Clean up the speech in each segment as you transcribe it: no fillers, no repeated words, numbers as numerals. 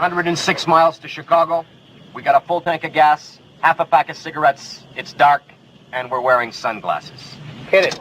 106 miles to Chicago. We got a full tank of gas, half a pack of cigarettes. It's dark, and we're wearing sunglasses. Hit it.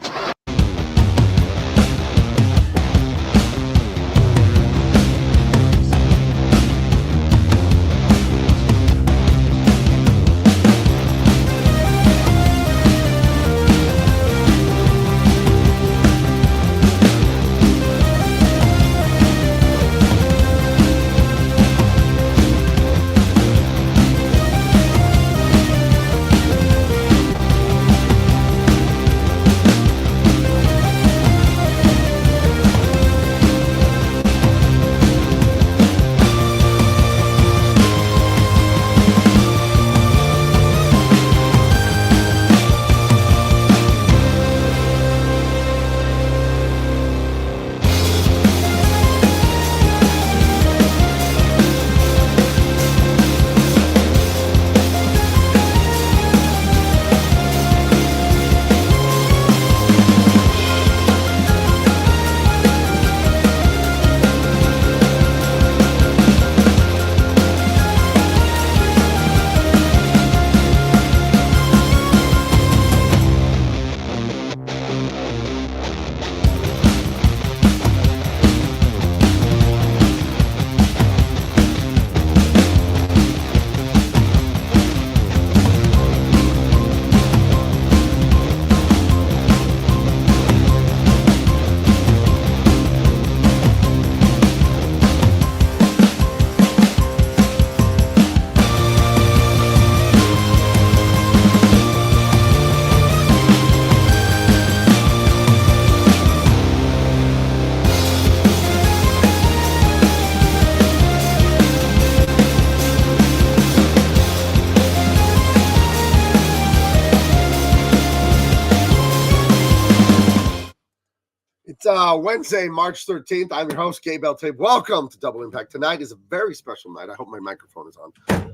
It's Wednesday, March 13th. I'm your host, Gabe L-Tape. Welcome to Double Impact. Tonight is a very special night. I hope my microphone is on.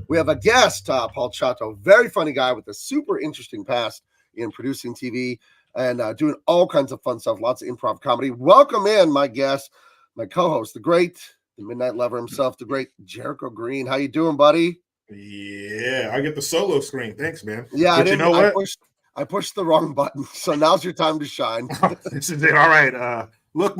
We have a guest, Paul Chato, very funny guy with a super interesting past in producing TV and doing all kinds of fun stuff, lots of improv comedy. Welcome in my guest, my co-host, the Midnight Lover himself, the great Jericho Green. How you doing, buddy? Yeah, I get the solo screen. Thanks, man. Yeah, but you know what? I pushed the wrong button, so now's your time to shine. This is it. All right. Look,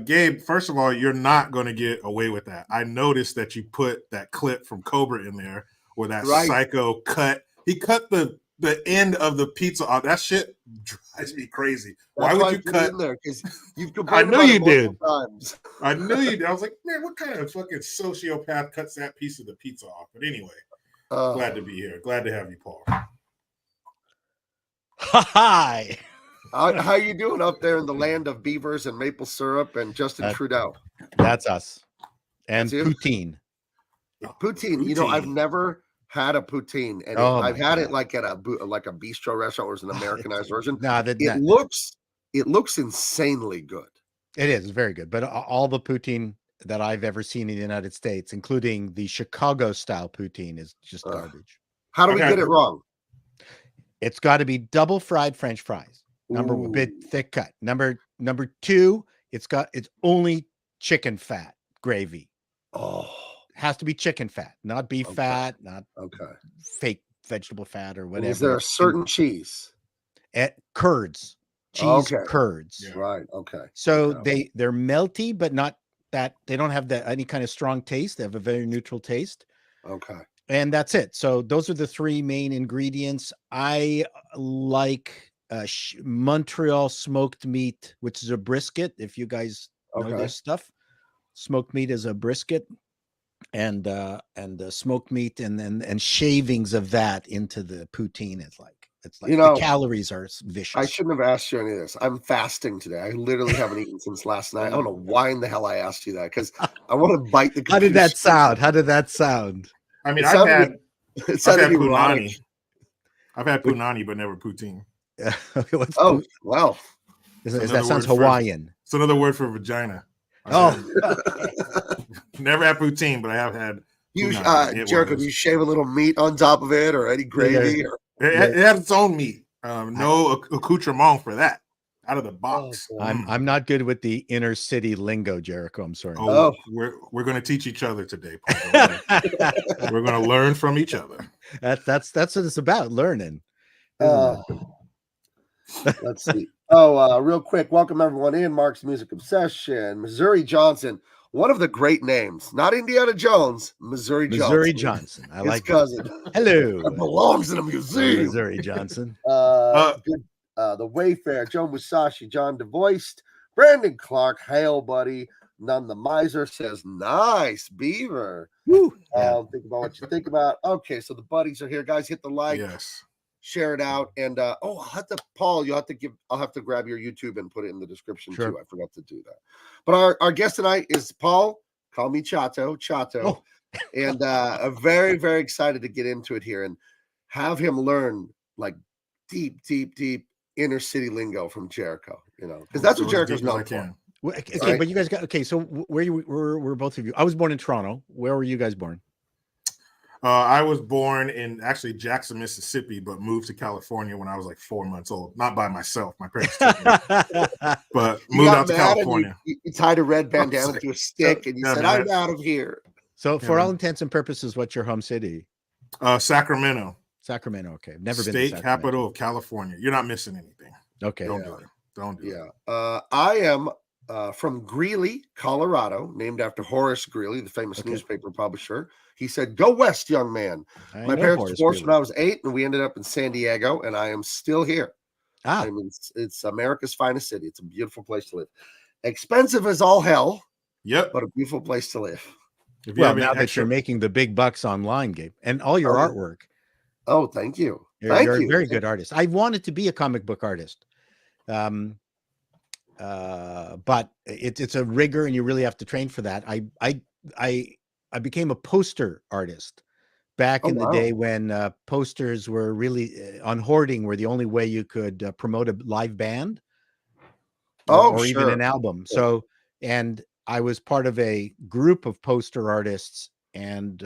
Gabe, first of all, you're not going to get away with that. I noticed that you put that clip from Cobra in there where that psycho cut. He cut the end of the pizza off. That shit drives me crazy. Why would you cut? There? Because you've I knew you did. Times. I knew you did. I was like, man, what kind of fucking sociopath cuts that piece of the pizza off? But anyway, glad to be here. Glad to have you, Paul. Hi. How you doing up there in the land of beavers and maple syrup and Justin Trudeau? That's us. And poutine. Poutine. You know, I've never had a poutine, and I've had it like at a bistro restaurant, or it's an Americanized version. It looks insanely good. It is very good, but all the poutine that I've ever seen in the United States, including the Chicago style poutine, is just garbage. How do we get it wrong? It's got to be double fried French fries. Number one, bit thick cut. Number two, it's only chicken fat gravy. Oh, has to be chicken fat, not beef fat, not fake vegetable fat or whatever. Is there a certain cheese? Curds, cheese curds. Yeah. Right. Okay. So they're melty, but not that they don't have any kind of strong taste. They have a very neutral taste. Okay. And that's it. So those are the three main ingredients. I like Montreal smoked meat, which is a brisket. If you guys know this stuff, smoked meat is a brisket, and smoked meat and shavings of that into the poutine. It's like the calories are vicious. I shouldn't have asked you any of this. I'm fasting today. I literally haven't eaten since last night. I don't know why in the hell I asked you that, because I want to bite the. How did that sound? I mean, I've had punani. I've had punani, but never poutine. Wow. That sounds Hawaiian. It's another word for vagina. Never had poutine, but I have had. Jericho, do you shave a little meat on top of it, or any gravy? It has its own meat. No accoutrement for that. out of the box. Oh, I'm not good with the inner city lingo, Jericho. I'm sorry. Oh, we're going to teach each other today, Paul. We're going to learn from each other. That's what it's about, learning. Isn't it? Let's see. Real quick, welcome everyone in Mark's Music Obsession. Missouri Johnson, one of the great names, not Indiana Jones, Missouri Johnson. I like his cousin. Hello. That belongs in a museum. Missouri Johnson. Good. The Wayfarer, Joe Musashi, John DeVoist, Brandon Clark, hail buddy. None the Miser says, nice Beaver. Woo. Yeah. Think about what you think about. Okay, so the buddies are here, guys. Hit the like. Yes. Share it out, and I'll have to, Paul, I'll have to grab your YouTube and put it in the description too. I forgot to do that. But our guest tonight is Paul, call me Chato, and I'm very, very excited to get into it here and have him learn like deep inner city lingo from Jericho, because that's what Jericho's known for. Okay, right? But you guys so where were both of you? I was born in Toronto. Where were you guys born? I was born in actually Jackson, Mississippi, but moved to California when I was like 4 months old. Not by myself. My parents took me, but moved out to California. You tied a red bandana to a stick and you said, I'm out of here. So for all intents and purposes, what's your home city? Sacramento. Sacramento. Okay. Never been State capital of California. You're not missing anything. Okay. Don't do it. Don't do it. I am from Greeley, Colorado, named after Horace Greeley, the famous newspaper publisher. He said, go west, young man. My parents divorced when I was 8, and we ended up in San Diego, and I am still here. I mean, it's America's finest city. It's a beautiful place to live. Expensive as all hell. Yep. But a beautiful place to live. Well, now that you're making the big bucks online, Gabe, and all your artwork. Oh, thank you. You're a very good artist. I wanted to be a comic book artist. But it's a rigor, and you really have to train for that. I became a poster artist back in the day when posters were really on hoarding were the only way you could promote a live band or even an album. So, and I was part of a group of poster artists, and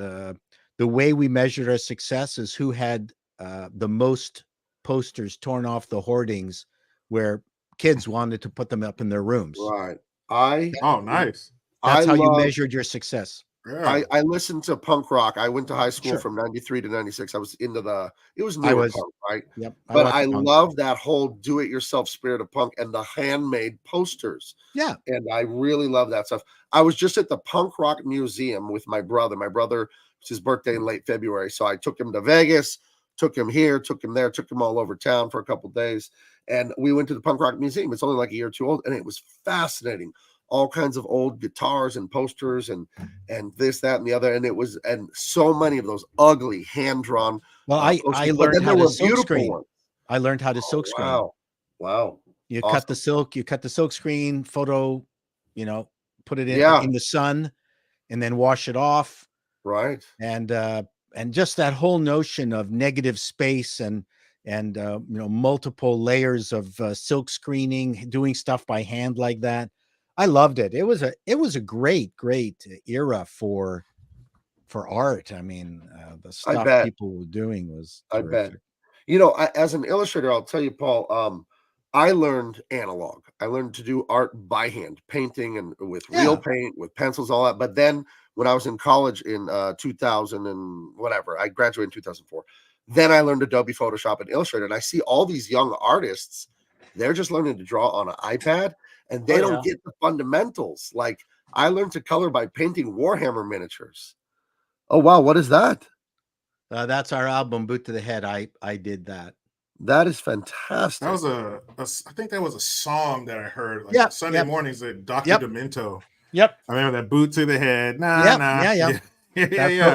the way we measured our success is who had the most posters torn off the hoardings where kids wanted to put them up in their rooms. Right. Nice. That's how you measured your success. Yeah. I listened to punk rock. I went to high school from 93 to 96. I was into it was newer punk, right? Yep. But I love that whole do-it-yourself spirit of punk and the handmade posters. Yeah. And I really love that stuff. I was just at the Punk Rock Museum with my brother. My brother, it's his birthday in late February. So I took him to Vegas, took him here, took him there, took him all over town for a couple of days. And we went to the Punk Rock Museum. It's only like a year or two old. And it was fascinating. All kinds of old guitars and posters and this, that, and the other. And it was, and so many of those ugly hand-drawn. Well, I learned how to silk screen. I learned how to silk screen. Wow. You cut the silk screen photo, put it in the sun and then wash it off. Right. And just that whole notion of negative space and multiple layers of silk screening, doing stuff by hand like that. I loved it. It was a great era for art. I mean, the stuff people were doing was terrific. I bet. As an illustrator, I'll tell you, Paul, I learned analog. I learned to do art by hand, painting and with real paint, with pencils, all that. But then when I was in college in 2000 and whatever, I graduated in 2004. Then I learned Adobe Photoshop and Illustrator. And I see all these young artists, they're just learning to draw on an iPad. And they don't get the fundamentals. Like I learned to color by painting Warhammer miniatures. Oh, wow. What is that? That's our album, Boot to the Head. I did that. That is fantastic. That was I think that was a song that I heard like Sunday mornings at Dr. Demento. Yep. I remember that Boot to the Head.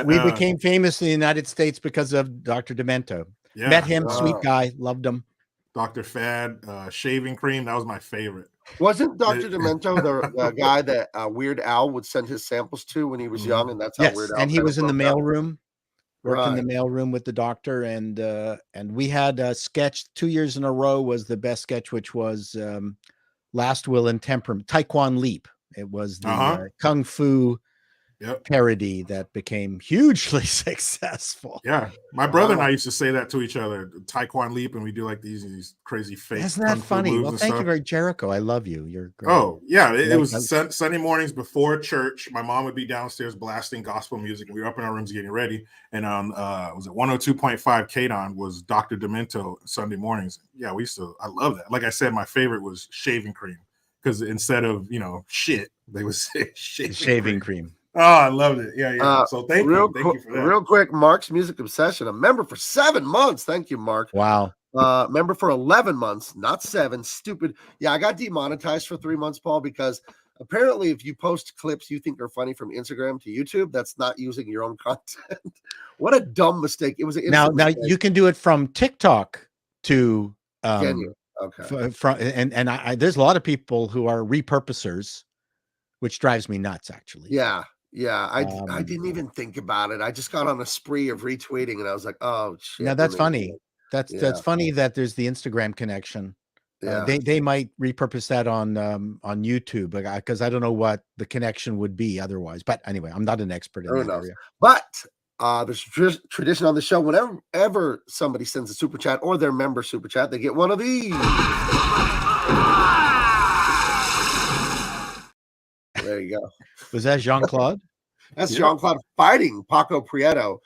We became famous in the United States because of Dr. Demento. Yeah. Met him, sweet guy, loved him. Dr. Fad, shaving cream. That was my favorite. Wasn't Dr. Demento the guy that Weird Al would send his samples to when he was young? And that's how Weird Al. And he was in the mailroom, worked in the mailroom with the doctor. And we had a sketch 2 years in a row was the best sketch, which was Last Will and Temperament, Taekwon Leap. It was the Kung Fu parody that became hugely successful. Yeah, my brother and I used to say that to each other, Taekwondo leap, and we do like these crazy fake. Isn't that funny? moves well, and thank stuff. you very Jericho. I love you. You're great. Oh yeah, it was Sunday mornings before church. My mom would be downstairs blasting gospel music, and we were up in our rooms getting ready. And was it 102.5 CAIN was Dr. Demento Sunday mornings. Yeah, I love that. Like I said, my favorite was shaving cream, because instead of shit, they would say shaving cream. Oh, I loved it. Yeah. So thank you for that. Real quick, Mark's Music Obsession, a member for 7 months. Thank you, Mark. Wow. Member for 11 months, not 7. Stupid. Yeah, I got demonetized for 3 months, Paul, because apparently if you post clips you think are funny from Instagram to YouTube, that's not using your own content. What a dumb mistake. It was an now you can do it from TikTok to can you? Okay. And there's a lot of people who are repurposers, which drives me nuts, actually. Yeah. I didn't even think about it. I just got on a spree of retweeting, and I was like, oh shit. Now that's funny. That's funny that there's the Instagram connection. Yeah. They might repurpose that on YouTube, because I don't know what the connection would be otherwise. But anyway, I'm not an expert in that area. But there's tradition on the show. Whenever somebody sends a super chat or their member super chat, they get one of these. There you go. Was that Jean-Claude? That's Jean-Claude fighting Paco Prieto.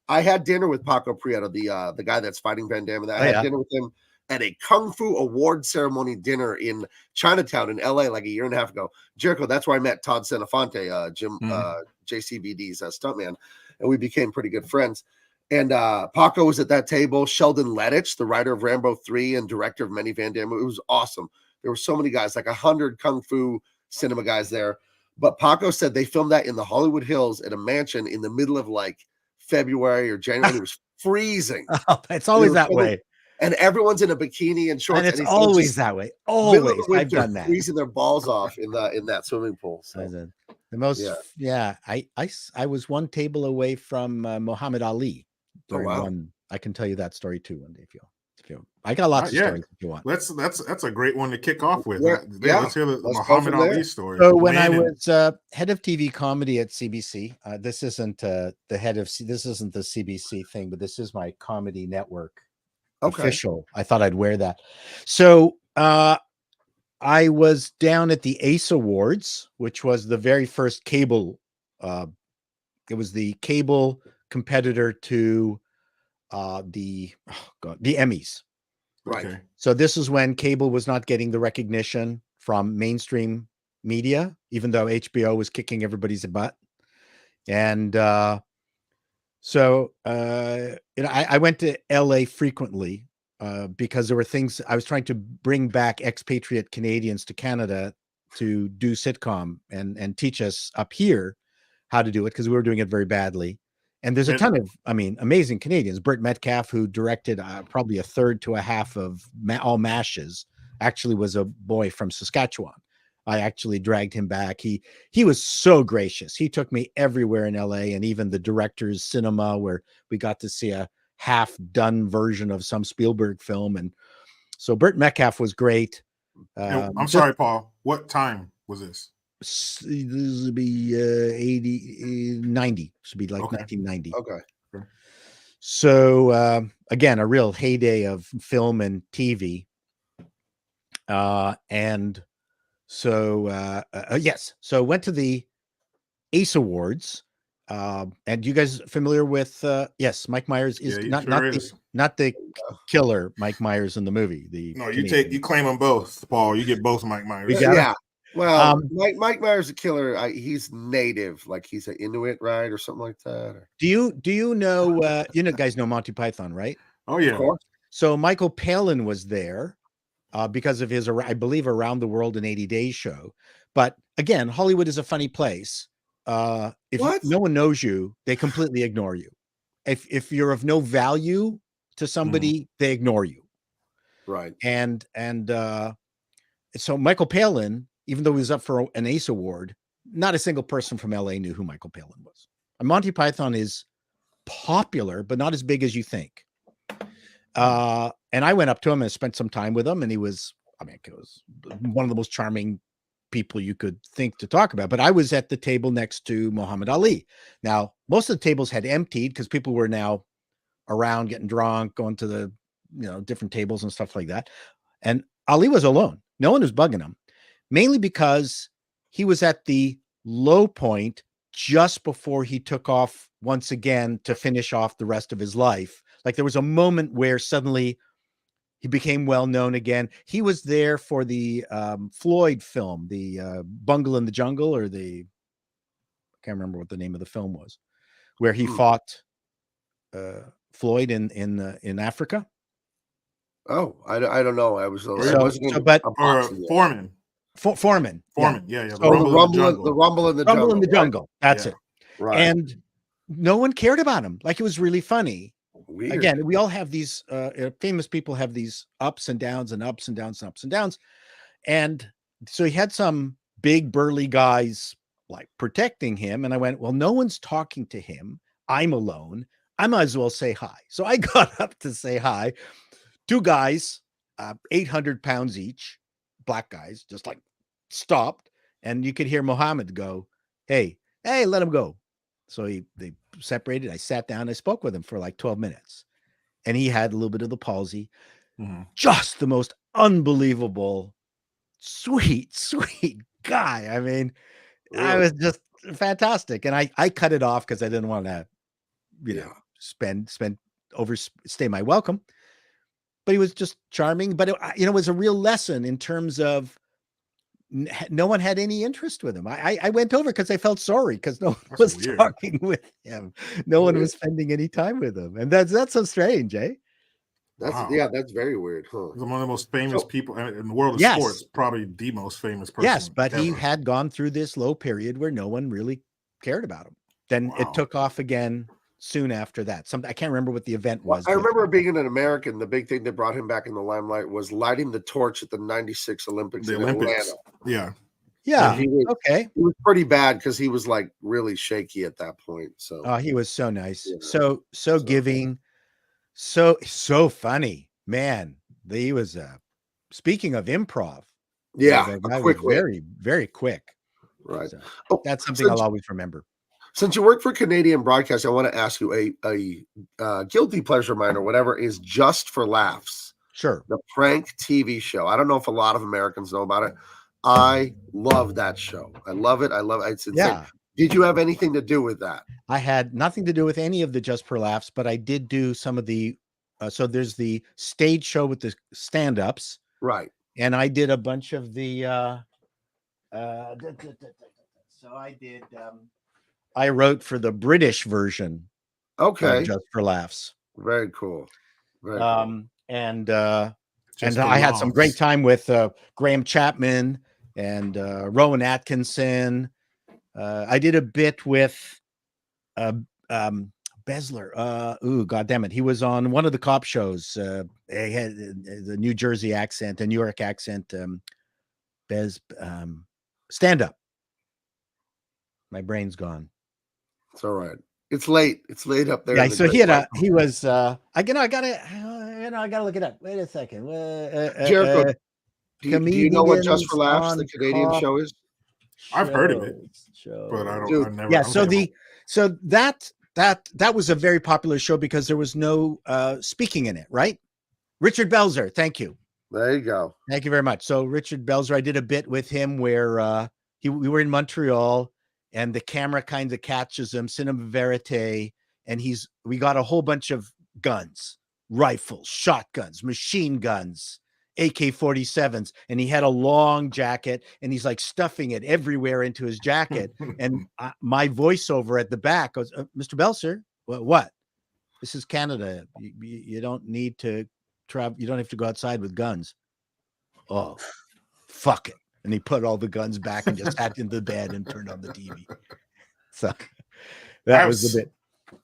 I had dinner with Paco Prieto, the guy that's fighting Van Damme. I had dinner with him at a Kung Fu award ceremony dinner in Chinatown in LA like a year and a half ago. Jericho, that's where I met Todd Senafante, Jim JCVD's stuntman, and we became pretty good friends. And Paco was at that table. Sheldon Lettich, the writer of Rambo 3 and director of many Van Damme. It was awesome. There were so many guys, like 100 Kung Fu cinema guys there. But Paco said they filmed that in the Hollywood Hills at a mansion in the middle of like February or January. It was freezing. Oh, it's always that way. And everyone's in a bikini and shorts. And it's always that way. Always. I've done that. Freezing their balls off in that swimming pool. So. The most, I was one table away from Muhammad Ali during one. I can tell you that story too one day if you I got lots of stories if you want. That's a great one to kick off with. Let's hear the Muhammad Ali story. So when I was head of TV comedy at CBC, this isn't the CBC thing, but this is my comedy network official. I thought I'd wear that. So I was down at the ACE Awards, which was the very first cable. It was the cable competitor to the Emmys. Right. Okay. So this is when cable was not getting the recognition from mainstream media, even though HBO was kicking everybody's butt. And I went to LA frequently because there were things I was trying to bring back expatriate Canadians to Canada to do sitcom and teach us up here how to do it, because we were doing it very badly. And there's a ton of, amazing Canadians. Burt Metcalf, who directed probably a third to a half of all MASHes, actually was a boy from Saskatchewan. I actually dragged him back. He was so gracious. He took me everywhere in LA, and even the director's cinema, where we got to see a half-done version of some Spielberg film. And so Burt Metcalf was great. I'm sorry, Paul. What time was this? This would be 90. Should be like 1990. Okay. So again, a real heyday of film and TV. And so yes. So went to the ACE Awards. And you guys familiar with yes, Mike Myers is not the killer Mike Myers in the movie. You claim them both, Paul. You get both Mike Myers. Yeah. Well, Mike Myers, a killer. He's native, like he's an Inuit, right, or something like that. Do you know? Guys know Monty Python, right? Oh yeah. So Michael Palin was there because of his, I believe, Around the World in 80 Days show. But again, Hollywood is a funny place. If no one knows you, they completely ignore you. If you're of no value to somebody, they ignore you. Right. And so Michael Palin, even though he was up for an ACE Award, not a single person from LA knew who Michael Palin was. And Monty Python is popular, but not as big as you think. And I went up to him and spent some time with him, and he was, it was one of the most charming people you could think to talk about. But I was at the table next to Muhammad Ali. Now, most of the tables had emptied because people were now around getting drunk, going to the different tables and stuff like that. And Ali was alone. No one was bugging him, mainly because he was at the low point just before he took off once again to finish off the rest of his life. Like there was a moment where suddenly he became well known again. He was there for the Floyd film, the Bungle in the Jungle, or I can't remember what the name of the film was, where he fought Floyd in Africa. Oh, I don't know. I was Foreman. Foreman. Yeah. So the rumble in the jungle. That's it. Right. And no one cared about him. Like, it was really funny. Weird. Again, we all have these famous people have these ups and downs and ups and downs and ups and downs. And so he had some big burly guys like protecting him. And I went, well, no one's talking to him. I'm alone. I might as well say hi. So I got up to say hi. Two guys, 800 pounds each, black guys, just like stopped. And you could hear Muhammad go, hey, let him go. So they separated. I sat down. I spoke with him for like 12 minutes. And he had a little bit of the palsy. Mm-hmm. Just the most unbelievable, sweet guy. I mean, really? I was just fantastic. And I cut it off because I didn't want to, overstay my welcome. But he was just charming. But it was a real lesson in terms of no one had any interest with him. I went over because I felt sorry because no one was talking with him. No one was spending any time with him. And that's so strange, eh? That's very weird. Huh? He's one of the most famous people in the world of sports, probably the most famous person. Yes, but ever. He had gone through this low period where no one really cared about him. Then it took off again soon after that. I can't remember what the event was. I remember being an American, the big thing that brought him back in the limelight was lighting the torch at the 96 Olympics in Atlanta. Yeah. He was pretty bad because he was like really shaky at that point. So he was so nice. So giving, so funny, man. He was speaking of improv. Yeah, very, very quick. Right. So that's something I'll always remember. Since you work for Canadian Broadcast, I want to ask you a guilty pleasure of mine or whatever is Just for Laughs. Sure. The prank TV show. I don't know if a lot of Americans know about it. I love that show. I love it. It's insane. Yeah. Did you have anything to do with that? I had nothing to do with any of the Just for Laughs, but I did do some of the, so there's the stage show with the stand-ups. Right. And I did a bunch of the, so I did, I wrote for the British version. Okay. Just for Laughs. Very cool. Very cool. And I had some great time with Graham Chapman and Rowan Atkinson. I did a bit with Besler. God damn it. He was on one of the cop shows. He had the New Jersey accent, a New York accent. Stand Up. My brain's gone. It's all right. It's late. It's late up there. Yeah. So he was. I gotta look it up. Wait a second. Jericho, do you know what Just for Laughs, the Canadian show is? I've heard of it, but I don't. I've never. Yeah. So that was a very popular show because there was no speaking in it, right? Richard Belzer. Thank you. There you go. Thank you very much. So Richard Belzer, I did a bit with him where we were in Montreal. And the camera kind of catches him, cinema verite, and we got a whole bunch of guns, rifles, shotguns, machine guns, AK-47s, and he had a long jacket, and he's like stuffing it everywhere into his jacket. And my voiceover at the back goes, Mr. Belzer, what? This is Canada. You don't need to travel. You don't have to go outside with guns. Oh, fuck it. And he put all the guns back and just sat in the bed and turned on the TV. So that was the bit.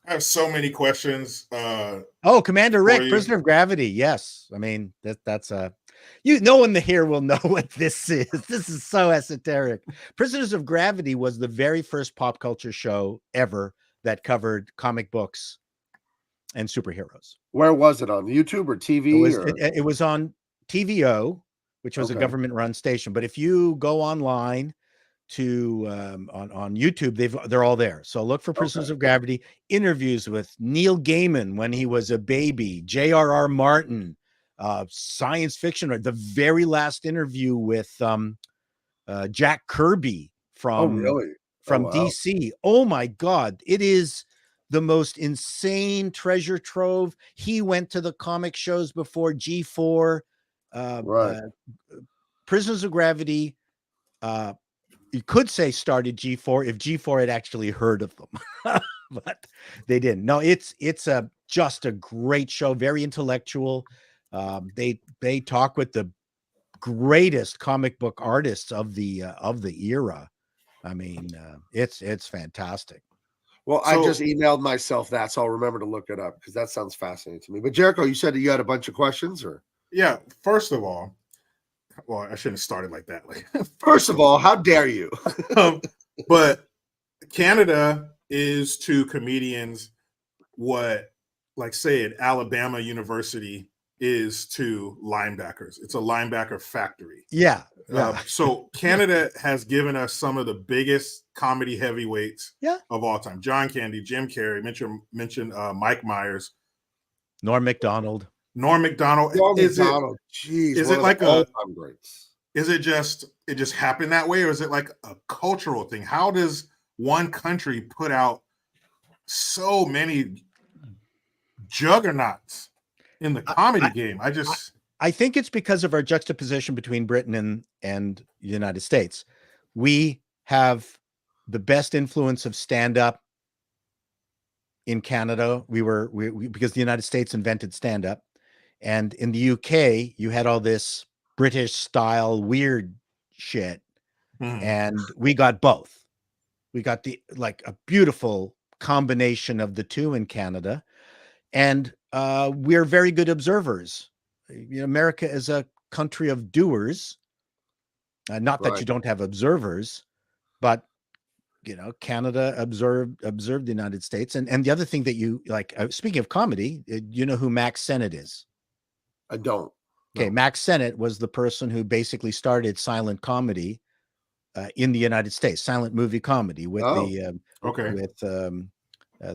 I have so many questions. Commander Rick, Prisoner of Gravity. Yes. I mean, that's no one here will know what this is. This is so esoteric. Prisoners of Gravity was the very first pop culture show ever that covered comic books and superheroes. Where was it, on YouTube or TV? It was on TVO. which was a government-run station. But if you go online to on YouTube, they're all there. So look for Prisoners of Gravity, interviews with Neil Gaiman when he was a baby, J.R.R. Martin, science fiction, or the very last interview with Jack Kirby from DC. Oh my God, it is the most insane treasure trove. He went to the comic shows before G4. Prisoners of Gravity, you could say started G4 if G4 had actually heard of them, but they didn't. No, it's just a great show, very intellectual. They talk with the greatest comic book artists of the era. I mean, it's fantastic. Well, I just emailed myself that, so I'll remember to look it up because that sounds fascinating to me. But Jericho, you said that you had a bunch of questions, or? Yeah. First of all, well, I shouldn't have started like that. Like, first of all, how dare you? But Canada is to comedians what, like, say, at Alabama University is to linebackers. It's a linebacker factory. Yeah. So Canada has given us some of the biggest comedy heavyweights of all time. John Candy, Jim Carrey, mentioned Mike Myers, Norm Macdonald. Is it like all-time greats? Is it just happened that way, or is it like a cultural thing? How does one country put out so many juggernauts in the comedy game? I think it's because of our juxtaposition between Britain and the United States. We have the best influence of stand-up in Canada. Because the United States invented stand-up. And in the UK, you had all this British style weird shit. And we got both. We got a beautiful combination of the two in Canada. And we're very good observers. America is a country of doers. Not that you don't have observers, but Canada observed the United States. And the other thing that you like, speaking of comedy, you know who Max Sennett is? I don't. Okay, no. Max Sennett was the person who basically started silent comedy in the United States, silent movie comedy with the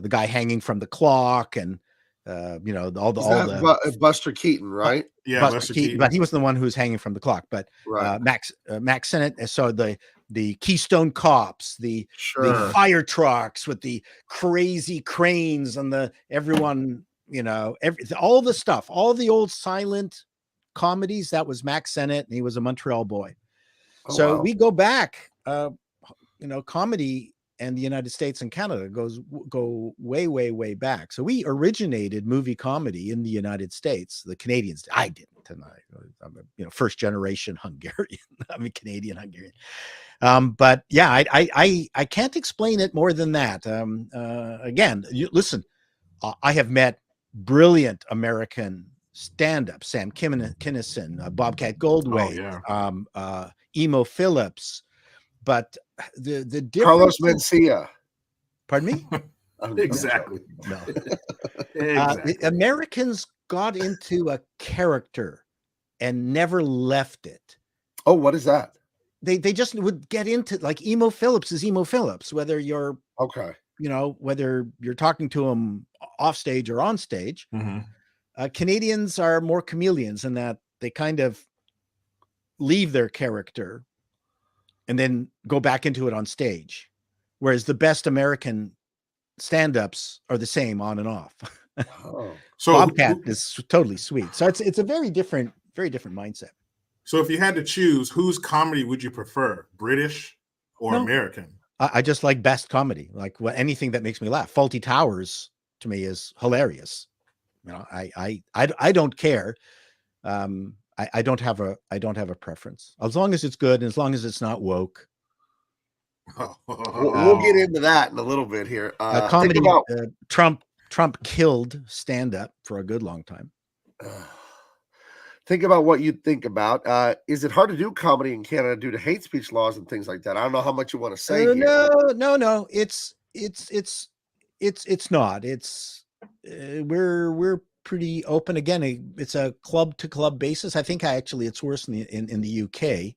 guy hanging from the clock and Buster Keaton, right? Buster Keaton. But he was the one who was hanging from the clock. But Max Sennett. So the Keystone Cops, the fire trucks with the crazy cranes and all the stuff, all the old silent comedies. That was Max Sennett, and he was a Montreal boy. We go back, comedy and the United States and Canada go way, way, way back. So we originated movie comedy in the United States. The Canadians, I didn't, and I'm a first generation Hungarian. I'm a Canadian Hungarian. But yeah, I can't explain it more than that. Again, listen, I have met brilliant American stand-up, Sam Kinison, Bobcat Goldthwait, Emo Phillips. But the difference, Carlos Mencia. Pardon me? Exactly. No. Exactly. Americans got into a character and never left it. Oh, what is that? They just would get into, like, Emo Phillips is Emo Phillips, whether you're whether you're talking to him off stage or on stage. Canadians are more chameleons in that they kind of leave their character and then go back into it on stage. Whereas the best American stand-ups are the same on and off. So Bobcat is totally sweet. So it's a very different mindset. So if you had to choose, whose comedy would you prefer, British or American? I just like best comedy, like anything that makes me laugh. Fawlty Towers to me is hilarious. I don't care. I don't have a preference, as long as it's good and as long as it's not woke. We'll get into that in a little bit here. Comedy. Trump killed stand-up for a good long time. Think about what you think about. Is it hard to do comedy in Canada due to hate speech laws and things like that? I don't know how much you want to say. No. It's not. It's we're pretty open. Again, it's a club to club basis. I think it's worse in the UK.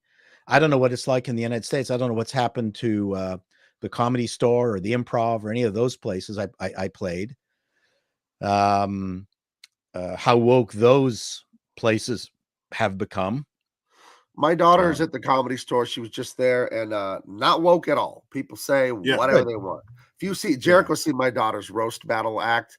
I don't know what it's like in the United States. I don't know what's happened to the Comedy Store or the Improv or any of those places I played. How woke those places have become. My daughter's at the Comedy Store. She was just there, and not woke at all. People say whatever they want. If you see Jericho, see my daughter's roast battle act,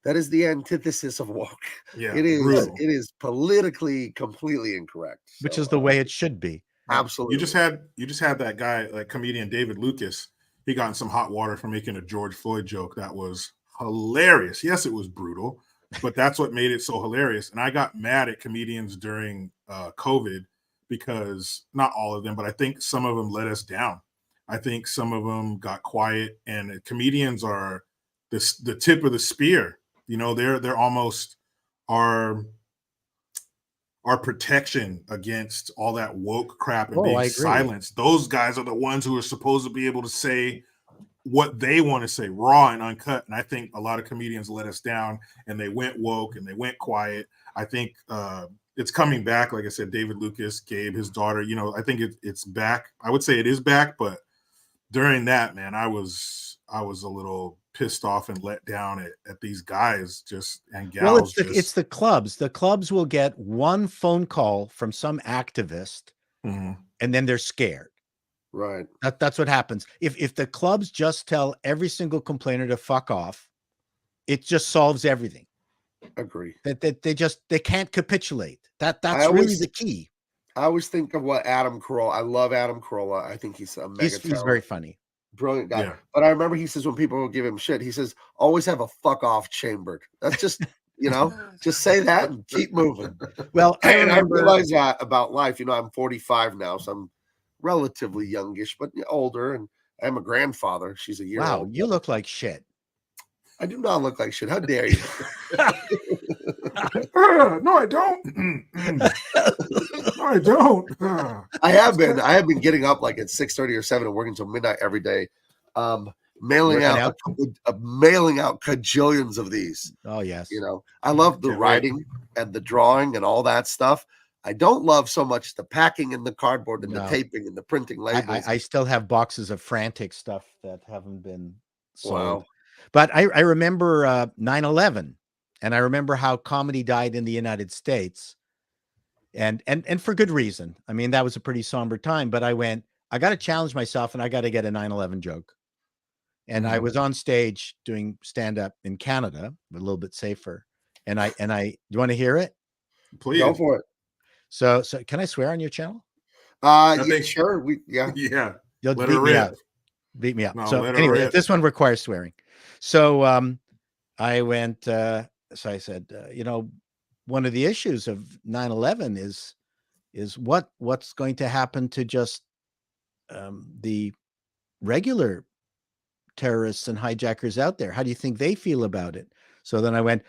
that is the antithesis of woke. Yeah, it is. brutal. It is politically completely incorrect. Which is the way it should be. Absolutely. You just had that guy, like comedian David Lucas. He got in some hot water for making a George Floyd joke that was hilarious. Yes, it was brutal, but that's what made it so hilarious. And I got mad at comedians during COVID because not all of them, but I think some of them let us down. I think some of them got quiet, and comedians are the tip of the spear. You know, they're almost our protection against all that woke crap and being silenced. Those guys are the ones who are supposed to be able to say what they want to say, raw and uncut. And I think a lot of comedians let us down, and they went woke and they went quiet. I think it's coming back. Like I said, David Lucas, Gabe, his daughter, you know, I think it's back. I would say it is back, but during that, man, I was a little pissed off and let down at these guys and gals. Well, it's the clubs. The clubs will get one phone call from some activist, and then they're scared. Right. That's what happens. If the clubs just tell every single complainer to fuck off, it just solves everything. Agree. That they can't capitulate. That's really the key. I always think of what Adam Carolla. I love Adam Carolla. I think he's a mega He's very funny. Brilliant guy. Yeah. But I remember he says when people give him shit, he says, always have a fuck off chambered. That's just, you know, just say that and keep moving. Well, I realize that about life. You know, I'm 45 now, so I'm relatively youngish, but older, and I'm a grandfather. She's a year old. Wow, you look like shit. I do not look like shit. How dare you? No, I don't. No, I don't. I have been getting up like at 6:30 or 7 and working until midnight every day, mailing out cajillions of these. Oh yes. You know, I love the writing and the drawing and all that stuff. I don't love so much the packing and the cardboard and the taping and the printing labels. I still have boxes of frantic stuff that haven't been sold. Wow. But I remember 9/11, and I remember how comedy died in the United States, and for good reason. I mean, that was a pretty somber time. But I got to challenge myself, and I got to get a 9/11 joke. And I was on stage doing stand up in Canada, a little bit safer. And you want to hear it? Please go for it. So can I swear on your channel? Yeah, sure. Yeah. You'll beat me up. No, So anyway, this one requires swearing. So I went, so I said, you know, one of the issues of 9/11 is what's going to happen to just the regular terrorists and hijackers out there. How do you think they feel about it? So then I went,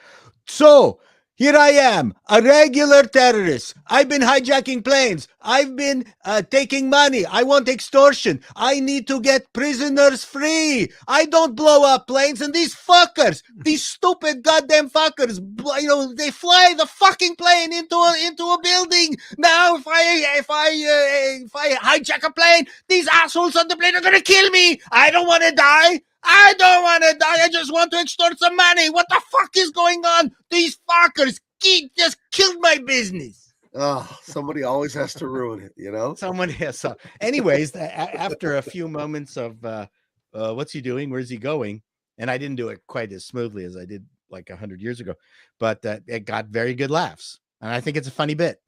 so here I am, a regular terrorist. I've been hijacking planes. I've been taking money. I want extortion. I need to get prisoners free. I don't blow up planes. And these fuckers, these stupid goddamn fuckers, you know, they fly the fucking plane into a building. Now, if I hijack a plane, these assholes on the plane are gonna kill me. I don't want to die. I just want to extort some money. What the fuck is going on? These fuckers just killed my business. Oh, somebody always has to ruin it, you know? Someone has. Anyways, after a few moments of what's he doing? Where's he going? And I didn't do it quite as smoothly as I did like 100 years ago, but it got very good laughs. And I think it's a funny bit.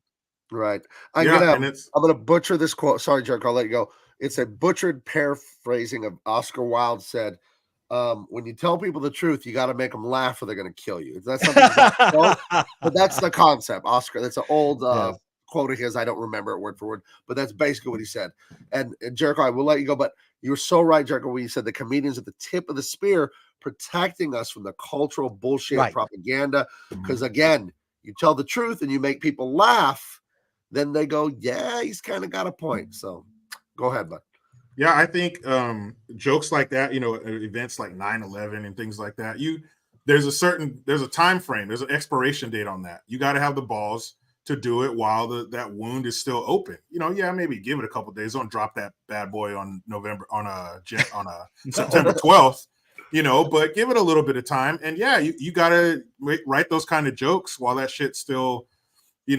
Right. I'm gonna butcher this quote. Sorry, Jerk, I'll let you go. It's a butchered paraphrasing of Oscar Wilde said, when you tell people the truth, you got to make them laugh or they're going to kill you. That's something but that's the concept, Oscar. That's an old quote of his. I don't remember it word for word, but that's basically what he said. And Jericho, I will let you go, but you're so right, Jericho, when you said the comedians at the tip of the spear protecting us from the cultural bullshit propaganda. Because again, you tell the truth and you make people laugh, then they go, yeah, he's kind of got a point. So go ahead, bud. Yeah, I think jokes like that, you know, events like 9/11 and things like that, there's a time frame, there's an expiration date on that. You got to have the balls to do it while that wound is still open. Yeah, maybe give it a couple days. Don't drop that bad boy on September 12th. But give it a little bit of time. And yeah, you got to write those kind of jokes while that shit's still,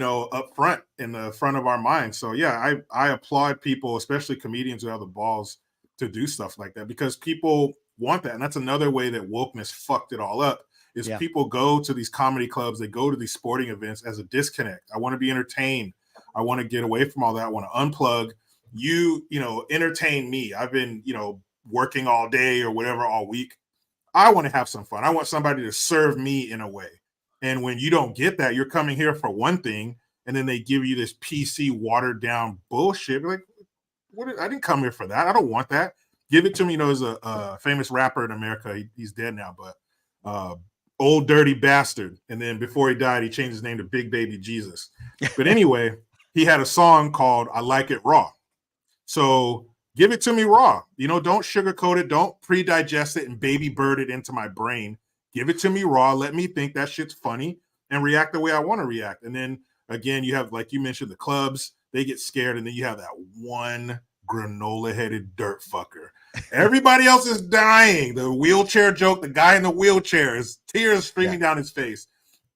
up front in the front of our minds. So yeah, I applaud people, especially comedians who have the balls to do stuff like that, because people want that. And that's another way that wokeness fucked it all up is people go to these comedy clubs, they go to these sporting events as a disconnect. I want to be entertained. I want to get away from all that. I want to unplug. Entertain me. I've been, working all day or whatever all week. I want to have some fun. I want somebody to serve me in a way. And when you don't get that, you're coming here for one thing, and then they give you this PC watered down bullshit. You're like, I didn't come here for that. I don't want that. Give it to me. There's a famous rapper in America. He's dead now, but Old Dirty Bastard. And then before he died, he changed his name to Big Baby Jesus. But anyway, he had a song called I Like It Raw. So give it to me raw. Don't sugarcoat it. Don't pre-digest it and baby bird it into my brain. Give it to me raw. Let me think that shit's funny and react the way I want to react. And then again, you have, like you mentioned, the clubs, they get scared. And then you have that one granola-headed dirt fucker. Everybody else is dying. The wheelchair joke, the guy in the wheelchair is tears streaming down his face.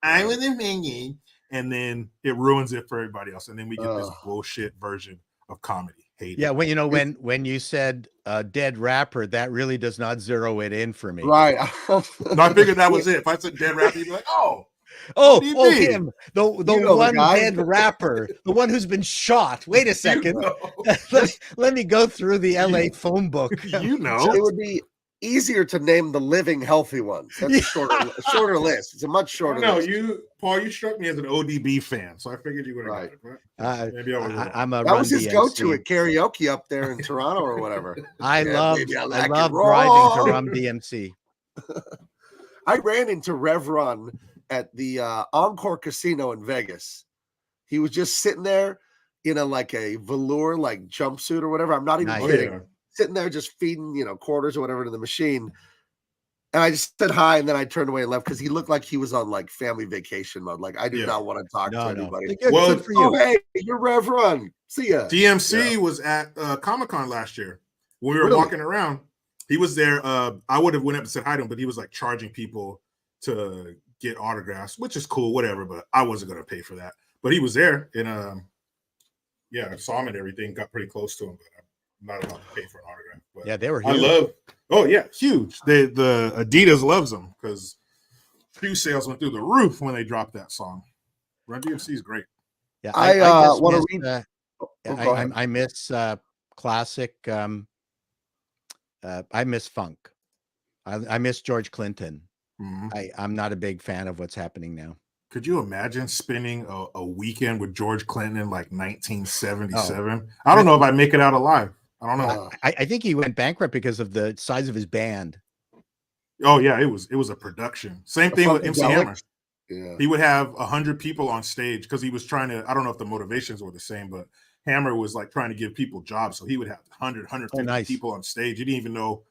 I was thinking, and then it ruins it for everybody else. And then we get this bullshit version of comedy. Hate yeah, it. when you said dead rapper, that really does not zero it in for me. Right. No, I figured that was it. If I said dead rapper, you'd be like, oh, him. The one dead rapper, the one who's been shot. Wait a second. let me go through the LA phone book. It would be easier to name the living healthy ones. That's a shorter list. It's a much shorter list. Paul, you struck me as an ODB fan, so I figured you would have got it. Maybe that was his go-to at karaoke up there in Toronto or whatever. I love driving to Rum DMC. I ran into Rev Run at the Encore Casino in Vegas. He was just sitting there in a velour jumpsuit or whatever. I'm not even kidding. Yeah. Sitting there just feeding, quarters or whatever to the machine. And I just said hi, and then I turned away and left because he looked like he was on family vacation mode. I do not want to talk to anybody. Well, for you. Hey, you're Rev Run. See ya. DMC was at Comic-Con last year. When we were walking around, he was there. I would have went up and said hi to him, but he was charging people to get autographs, which is cool, whatever. But I wasn't going to pay for that. But he was there, and I saw him and everything. Got pretty close to him, but I'm not allowed to pay for an autograph. But yeah, they were huge. Huge. The Adidas loves them because shoe sales went through the roof when they dropped that song. Run DMC is great. Yeah, I want to read. I miss classic. I miss funk. I miss George Clinton. Mm-hmm. I'm not a big fan of what's happening now. Could you imagine spending a weekend with George Clinton in 1977? I don't know if I'd make it out alive. I don't know. I think he went bankrupt because of the size of his band. Oh yeah, it was a production. Same thing with MC Hammer. Yeah. He would have 100 people on stage because he was trying to. I don't know if the motivations were the same, but Hammer was trying to give people jobs, so he would have 150 people on stage. He didn't even know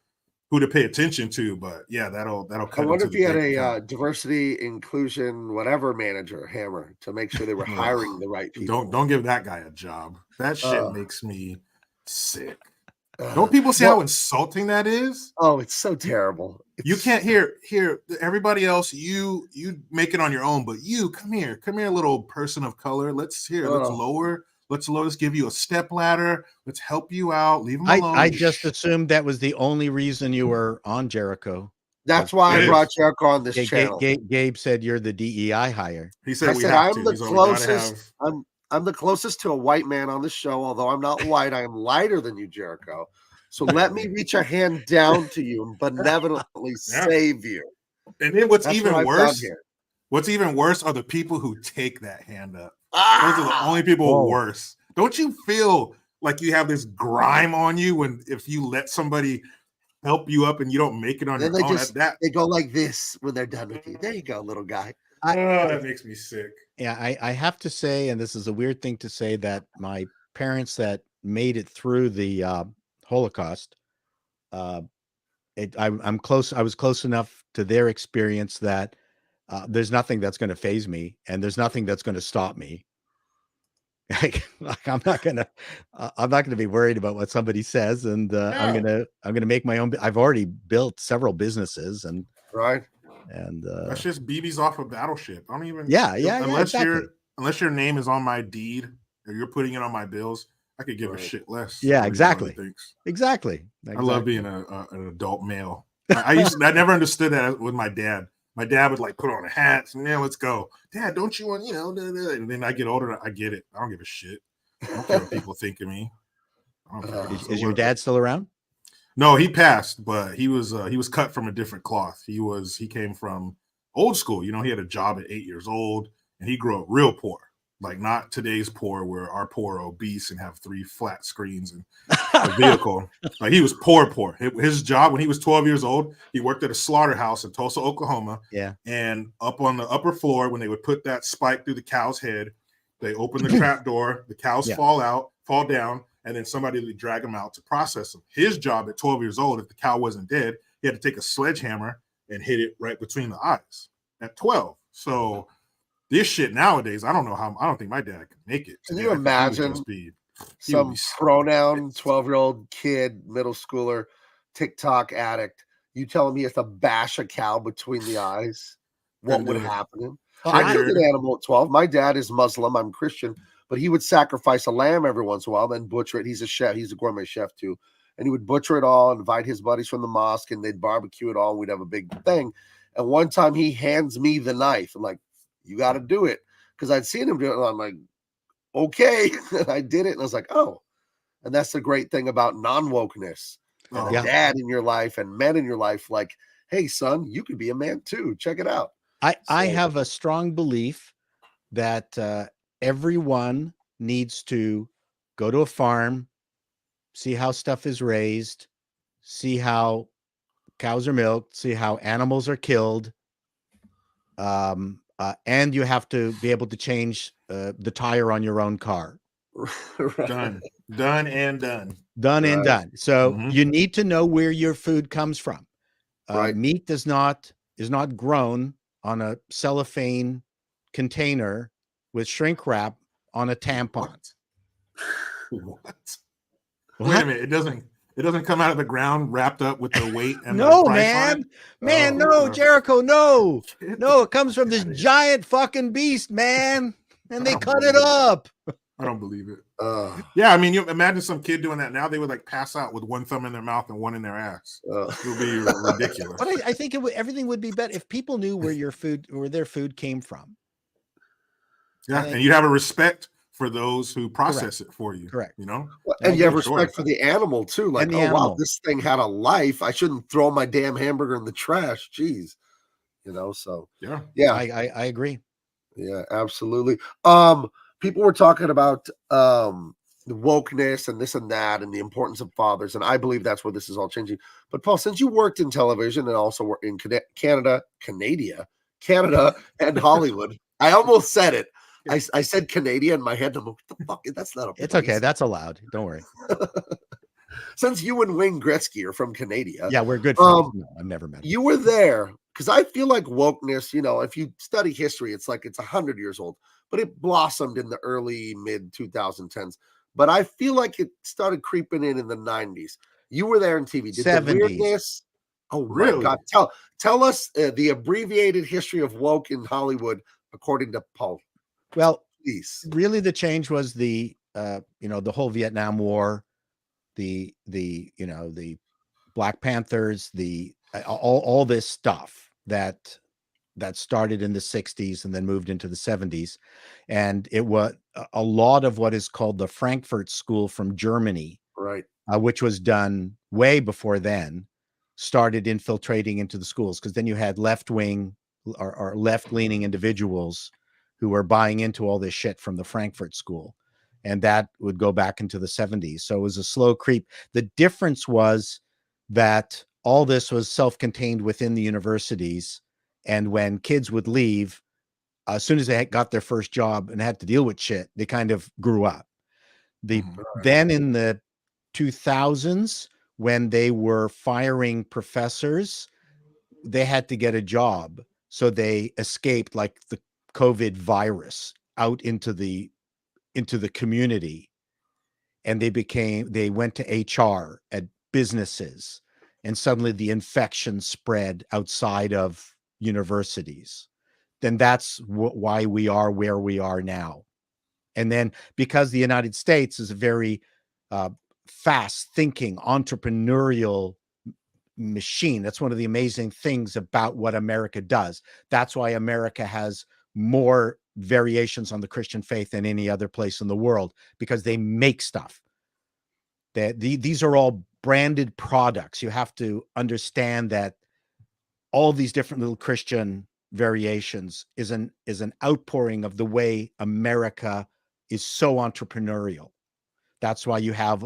who to pay attention to, but yeah, that'll cut. I wonder if he had a diversity, inclusion, whatever manager, Hammer, to make sure they were hiring the right people. Don't give that guy a job. That shit makes me sick. Don't people see how insulting that is? Oh, it's so terrible. You can't hear everybody else. You make it on your own, but you come here, little person of color. Let's lower. Let's give you a step ladder. Let's help you out. Leave them alone. I just assumed that was the only reason you were on Jericho. That's why I brought Jericho on this channel. Gabe said you're the DEI hire. He said I'm the closest. I'm the closest to a white man on the show. Although I'm not white, I am lighter than you, Jericho. So let me reach a hand down to you and benevolently save you. And then what's even worse are the people who take that hand up. Those are the only people worse. Don't you feel like you have this grime on you if you let somebody help you up and you don't make it on your own? They go like this when they're done with you. There you go, little guy. That makes me sick. Yeah, I have to say, and this is a weird thing to say, that my parents that made it through the Holocaust I'm close. I was close enough to their experience that there's nothing that's going to phase me, and there's nothing that's going to stop me. Like I'm not gonna be worried about what somebody says, and I'm gonna make my own. I've already built several businesses, and that's just BB's off a battleship. I don't even. Unless your name is on my deed or you're putting it on my bills, I could give a shit less. Yeah, exactly. I love being an adult male. I never understood that with my dad. My dad would like put on a hat and let's go. Dad, don't you want, and then I get older, I get it. I don't give a shit. I don't care what people think of me. Is your dad still around? No, he passed, but he was cut from a different cloth. He came from old school. He had a job at 8 years old, and he grew up real poor. Like not today's poor, where our poor are obese and have 3 flat screens and a vehicle. Like he was poor. His job when he was 12 years old, he worked at a slaughterhouse in Tulsa, Oklahoma. Yeah. And up on the upper floor, when they would put that spike through the cow's head, they open the trap door, the cows fall down, and then somebody would drag them out to process them. His job at 12 years old, if the cow wasn't dead, he had to take a sledgehammer and hit it right between the eyes at 12. So this shit nowadays, I don't think my dad could make it. Can you imagine some pronoun 12-year-old kid, middle schooler, TikTok addict, you telling me he has to bash a cow between the eyes? What would happen to him? I took an animal at 12. My dad is Muslim. I'm Christian, but he would sacrifice a lamb every once in a while, then butcher it. He's a chef. He's a gourmet chef too. And he would butcher it all, invite his buddies from the mosque, and they'd barbecue it all. And we'd have a big thing. And one time he hands me the knife. I'm like, you got to do it. Because I'd seen him do it. And I'm like, okay. And I did it. And I was like, oh. And that's the great thing about non-wokeness. Dad in your life and men in your life. Like, hey, son, you could be a man too. Check it out. I have a strong belief that everyone needs to go to a farm, see how stuff is raised, see how cows are milked, see how animals are killed. And you have to be able to change the tire on your own car. Done and done. And done. So you need to know where your food comes from. Meat is not grown on a cellophane container with shrink wrap on a tampon. What? Wait a minute. It doesn't come out of the ground wrapped up with the weight and no, the price man. line? Man, no, Jericho, no. No, it comes from this giant fucking beast, man. And they cut it up. I don't believe it. Yeah, I mean, you imagine some kid doing that now. They would like pass out with one thumb in their mouth and one in their ass. It would be ridiculous. But I think everything would be better if people knew where their food came from. Yeah, and you'd have a respect for those who process it for you. Correct. And you have respect for the animal too. Like, wow, this thing had a life. I shouldn't throw my damn hamburger in the trash. Jeez. So yeah. I agree. Yeah, absolutely. People were talking about the wokeness and this and that and the importance of fathers. And I believe that's where this is all changing. But Paul, since you worked in television and also worked in Canada and Hollywood, I almost said it. I said Canadian in my head. I'm like, what the fuck? That's not a place. It's okay. That's allowed. Don't worry. Since you and Wayne Gretzky are from Canada. Yeah, we're good friends. No, I've never met him. You were there. Because I feel like wokeness, if you study history, it's like it's 100 years old. But it blossomed in the early, mid 2010s. But I feel like it started creeping in the 90s. You were there on TV. Did 70s. The weirdness? Oh, really? My God. Tell us the abbreviated history of woke in Hollywood, according to Paul. Well, please. Really the change was the whole Vietnam War, the Black Panthers, all this stuff that started in the 60s and then moved into the 70s. And it was a lot of what is called the Frankfurt School from Germany, right? Which was done way before then, started infiltrating into the schools. Because then you had left-wing or left-leaning individuals who were buying into all this shit from the Frankfurt School. And that would go back into the 70s. So it was a slow creep. The difference was that all this was self-contained within the universities. And when kids would leave, as soon as they got their first job and had to deal with shit, they kind of grew up. Then in the 2000s, when they were firing professors, they had to get a job. So they escaped like the COVID virus out into the community, and they went to HR at businesses, and suddenly the infection spread outside of universities. Then that's why we are where we are now. And then because the United States is a very fast thinking entrepreneurial machine, that's one of the amazing things about what America does. That's why America has more variations on the Christian faith than any other place in the world, because they make stuff. These are all branded products. You have to understand that all these different little Christian variations is an outpouring of the way America is so entrepreneurial. That's why you have,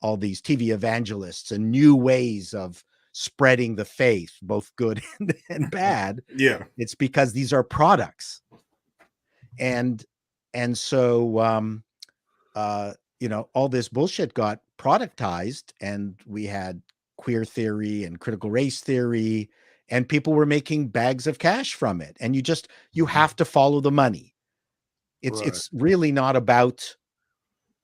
all these TV evangelists and new ways of spreading the faith, both good and bad. Yeah. It's because these are products. And so, all this bullshit got productized, and we had queer theory and critical race theory, and people were making bags of cash from it. And you have to follow the money. It's really not about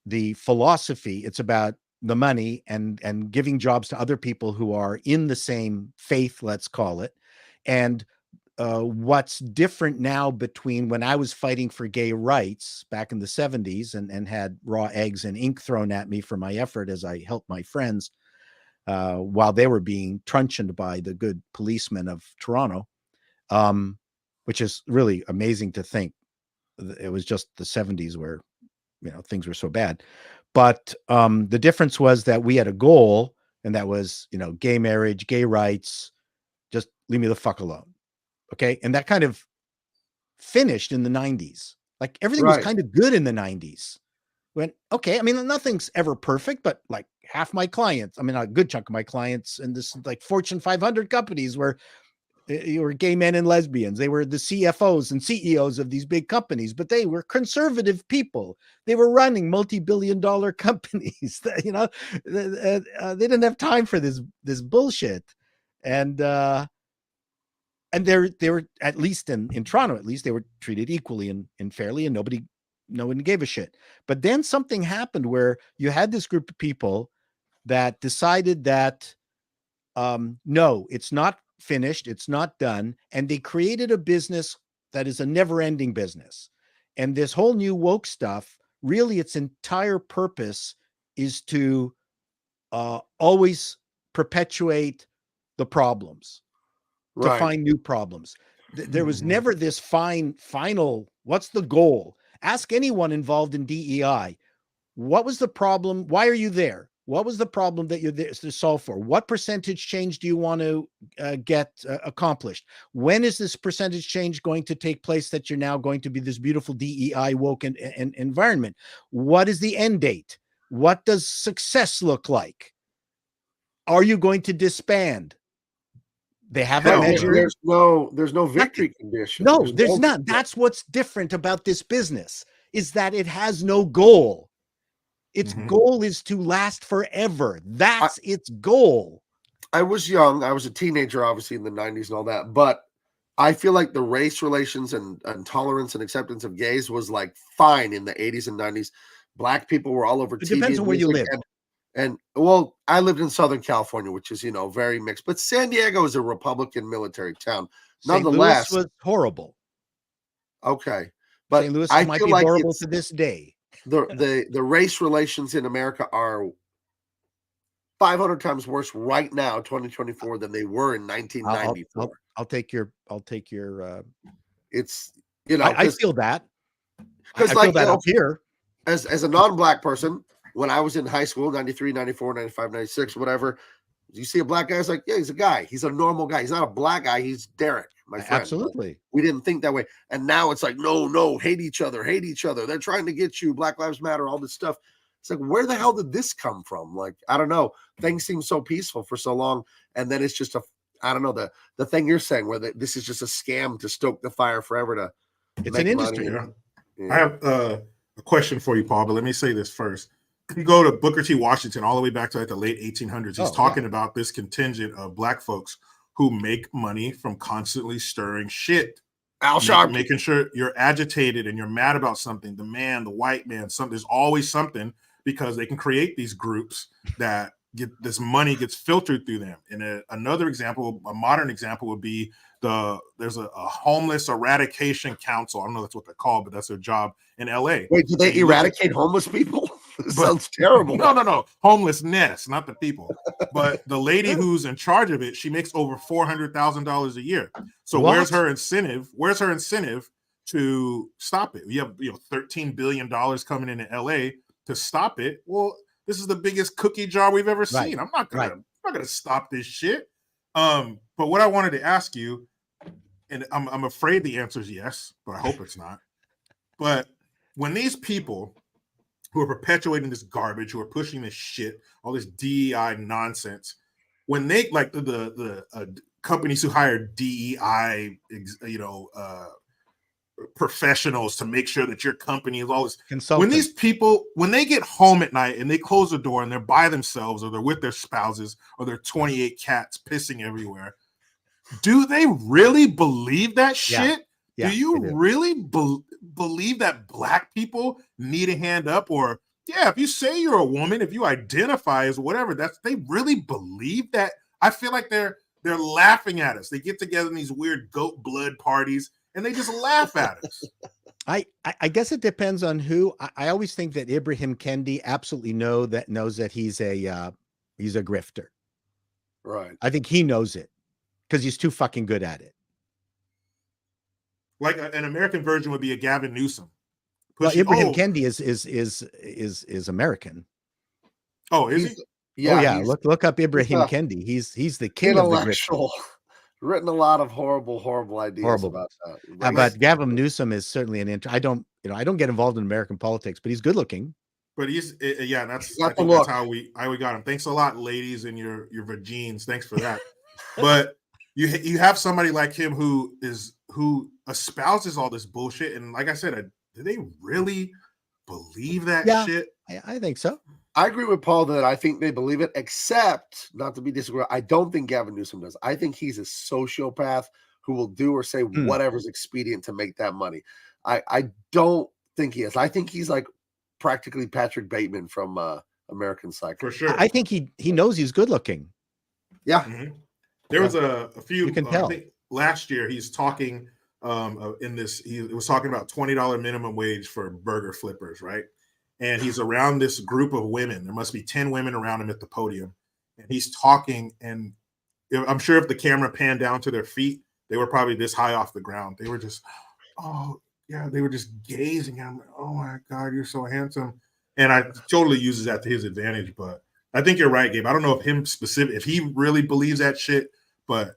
the philosophy. It's about the money and giving jobs to other people who are in the same faith, let's call it. And what's different now between when I was fighting for gay rights back in the 70s and had raw eggs and ink thrown at me for my effort as I helped my friends while they were being truncheoned by the good policemen of Toronto, which is really amazing to think. It was just the 70s where, things were so bad. But the difference was that we had a goal, and that was, gay marriage, gay rights, just leave me the fuck alone. Okay. And that kind of finished in the 90s. Like everything was kind of good in the 90s. Okay, I mean, nothing's ever perfect, but like half my clients, I mean, a good chunk of my clients in this like Fortune 500 companies were gay men and lesbians. They were the CFOs and CEOs of these big companies, but they were conservative people. They were running multi-billion-dollar companies. They didn't have time for this bullshit. And they were, at least in Toronto, at least they were treated equally and fairly, and no one gave a shit. But then something happened where you had this group of people that decided that, no, it's not finished. It's not done. And they created a business that is a never-ending business. And this whole new woke stuff, really its entire purpose is to always perpetuate the problems, to find new problems. There was never this final, what's the goal? Ask anyone involved in DEI. What was the problem? Why are you there? What was the problem that you're there to solve for? What percentage change do you want to get accomplished? When is this percentage change going to take place that you're now going to be this beautiful DEI woke and environment? What is the end date? What does success look like? Are you going to disband? They haven't measured. There's no victory condition. No, there's not. That's what's different about this business, is that it has no goal. Its goal is to last forever. That's its goal. I was young. I was a teenager, obviously, in the 90s and all that. But I feel like the race relations and tolerance and acceptance of gays was like fine in the 80s and 90s. Black people were all over TV. It depends on where you live. And well, I lived in Southern California, which is, very mixed. But San Diego is a Republican military town. Nonetheless, St. Louis was horrible. Okay. But St. Louis might be horrible to this day. The race relations in America are 500 times worse right now, 2024, than they were in 1994. I'll take your it's I feel that. Because I feel that up here. As a non-black person, when I was in high school, 93, 94, 95, 96, whatever, you see a black guy, it's like, yeah, he's a guy. He's a normal guy. He's not a black guy. He's Derek, my friend. Absolutely. We didn't think that way. And now it's like, no, hate each other. They're trying to get you. Black Lives Matter, all this stuff. It's like, where the hell did this come from? Like, I don't know. Things seem so peaceful for so long. And then it's just I don't know, the thing you're saying, where this is just a scam to stoke the fire forever it's an industry. Yeah. I have a question for you, Paul, but let me say this first. you go to Booker T. Washington all the way back to like the late 1800s. He's talking about this contingent of black folks who make money from constantly stirring shit. Al Sharpton. Making sure you're agitated and you're mad about something. The man, the white man, there's always something, because they can create these groups that get this money gets filtered through them. And another example, a modern example, would be there's a homeless eradication council. I don't know if that's what they're called, but that's their job in LA. Wait, do they eradicate homeless people? Sounds terrible. No. Homelessness, not the people. But the lady who's in charge of it, she makes over $400,000 a year. So where's her incentive? Where's her incentive to stop it? You have $13 billion coming into LA to stop it. Well, this is the biggest cookie jar we've ever seen. I'm not gonna stop this shit. But what I wanted to ask you, and I'm afraid the answer is yes, but I hope it's not. But when these people who are perpetuating this garbage, who are pushing this shit, all this DEI nonsense, when they like the companies who hire DEI, professionals to make sure that your company is always when these people, when they get home at night and they close the door and they're by themselves, or they're with their spouses, or their 28 cats pissing everywhere, do they really believe that shit? Do you really believe that black people need a hand up? Or if you say you're a woman, if you identify as whatever, they really believe that? I feel like they're laughing at us. They get together in these weird goat blood parties and they just laugh at us. I guess it depends on who. I always think that Ibrahim Kendi absolutely knows that he's a grifter. Right. I think he knows it because he's too fucking good at it. Like an American version would be a Gavin Newsom. Well, Ibrahim Kendi is American. Oh, is he? Yeah. Look up Ibrahim Kendi. He's the king of the grifter. Written a lot of horrible ideas about that. Right? But Gavin Newsom is certainly an I don't get involved in American politics, but he's good looking. But he's that's how we got him. Thanks a lot, ladies, and your vagines. Thanks for that. But you have somebody like him who espouses all this bullshit, and like I said, do they really believe that shit? I think so. I agree with Paul that I think they believe it, except, not to be disagreeable, I don't think Gavin Newsom does. I think he's a sociopath who will do or say whatever's expedient to make that money. I don't think he is. I think he's like practically Patrick Bateman from American Psycho. For sure. I think he knows he's good looking. Yeah. Mm-hmm. There was a few, you can tell. I think last year he's talking he was talking about $20 minimum wage for burger flippers, right? And he's around this group of women. There must be 10 women around him at the podium. And he's talking, and I'm sure if the camera panned down to their feet, they were probably this high off the ground. They were just, they were just gazing at him. Like, oh my God, you're so handsome. And I totally uses that to his advantage. But I think you're right, Gabe. I don't know if he really believes that shit, but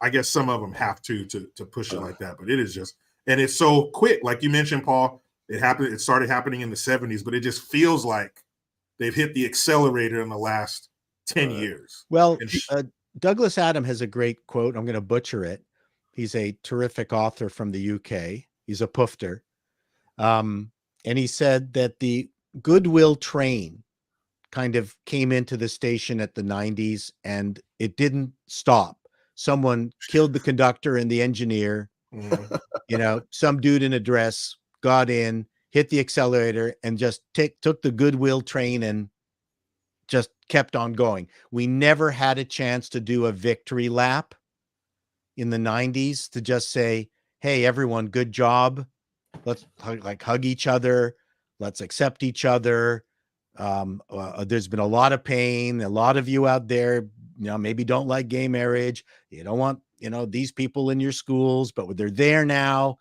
I guess some of them have to push it like that. But it is just, and it's so quick. Like you mentioned, Paul, it started happening in the 70s, but it just feels like they've hit the accelerator in the last 10 years. Well, Douglas Adam has a great quote. I'm going to butcher it. He's a terrific author from the UK. He's a poofter. And he said that the goodwill train kind of came into the station at the 90s and it didn't stop. Someone killed the conductor and the engineer. Some dude in a dress got in, hit the accelerator, and just took the goodwill train and just kept on going. We never had a chance to do a victory lap in the 90s to just say, hey, everyone, good job. Let's hug each other. Let's accept each other. There's been a lot of pain. A lot of you out there, maybe don't like gay marriage. You don't want, these people in your schools, but they're there now.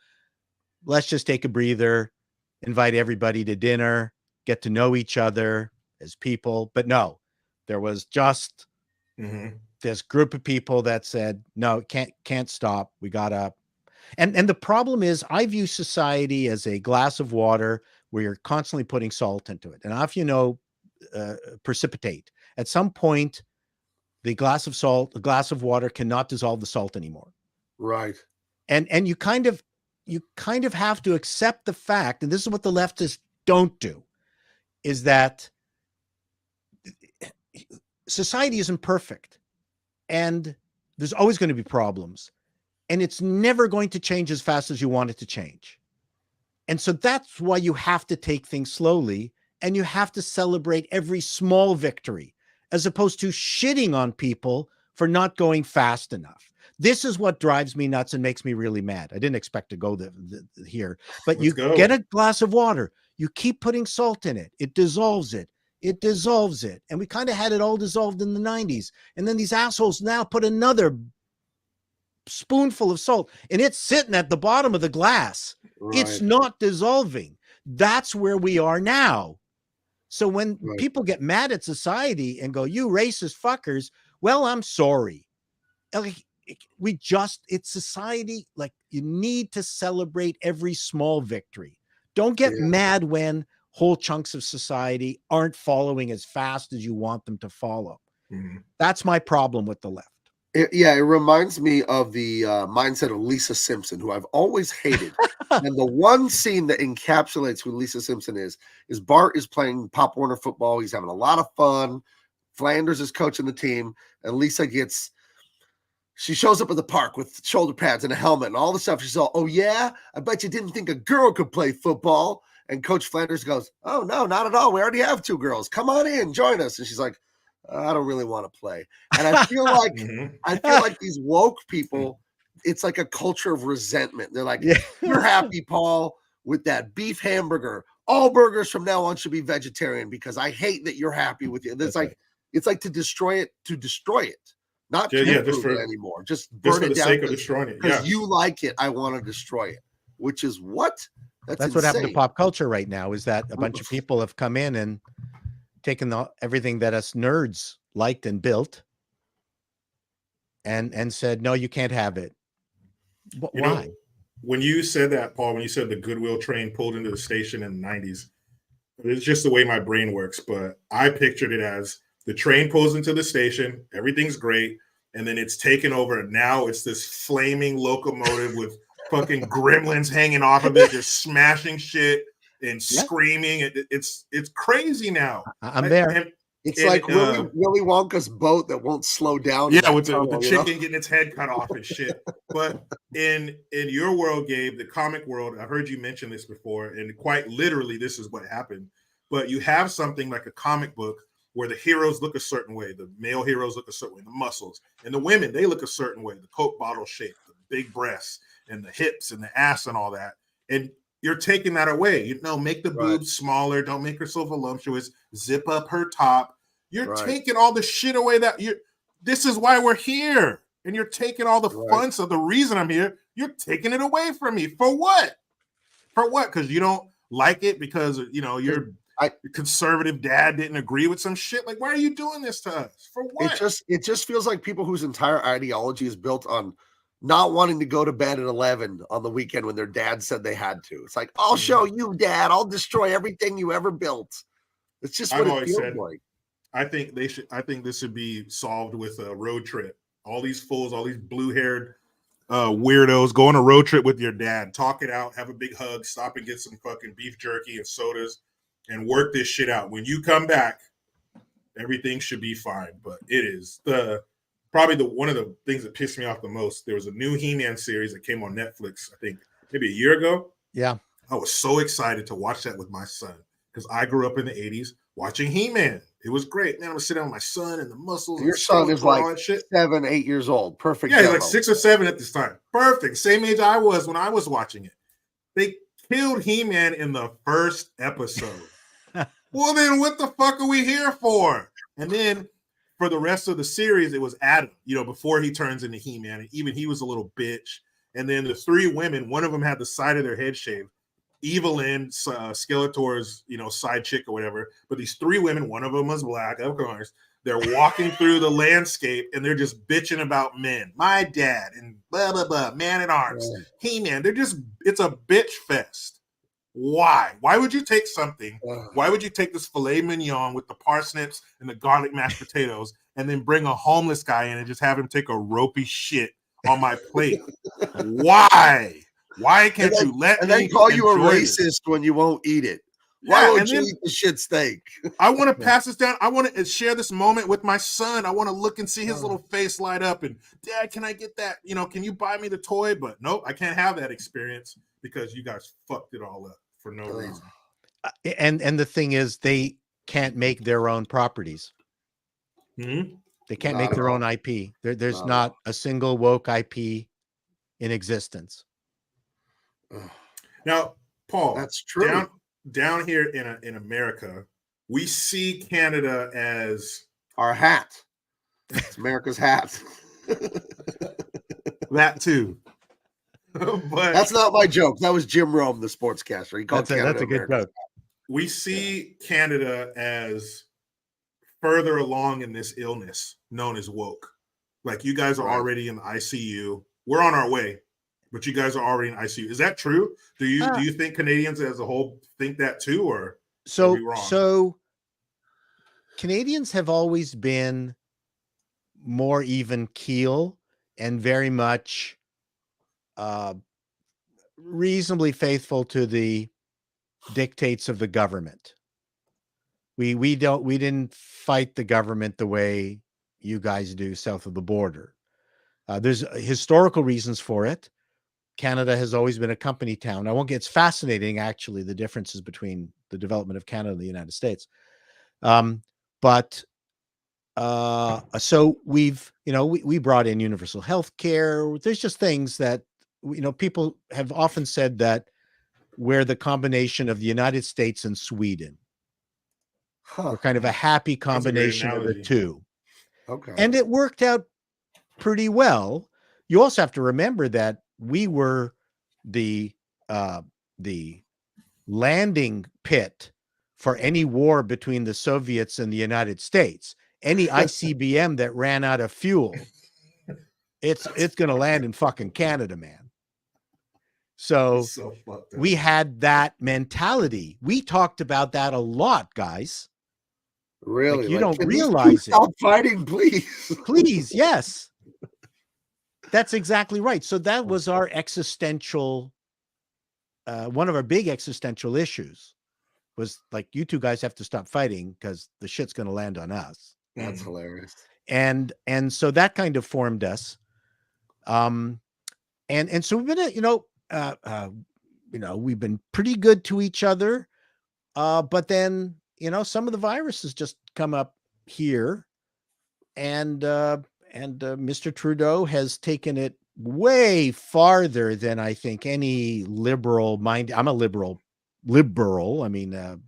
Let's just take a breather, invite everybody to dinner, get to know each other as people. But no, there was just this group of people that said, no, can't stop. We gotta. And the problem is, I view society as a glass of water where you're constantly putting salt into it. And if precipitate, at some point, the glass of water cannot dissolve the salt anymore. Right. And you kind of have to accept the fact, and this is what the leftists don't do. is that society isn't perfect, and there's always going to be problems, and it's never going to change as fast as you want it to change. And so that's why you have to take things slowly, and you have to celebrate every small victory, as opposed to shitting on people for not going fast enough. This is what drives me nuts and makes me really mad. I didn't expect to go here, but you get a glass of water, you keep putting salt in it, it dissolves it. It dissolves it. And we kind of had it all dissolved in the 90s. And then these assholes now put another spoonful of salt, and it's sitting at the bottom of the glass. Right. It's not dissolving. That's where we are now. So when people get mad at society and go, you racist fuckers, well, I'm sorry. Like, it's society. Like, you need to celebrate every small victory. Don't get mad when whole chunks of society aren't following as fast as you want them to follow. Mm-hmm. That's my problem with the left. It reminds me of the mindset of Lisa Simpson, who I've always hated. And the one scene that encapsulates who Lisa Simpson is Bart is playing Pop Warner football. He's having a lot of fun. Flanders is coaching the team, and Lisa she shows up at the park with shoulder pads and a helmet and all the stuff. She's all, oh yeah, I bet you didn't think a girl could play football. And Coach Flanders goes, oh, no, not at all. We already have 2 girls. Come on in, join us. And she's like, I don't really want to play. And I feel like these woke people, it's like a culture of resentment. They're like, you're happy, Paul, with that beef hamburger. All burgers from now on should be vegetarian because I hate that you're happy with it. It's like to destroy it, not to improve it anymore. Just burn it down. For the sake of destroying it. Because you like it, I want to destroy it. Which is what? That's what happened to pop culture right now, is that a bunch of people have come in and taken everything that us nerds liked and built and said, no, you can't have it. Why? When you said that, Paul, when you said the Goodwill train pulled into the station in the 90s, it's just the way my brain works. But I pictured it as the train pulls into the station, everything's great, and then it's taken over. And now it's this flaming locomotive with fucking gremlins hanging off of it, just smashing shit and screaming. It's crazy now. I'm there. It's like Willy Wonka's boat that won't slow down. Yeah, with the chicken getting its head cut off and shit. But in your world, Gabe, the comic world, I've heard you mention this before, and quite literally, this is what happened. But you have something like a comic book where the heroes look a certain way, the male heroes look a certain way, the muscles, and the women, they look a certain way, the Coke bottle shape, the big breasts, and the hips and the ass and all that. And you're taking that away. Make the boobs smaller. Don't make her so voluptuous. Zip up her top. You're taking all the shit away this is why we're here. And you're taking all the fun. So the reason I'm here, you're taking it away from me. For what? For what? Because you don't like it because, your conservative dad didn't agree with some shit. Like, why are you doing this to us? For what? It just feels like people whose entire ideology is built on not wanting to go to bed at 11 on the weekend when their dad said they had to. It's like, I'll show you, Dad. I'll destroy everything you ever built. It's just what it feels like. I think this should be solved with a road trip. All these fools, all these blue-haired weirdos go on a road trip with your dad, talk it out, have a big hug, stop and get some fucking beef jerky and sodas, and work this shit out. When you come back, everything should be fine. But it is probably one of the things that pissed me off the most. There was a new He-Man series that came on Netflix, I think maybe a year ago. Yeah. I was so excited to watch that with my son because I grew up in the 80s watching He-Man. It was great. Man, I'm sitting down with my son and the muscles. Your son is like 7, 8 years old. Perfect. Yeah, he's like 6 or 7 at this time. Perfect. Same age I was when I was watching it. They killed He-Man in the first episode. Well, then what the fuck are we here for? And then for the rest of the series, it was Adam, before he turns into He-Man. And even he was a little bitch. And then the 3 women, one of them had the side of their head shaved. Evelyn, Skeletor's, side chick or whatever. But these 3 women, one of them was black, of course. They're walking through the landscape and they're just bitching about men. My dad and blah, blah, blah, man at arms. He-Man. It's a bitch fest. Why? Why would you take something? Why would you take this filet mignon with the parsnips and the garlic mashed potatoes and then bring a homeless guy in and just have him take a ropey shit on my plate? Why? Why can't you let me and then call you a racist when you won't eat it? Why won't you eat the shit steak? I want to pass this down. I want to share this moment with my son. I want to look and see his little face light up. And Dad, can I get that? Can you buy me the toy? But nope, I can't have that experience because you guys fucked it all up for no reason. And the thing is, they can't make their own properties. Mm-hmm. They can't make their own IP. There's not a single woke IP in existence. Now, Paul, that's true. Down here in America, we see Canada as our hat. It's America's hat. That too. But that's not my joke. That was Jim Rome, the sportscaster. He called Canada that's a good America's joke. We see Canada as further along in this illness known as woke. Like you guys are already in the ICU. We're on our way, but you guys are already in ICU. Is that true? Do you think Canadians as a whole think that too, or are we wrong? So Canadians have always been more even keel and very much reasonably faithful to the dictates of the government. We didn't fight the government the way you guys do south of the border. There's historical reasons for it. Canada has always been a company town. It's fascinating, actually, the differences between the development of Canada and the United States. So we've, we brought in universal health care. There's just things that, people have often said that we're the combination of the United States and Sweden. We're kind of a happy combination of the two. Okay. And it worked out pretty well. You also have to remember that we were the landing pit for any war between the Soviets and the United States. Any ICBM that ran out of fuel, it's going to land in fucking Canada, man. So we had that mentality. We talked about that a lot, guys. Really? Like, you don't realize it. Stop fighting, please. Please, yes. That's exactly right. So that was our existential, one of our big existential issues was like, you two guys have to stop fighting because the shit's going to land on us. That's hilarious. And so that kind of formed us. And so we've been, we've been pretty good to each other. But then, some of the viruses just come up here, and Mr. Trudeau has taken it way farther than I think any liberal mind. I'm a liberal. I mean, a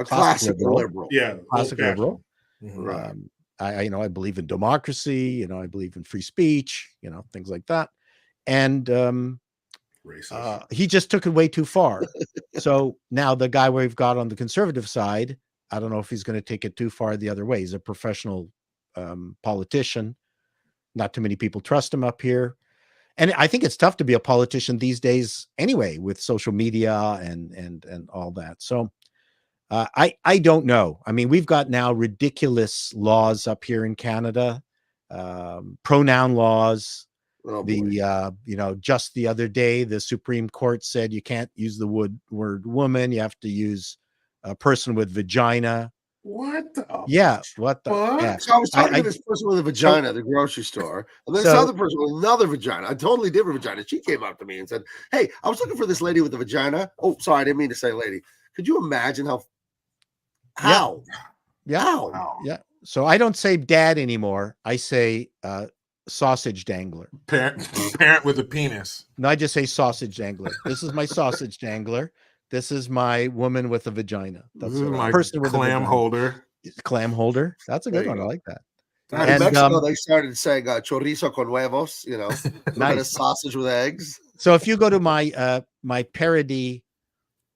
classical liberal. Yeah, classic liberal. Right. I believe in democracy. I believe in free speech. Things like that. And he just took it way too far. So now the guy we've got on the conservative side, I don't know if he's going to take it too far the other way. He's a professional politician. Not too many people trust him up here. And I think it's tough to be a politician these days anyway, with social media and all that. So I don't know. I mean, we've got now ridiculous laws up here in Canada, pronoun laws. Just the other day, the Supreme Court said you can't use the word woman. You have to use a person with vagina. What the? What the? F? So I was talking to this person with a vagina at the grocery store, and then this other person with another vagina, a totally different vagina. She came up to me and said, "Hey, I was looking for this lady with a vagina." Oh, sorry, I didn't mean to say lady. Could you imagine how? Yeah. So I don't say dad anymore. I say sausage dangler. Parent with a penis. No, I just say sausage dangler. This is my sausage dangler. This is my woman with a vagina. That's my person with clam holder. Clam holder. That's a good one. I like that. In Mexico, they started saying chorizo con huevos. Nice. Sausage with eggs. So if you go to my my parody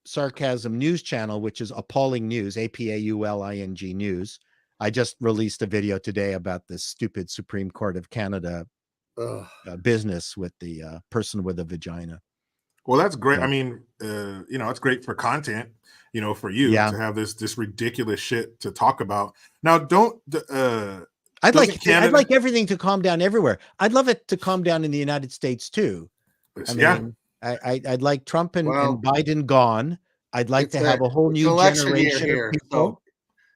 sarcasm news channel, which is Appalling News, APAULING News, I just released a video today about this stupid Supreme Court of Canada business with the person with a vagina. Well, that's great. I mean, it's great for content, for you to have this ridiculous shit to talk about. Now, I'd like everything to calm down everywhere. I'd love it to calm down in the United States too. I mean, I'd like Trump and Biden gone. I'd like to have a whole new generation of people.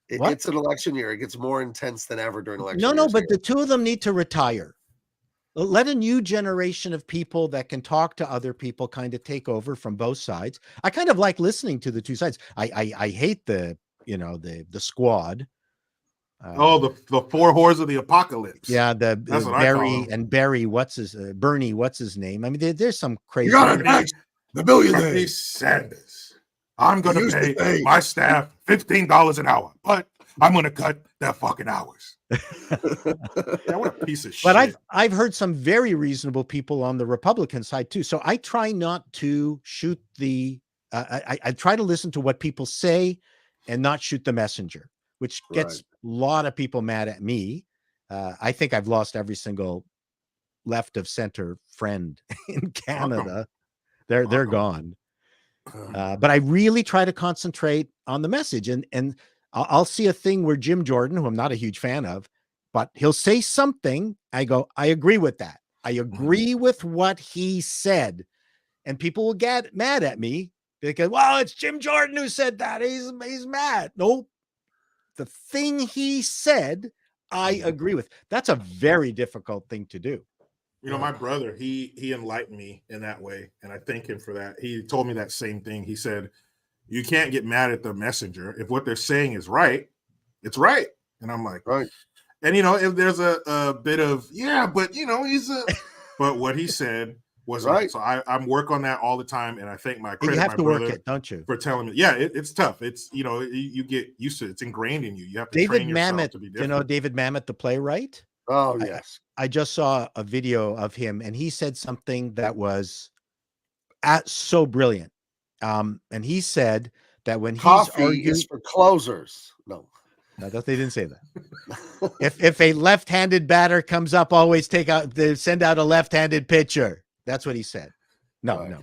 It's an election year. It gets more intense than ever during election No, years but here. the two of them need to retire. Let a new generation of people that can talk to other people kind of take over from both sides. I kind of like listening to the two sides. I hate the squad. The four whores of the apocalypse. Yeah, that's what Barry I call them. and Barry. Bernie? What's his name? I mean, there's some crazy. You gotta tax the billionaires. Bernie Sanders. I'm going to pay my staff $15 an hour, but I'm going to cut their fucking hours. Yeah, what a piece of shit. But I've heard some very reasonable people on the Republican side too. So I try not to shoot the. I try to listen to what people say and not shoot the messenger, which gets a lot of people mad at me. I think I've lost every single left of center friend in Canada. They're gone. But I really try to concentrate on the message, and I'll see a thing where Jim Jordan, who I'm not a huge fan of, but he'll say something. I go, I agree with that. I agree with what he said, and people will get mad at me because, well, it's Jim Jordan who said that. He's mad. Nope. The thing he said, I agree with. That's a very difficult thing to do. You know, my brother, he enlightened me in that way, and I thank him for that. He told me that same thing. He said, you can't get mad at the messenger. If what they're saying is right, it's right. And I'm like, right. And, you know, if there's a bit of, yeah, but, you know, but what he said was right. So I'm work on that all the time, and I thank my you have to work it, don't you? For telling me, yeah, it's tough. It's, you know, you get used to it. It's ingrained in you. You have to David train yourself Mamet, to be different. You know, David Mamet, the playwright. Oh, yes. I just saw a video of him, and he said something that was so brilliant. And he said that when coffee he's arguing, is for closers. No, they didn't say that. if a left-handed batter comes up, always send out a left-handed pitcher. That's what he said. No.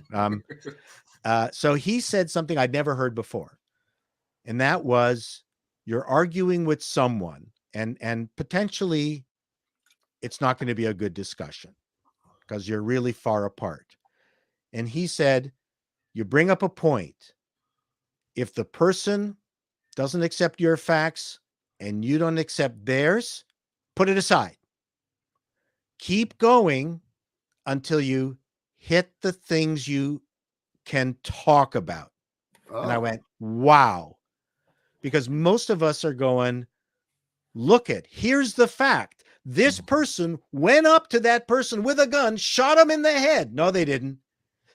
So he said something I'd never heard before, and that was, you're arguing with someone, and potentially it's not going to be a good discussion because you're really far apart. And he said, you bring up a point. If the person doesn't accept your facts and you don't accept theirs, put it aside. Keep going until you hit the things you can talk about. Oh. And I went, wow. Because most of us are going, here's the fact. This person went up to that person with a gun, shot him in the head. No, they didn't.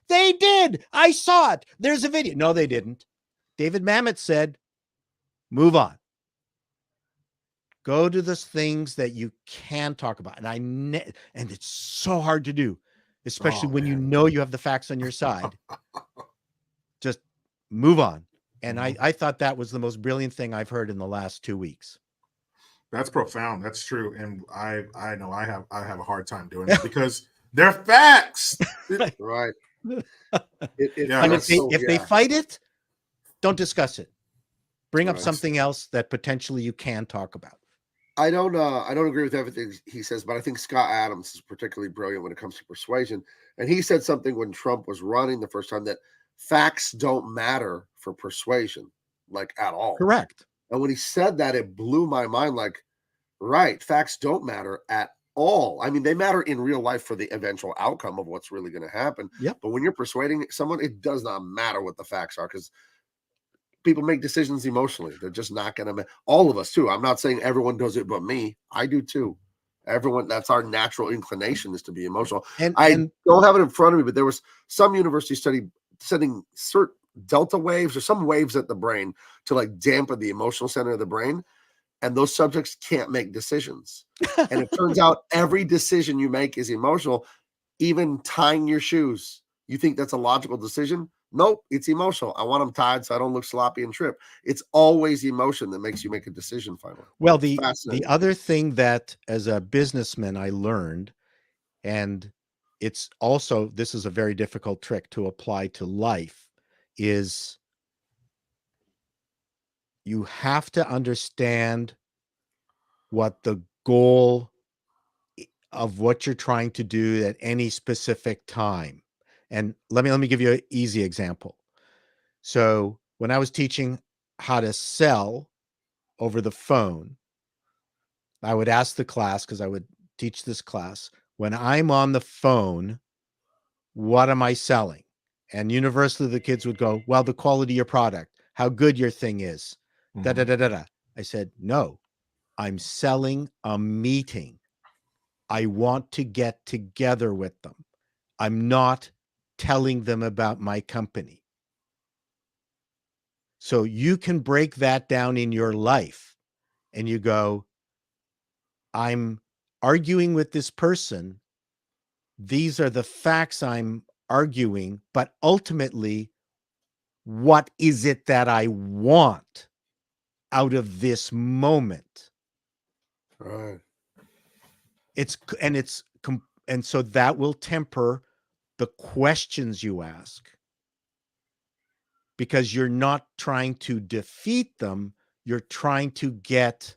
They did. I saw it. There's a video. No, they didn't. David Mamet said, move on. Go to the things that you can talk about. And and it's so hard to do, especially when you know you have the facts on your side. Just move on. And I thought that was the most brilliant thing I've heard in the last 2 weeks. That's profound. That's true. And I know I have a hard time doing it because they're facts. Right. If they fight it, don't discuss it. Bring up something else that potentially you can talk about. I don't agree with everything he says, but I think Scott Adams is particularly brilliant when it comes to persuasion. And he said something when Trump was running the first time, that facts don't matter for persuasion, like at all. Correct. And when he said that, it blew my mind. Like, right, facts don't matter at all. I mean, they matter in real life for the eventual outcome of what's really going to happen. Yep. But when you're persuading someone, it does not matter what the facts are, because people make decisions emotionally. They're just not going to. All of us too. I'm not saying everyone does it, but me, I do too. Everyone, that's our natural inclination, is to be emotional. And I don't have it in front of me, but there was some university study sending certain delta waves or some waves at the brain to like dampen the emotional center of the brain. And those subjects can't make decisions. And it turns out every decision you make is emotional. Even tying your shoes. You think that's a logical decision? Nope, it's emotional. I want them tied so I don't look sloppy and trip. It's always emotion that makes you make a decision finally. Well, the other thing that as a businessman I learned, and it's also, this is a very difficult trick to apply to life, is you have to understand what the goal of what you're trying to do at any specific time. And let me give you an easy example. So when I was teaching how to sell over the phone, I would ask the class, because I would teach this class, when I'm on the phone, what am I selling? And universally, the kids would go, well, the quality of your product, how good your thing is. Da, da, da, da, da. I said, no, I'm selling a meeting. I want to get together with them. I'm not telling them about my company. So you can break that down in your life and you go, I'm arguing with this person. These are the facts I'm arguing, but ultimately, what is it that I want out of this moment? Right. And so that will temper the questions you ask, because you're not trying to defeat them. You're trying to get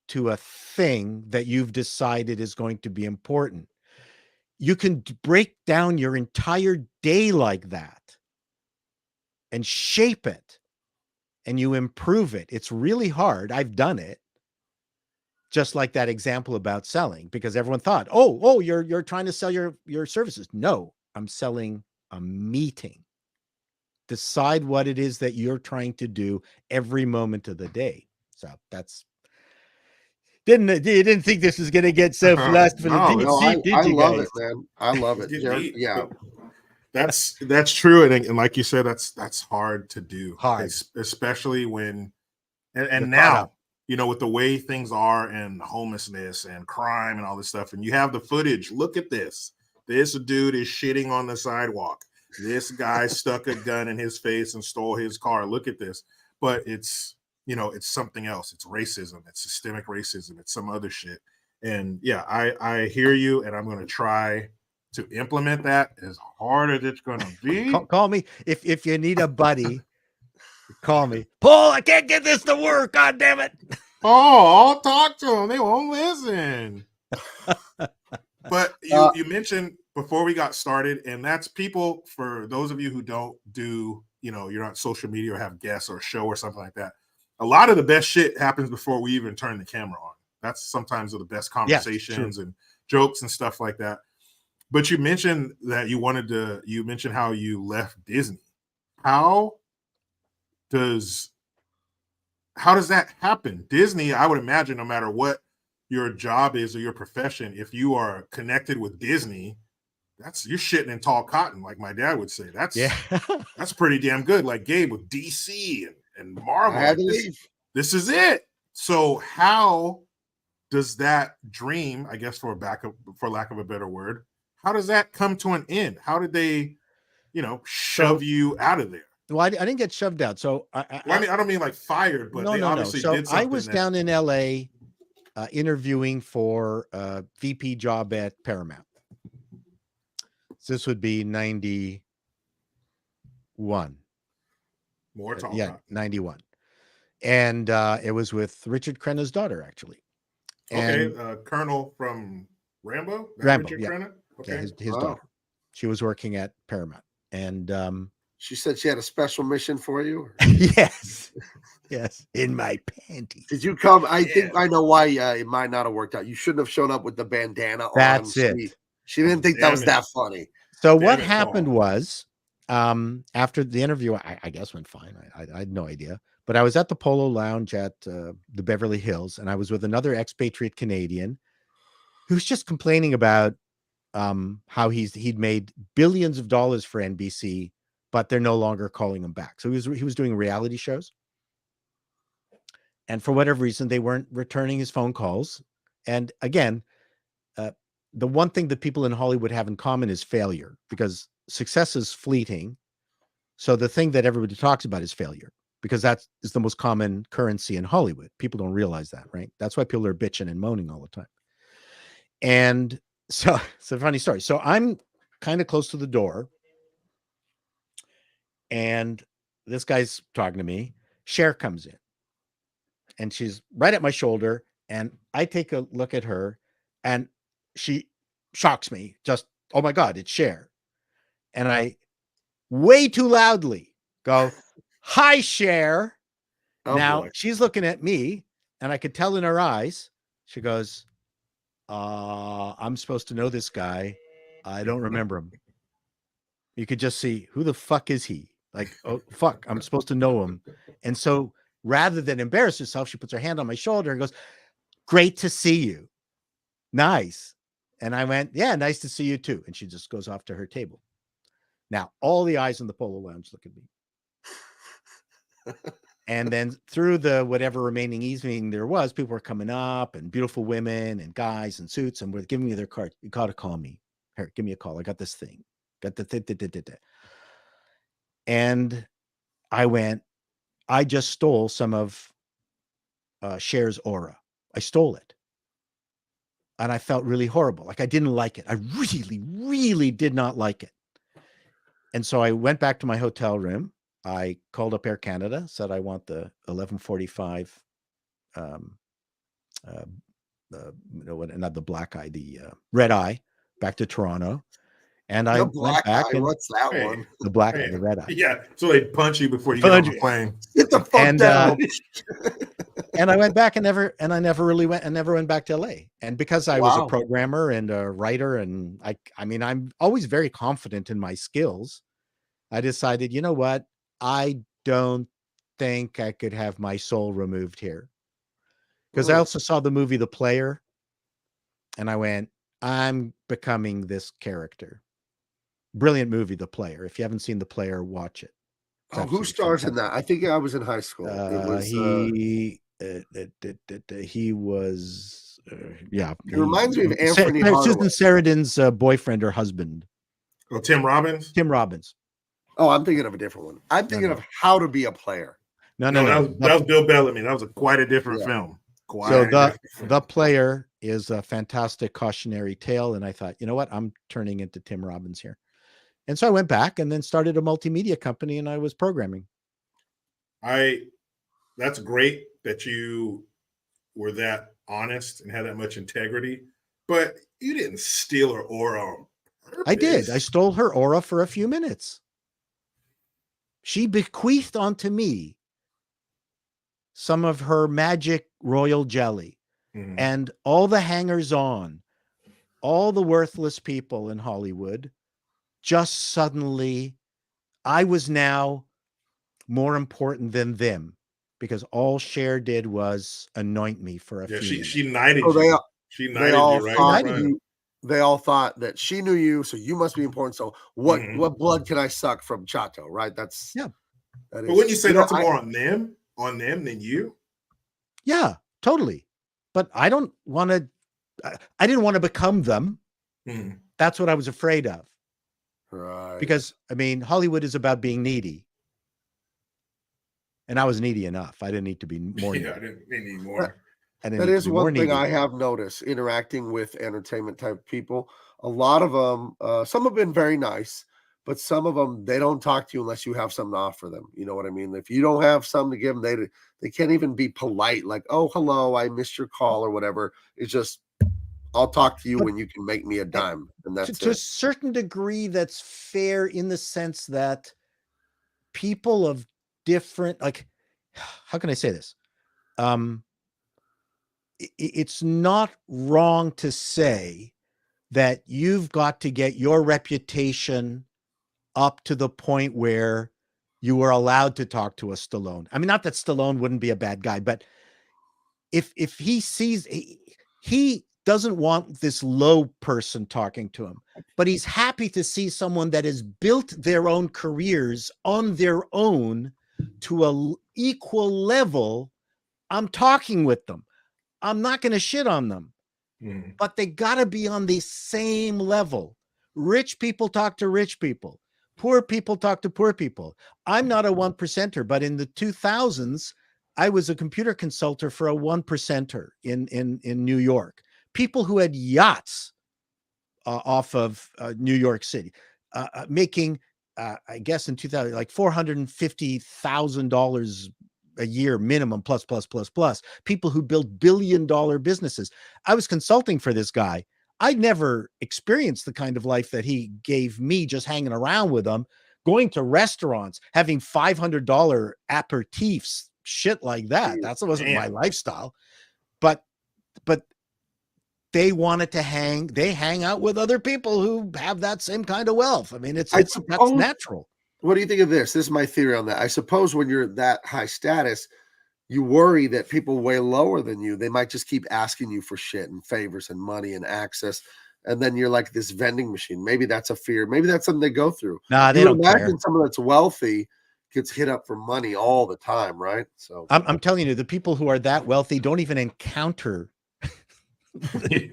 to a thing that you've decided is going to be important. You can break down your entire day like that and shape it, and you improve it. It's really hard. I've done it. Just like that example about selling, because everyone thought, oh, you're trying to sell your services. No, I'm selling a meeting. Decide what it is that you're trying to do every moment of the day. So that's didn't think this was going to get so philosophical deep, did I you love guys? it, man. I love it. Yeah. That's true, and like you said, that's hard to do. Hard, especially when and you're caught now, up. with the way things are and homelessness and crime and all this stuff, and you have the footage. Look at this. This dude is shitting on the sidewalk. This guy stuck a gun in his face and stole his car. Look at this. But it's something else. It's racism. It's systemic racism. It's some other shit. And yeah, I hear you, and I'm going to try to implement that as hard as it's going to be. Call me if you need a buddy. Call me, Paul. I can't get this to work. God damn it! Oh, I'll talk to them. They won't listen. But you mentioned before we got started, and that's people, for those of you who don't do, you're on social media or have guests or a show or something like that. A lot of the best shit happens before we even turn the camera on. That's sometimes the best conversations and jokes and stuff like that. But you mentioned that you mentioned how you left Disney. How does that happen? Disney, I would imagine, no matter what your job is or your profession, if you are connected with Disney, you're shitting in tall cotton, like my dad would say. That's pretty damn good. Like Gabe with DC and Marvel. I had to leave. This is it. So how does that dream, I guess for lack of a better word, how does that come to an end? How did they, shove you out of there? Well, I didn't get shoved out. So I don't mean like fired, but they obviously did something. I was down in LA interviewing for a VP job at Paramount. So this would be 91. More talk. Yeah, 91. And it was with Richard Crenna's daughter, actually. And Colonel from Rambo? Rambo, Richard yeah. Crenna? Okay. Yeah, his daughter. She was working at Paramount. And she said she had a special mission for you. Yes, in my panties. Did you come? I think I know why it might not have worked out. You shouldn't have shown up with the bandana on. That's it. She didn't think that was that funny. So what happened was, after the interview, I guess went fine. I had no idea, but I was at the Polo Lounge at the Beverly Hills, and I was with another expatriate Canadian who was just complaining about how he'd made billions of dollars for NBC, but they're no longer calling him back. So he was doing reality shows, and for whatever reason, they weren't returning his phone calls. And again, the one thing that people in Hollywood have in common is failure, because success is fleeting. So the thing that everybody talks about is failure, because that is the most common currency in Hollywood. People don't realize that, right? That's why people are bitching and moaning all the time. And so it's a funny story. So I'm kind of close to the door, and this guy's talking to me. Cher comes in, and she's right at my shoulder, and I take a look at her, and she shocks me. Just, oh my God, it's Cher. And I way too loudly go, Hi, Cher. Oh, Now boy. she's looking at me, and I could tell in her eyes. She goes, I'm supposed to know this guy. I don't remember him. You could just see, who the fuck is he? Like, oh, fuck, I'm supposed to know him. And so rather than embarrass herself, she puts her hand on my shoulder and goes, great to see you. Nice. And I went, yeah, nice to see you too. And she just goes off to her table. Now, all the eyes in the Polo Lounge look at me. And then through the whatever remaining evening there was, people were coming up, and beautiful women and guys in suits, and were giving me their card. You got to call me. Here, give me a call. I got this thing. Got the And I went, I just stole some of Cher's aura. I stole it. And I felt really horrible. Like I didn't like it. I really, really did not like it. And so I went back to my hotel room. I called up Air Canada, said I want the 11:45, not the black eye, the red eye, back to Toronto. And I went back and what's that one? The black eye, the red eye. Yeah, so they punch you before you get on the plane. Get the fuck down. And I went back and I never went back to LA. And because I was a programmer and a writer, and I mean, I'm always very confident in my skills. I decided, you know what? I don't think I could have my soul removed here. Because I also saw the movie The Player, and I went, I'm becoming this character. Brilliant movie, The Player. If you haven't seen The Player, watch it. Who stars in that? I think I was in high school. He was, yeah. It reminds me of Anthony Susan Sarandon's boyfriend or husband. Oh, Tim Robbins? Tim Robbins. Oh, I'm thinking of a different one. I'm thinking of How to Be a Player. No. That was Bill Bellamy. That was quite a different film. The Player is a fantastic cautionary tale. And I thought, you know what? I'm turning into Tim Robbins here. And so I went back and then started a multimedia company, and I was programming. That's great that you were that honest and had that much integrity, but you didn't steal her aura on purpose. I did. I stole her aura for a few minutes. She bequeathed onto me some of her magic royal jelly, and all the hangers-on, all the worthless people in Hollywood, just suddenly, I was now more important than them, because all Cher did was anoint me for a few minutes. She knighted you. She knighted you, right? They all thought that she knew you, so you must be important. So what blood can I suck from Chato, right? That's but wouldn't you say that's more on them than you? Yeah, totally. But I didn't want to become them. That's what I was afraid of. Right. Because I mean, Hollywood is about being needy. And I was needy enough. I didn't need to be more needy. I didn't need more. That is one thing I have noticed interacting with entertainment type people. A lot of them, some have been very nice, but some of them, they don't talk to you unless you have something to offer them. You know what I mean? If you don't have something to give them, they can't even be polite. Like, oh, hello, I missed your call or whatever. It's just, I'll talk to you when you can make me a dime. And that's to a certain degree, that's fair in the sense that people of different, like, how can I say this? It's not wrong to say that you've got to get your reputation up to the point where you were allowed to talk to a Stallone. I mean, not that Stallone wouldn't be a bad guy, but if he sees, he doesn't want this low person talking to him, but he's happy to see someone that has built their own careers on their own to an equal level. I'm talking with them. I'm not going to shit on them, but they got to be on the same level. Rich people talk to rich people. Poor people talk to poor people. I'm not a 1%er, but in the 2000s, I was a computer consultant for a 1%er in New York. People who had yachts off of New York City, making, I guess in 2000, like $450,000 a year minimum, plus. People who build billion-dollar businesses. I was consulting for this guy. I'd never experienced the kind of life that he gave me just hanging around with him, going to restaurants, having $500 aperitifs, shit like that. That wasn't my lifestyle. But they wanted to hang out with other people who have that same kind of wealth. I mean, that's natural. What do you think of this? This is my theory on that. I suppose when you're that high status, you worry that people way lower than you, they might just keep asking you for shit and favors and money and access. And then you're like this vending machine. Maybe that's a fear. Maybe that's something they go through. Nah, they don't imagine care. Someone that's wealthy gets hit up for money all the time, right? So I'm telling you, the people who are that wealthy don't even encounter. They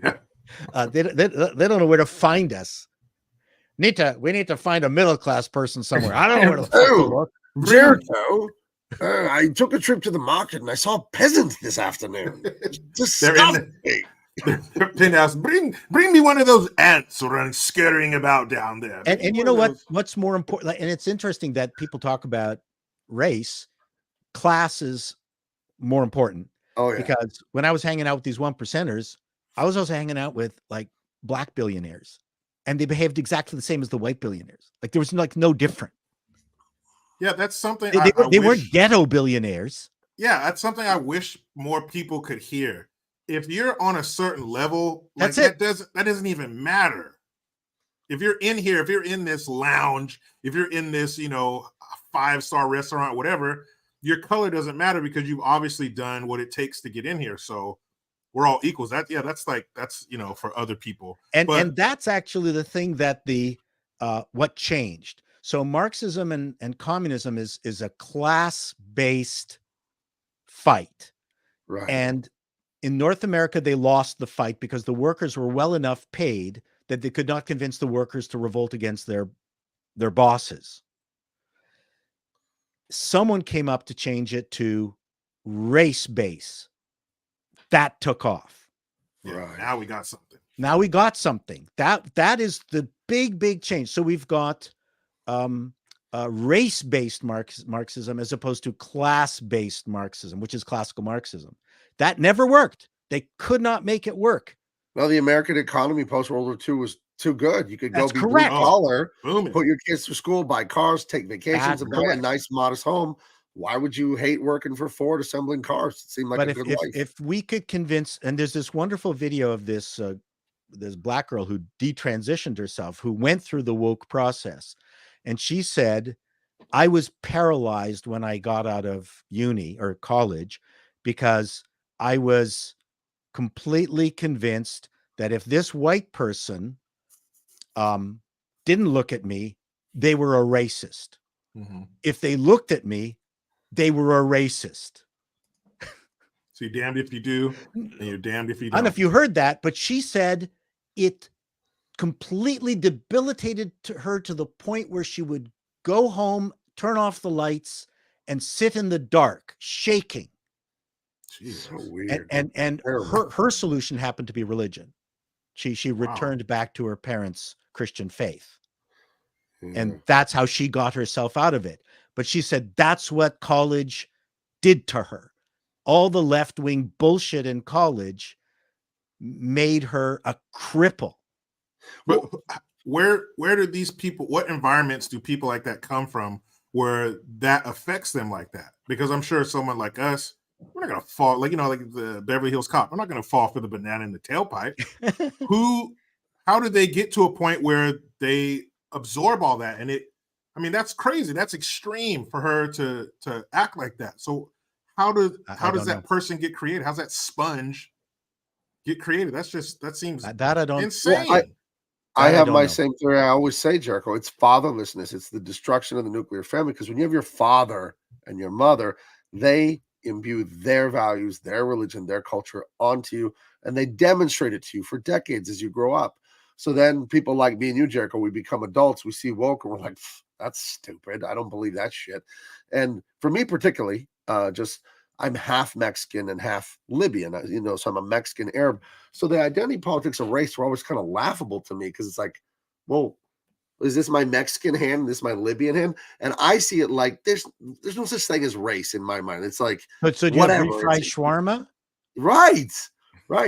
don't know where to find us. We need to find a middle class person somewhere. I don't know where to fuck to look. Jericho, I took a trip to the market and I saw peasants this afternoon. Disgusting. Bring me one of those ants run scurrying about down there. And you know what? What's more important? And it's interesting that people talk about race. Class is more important. Oh yeah. Because when I was hanging out with these 1%ers, I was also hanging out with like black billionaires, and they behaved exactly the same as the white billionaires. Like there was like no different. Yeah, that's something they weren't ghetto billionaires. Yeah, that's something I wish more people could hear. If you're on a certain level, like that doesn't even matter. If you're in here, if you're in this lounge, if you're in this, 5-star restaurant, whatever, your color doesn't matter because you've obviously done what it takes to get in here. So we're all equals. That's for other people. And that's actually the thing that what changed. So Marxism and communism is a class-based fight. Right. And in North America, they lost the fight because the workers were well enough paid that they could not convince the workers to revolt against their bosses. Someone came up to change it to race base. That took off. Yeah, right. Now we got something. That is the big change. So we've got race-based Marxism as opposed to class-based Marxism, which is classical Marxism. That never worked. They could not make it work. Well, the American economy post-World War II was too good. You could go That's be correct. blue collar, put your kids through school, buy cars, take vacations, and buy a nice, modest home. Why would you hate working for Ford assembling cars? It seemed like a good life. If we could convince, and there's this wonderful video of this black girl who detransitioned herself, who went through the woke process, and she said, "I was paralyzed when I got out of uni or college because I was completely convinced that if this white person didn't look at me, they were a racist. Mm-hmm. If they looked at me, they were a racist." So you're damned if you do, and you're damned if you don't. I don't know if you heard that, but she said it completely debilitated her to the point where she would go home, turn off the lights, and sit in the dark, shaking. Jeez, so weird. And her solution happened to be religion. She returned back to her parents' Christian faith. And that's how she got herself out of it. But she said that's what college did to her. All the left-wing bullshit in college made her a cripple. But where do these people, what environments do people like that come from where that affects them like that? Because I'm sure someone like us, we're not going to fall, like the Beverly Hills Cop, we're not going to fall for the banana in the tailpipe. How did they get to a point where they absorb all that? And that's crazy. That's extreme for her to act like that. So how does that person get created? How's that sponge get created? That seems insane. Well, I have my same theory. I always say, Jericho, it's fatherlessness. It's the destruction of the nuclear family. Because when you have your father and your mother, they imbue their values, their religion, their culture onto you, and they demonstrate it to you for decades as you grow up. So then people like me and you, Jericho, we become adults. We see woke and we're like, that's stupid. I don't believe that shit. And for me particularly, I'm half Mexican and half Libyan, so I'm a Mexican Arab. So the identity politics of race were always kind of laughable to me because it's like, well, is this my Mexican hand? This my Libyan hand? And I see it like there's no such thing as race in my mind. It's like, so do you have refried shawarma? Right.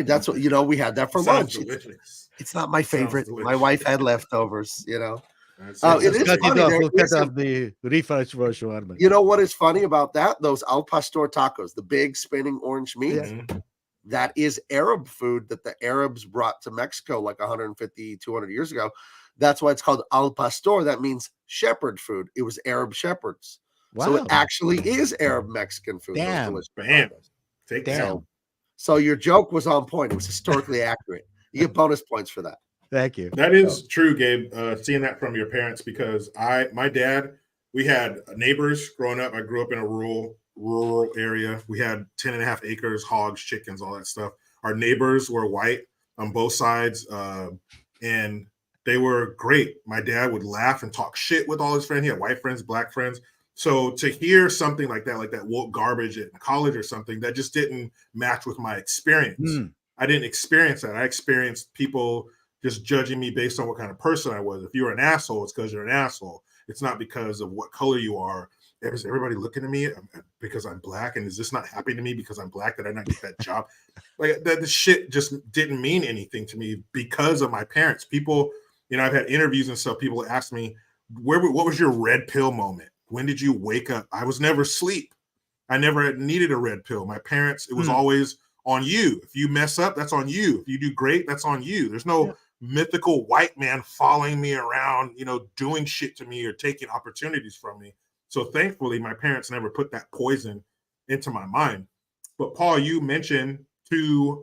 That's what, we had that for lunch. Delicious. It's not my favorite. My wife had leftovers, Oh, it is funny. We'll cut off the refresh for shawarma. You know what is funny about that? Those al pastor tacos, the big spinning orange meat. Mm-hmm. That is Arab food that the Arabs brought to Mexico like 150, 200 years ago. That's why it's called al pastor. That means shepherd food. It was Arab shepherds. Wow. So it actually is Arab Mexican food. Damn. Bam. Take that. So your joke was on point. It was historically accurate. You get bonus points for that. Thank you. That is true, Gabe. Seeing that from your parents, because my dad, we had neighbors growing up. I grew up in a rural area. We had 10.5 acres, hogs, chickens, all that stuff. Our neighbors were white on both sides, and they were great. My dad would laugh and talk shit with all his friends. He had white friends, black friends. So to hear something like that woke garbage at college or something, that just didn't match with my experience. I didn't experience that. I experienced people just judging me based on what kind of person I was. If you're an asshole, it's because you're an asshole. It's not because of what color you are. Is everybody looking at me because I'm black? And is this not happening to me because I'm black? Did I not get that job? Like that, the shit just didn't mean anything to me because of my parents. People, I've had interviews and stuff. People ask me, what was your red pill moment? When did you wake up? I was never asleep. I never needed a red pill. My parents, it was always on you. If you mess up, that's on you. If you do great, that's on you. There's no mythical white man following me around, doing shit to me or taking opportunities from me. So thankfully, my parents never put that poison into my mind. But Paul, you mentioned 2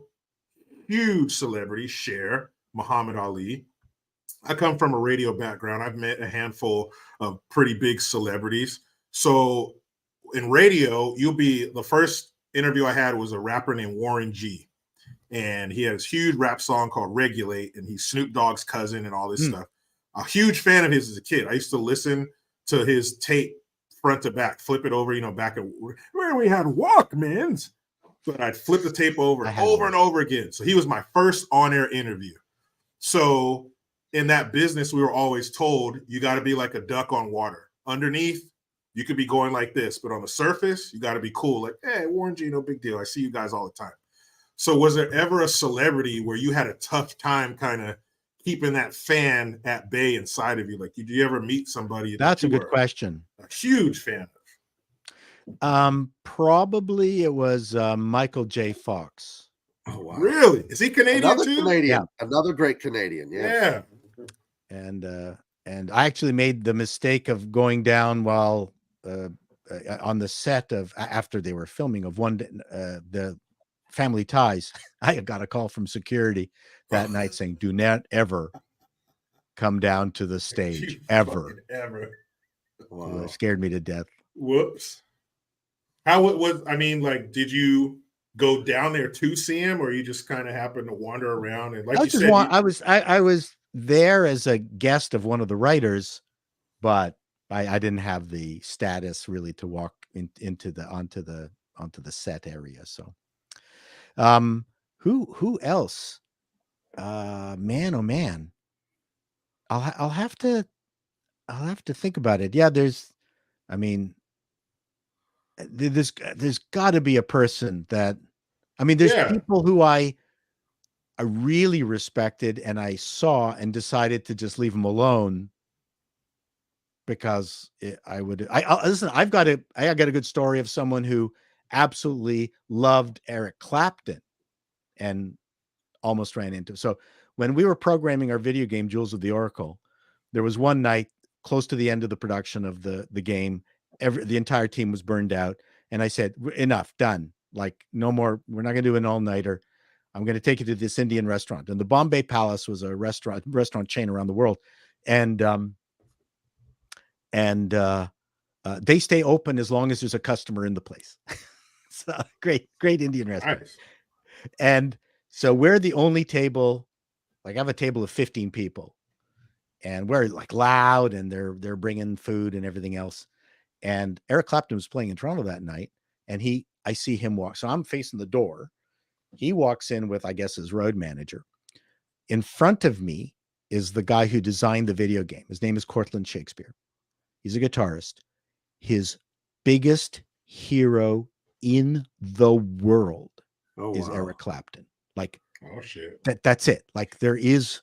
huge celebrities, Cher, Muhammad Ali. I come from a radio background. I've met a handful of pretty big celebrities. So in radio, the first interview I had was a rapper named Warren G. And he had this huge rap song called Regulate, and he's Snoop Dogg's cousin and all this stuff. A huge fan of his as a kid. I used to listen to his tape front to back, flip it over, back at where we had Walkmans. But I'd flip the tape over and over again. So he was my first on-air interview. So in that business, we were always told you got to be like a duck on water. Underneath, you could be going like this, but on the surface, you got to be cool. Like, hey, Warren G, no big deal. I see you guys all the time. So was there ever a celebrity where you had a tough time kind of keeping that fan at bay inside of you? Like, did you ever meet somebody? That's a good question. A huge fan of? Probably it was Michael J. Fox. Oh, wow. Really? Is he Canadian too? Canadian. Yeah. Another great Canadian. Yeah. And I actually made the mistake of going down while on the set of after they were filming of the Family Ties. I got a call from security that night saying, "Do not ever come down to the stage ever." Wow. It scared me to death. Whoops. How it was? I mean, like, did you go down there to see him, or you just kind of happened to wander around? And like I was there as a guest of one of the writers, but I didn't have the status really to walk onto the set area. So, who else? Man, oh man, I'll have to think about it. Yeah, there's got to be a person that, there's people who I really respected and I saw and decided to just leave them alone because listen, I got a good story of someone who absolutely loved Eric Clapton and almost ran into. So when we were programming our video game, Jewels of the Oracle, there was one night close to the end of the production of the game, the entire team was burned out. And I said, enough, done. Like, no more. We're not going to do an all-nighter. I'm going to take you to this Indian restaurant. And the Bombay Palace was a restaurant chain around the world. And they stay open as long as there's a customer in the place. So great Indian restaurant. Nice. And so we're the only table, like I have a table of 15 people and we're like loud and they're bringing food and everything else. And Eric Clapton was playing in Toronto that night and I see him walk. So I'm facing the door. He walks in with, I guess, his road manager. In front of me is the guy who designed the video game. His name is Cortland Shakespeare. He's a guitarist. His biggest hero in the world is Eric Clapton. Like, oh shit, that's it. Like, there is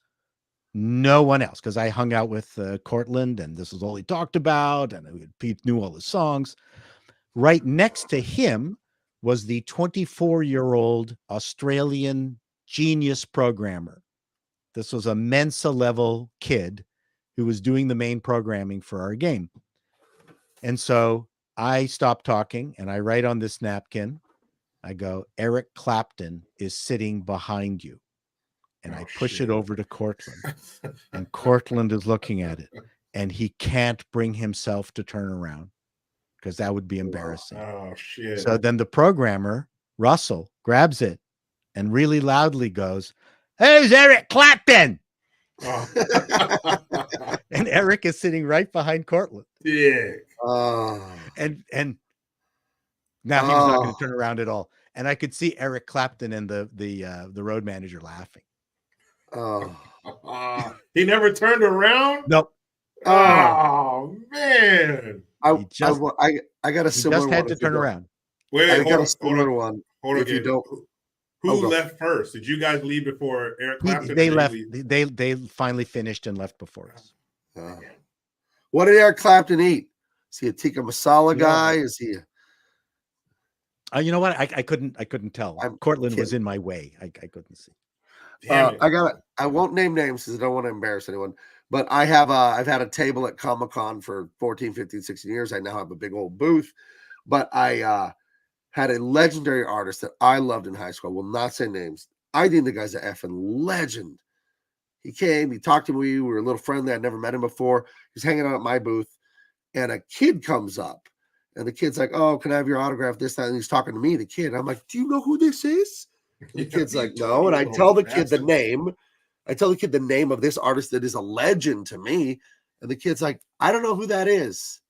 No one else, because I hung out with Cortland, and this was all he talked about, and Pete knew all his songs. Right next to him was the 24-year-old Australian genius programmer. This was a Mensa level kid who was doing the main programming for our game. And so I stopped talking and I write on this napkin, I go, Eric Clapton is sitting behind you. And I push it over to Cortland, and Cortland is looking at it, and he can't bring himself to turn around because that would be embarrassing. Oh, shit. So then the programmer, Russell, grabs it and really loudly goes, "Who's Eric Clapton?" Oh. And Eric is sitting right behind Cortland. Yeah. And now he was not going to turn around at all. And I could see Eric Clapton and the road manager laughing. He never turned around? Nope. Oh, man. I got a similar one. Just had to turn around. Wait, I got a similar one. Hold on. If you don't, who left first? Did you guys leave before Eric Clapton? They left. They finally finished and left before us. What did Eric Clapton eat? Is he a tikka masala guy? Is he? You know what? I couldn't tell. Cortland was in my way. I couldn't see. I won't name names because I don't want to embarrass anyone. But I've had a table at Comic-Con for 14, 15, 16 years. I now have a big old booth. But I had a legendary artist that I loved in high school. I will not say names. I think the guy's a effing legend. He came, he talked to me. We were a little friendly. I'd never met him before. He's hanging out at my booth, and a kid comes up, and the kid's like, "Oh, can I have your autograph?" This, that, and he's talking to me, the kid. I'm like, "Do you know who this is?" The kid's like, "No," and I tell the kid the name. I tell the kid the name of this artist that is a legend to me, and the kid's like, "I don't know who that is."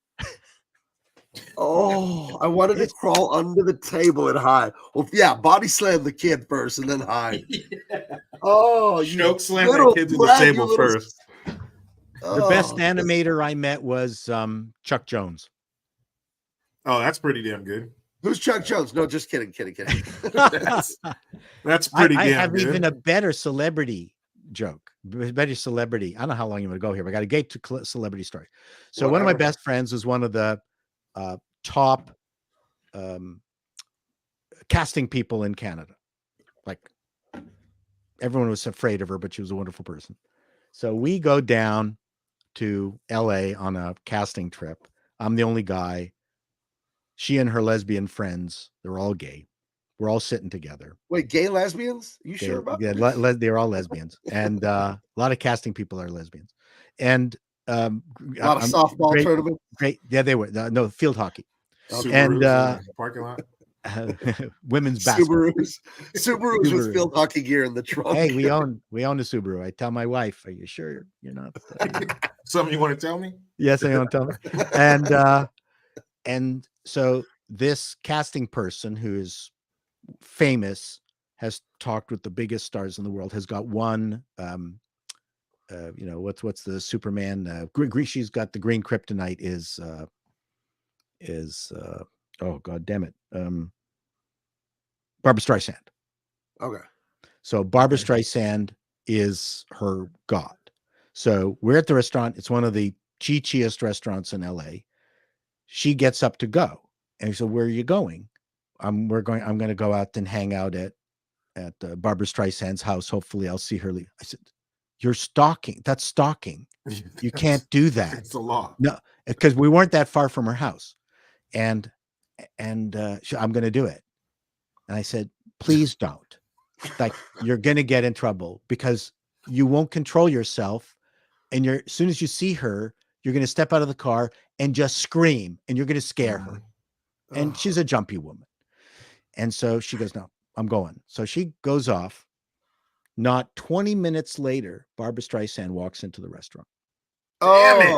Oh, I wanted to crawl under the table and hide. Well, yeah, body slam the kid first and then hide. Oh, choke slam that kid to the table first. The best animator I met was Chuck Jones. Oh, that's pretty damn good. Who's Chuck Jones? No, just kidding. That's pretty damn I have good. even a better celebrity joke. Better celebrity. I don't know how long you want to go here, but I got to get to celebrity story. So one of my best friends was one of the top casting people in Canada. Like, everyone was afraid of her, but she was a wonderful person. So we go down to LA on a casting trip. I'm the only guy. She and her lesbian friends, they're all gay. We're all sitting together. Wait, gay lesbians? Are you sure about that? Yeah, they're all lesbians. And a lot of casting people are lesbians. And a lot of softball tournament. Great. Yeah, they were. No, field hockey. Okay. And parking lot. Women's basketball. Subarus with field hockey gear in the trunk. Hey, we own a Subaru. I tell my wife, "Are you sure you're not?" Something you want to tell me? Yes, I want to tell me. And so this casting person who is famous has talked with the biggest stars in the world. Has got one. What's the Superman? She's got the green kryptonite. Oh god damn it. Barbra Streisand. Okay. So Barbra Streisand is her god. So we're at the restaurant. It's one of the cheapiest restaurants in LA. She gets up to go. And so, "Where are you going?" I'm going to go out and hang out at Barbra Streisand's house. Hopefully I'll see her leave. I said, "You're stalking. That's stalking. You can't do that." It's a law. No, because we weren't that far from her house. And I'm going to do it. And I said, "Please don't. Like, you're going to get in trouble because you won't control yourself. And as soon as you see her, you're going to step out of the car and just scream, and you're going to scare her." And she's a jumpy woman. And so she goes, "No, I'm going." So she goes off. Not 20 minutes later, Barbra Streisand walks into the restaurant. Damn it.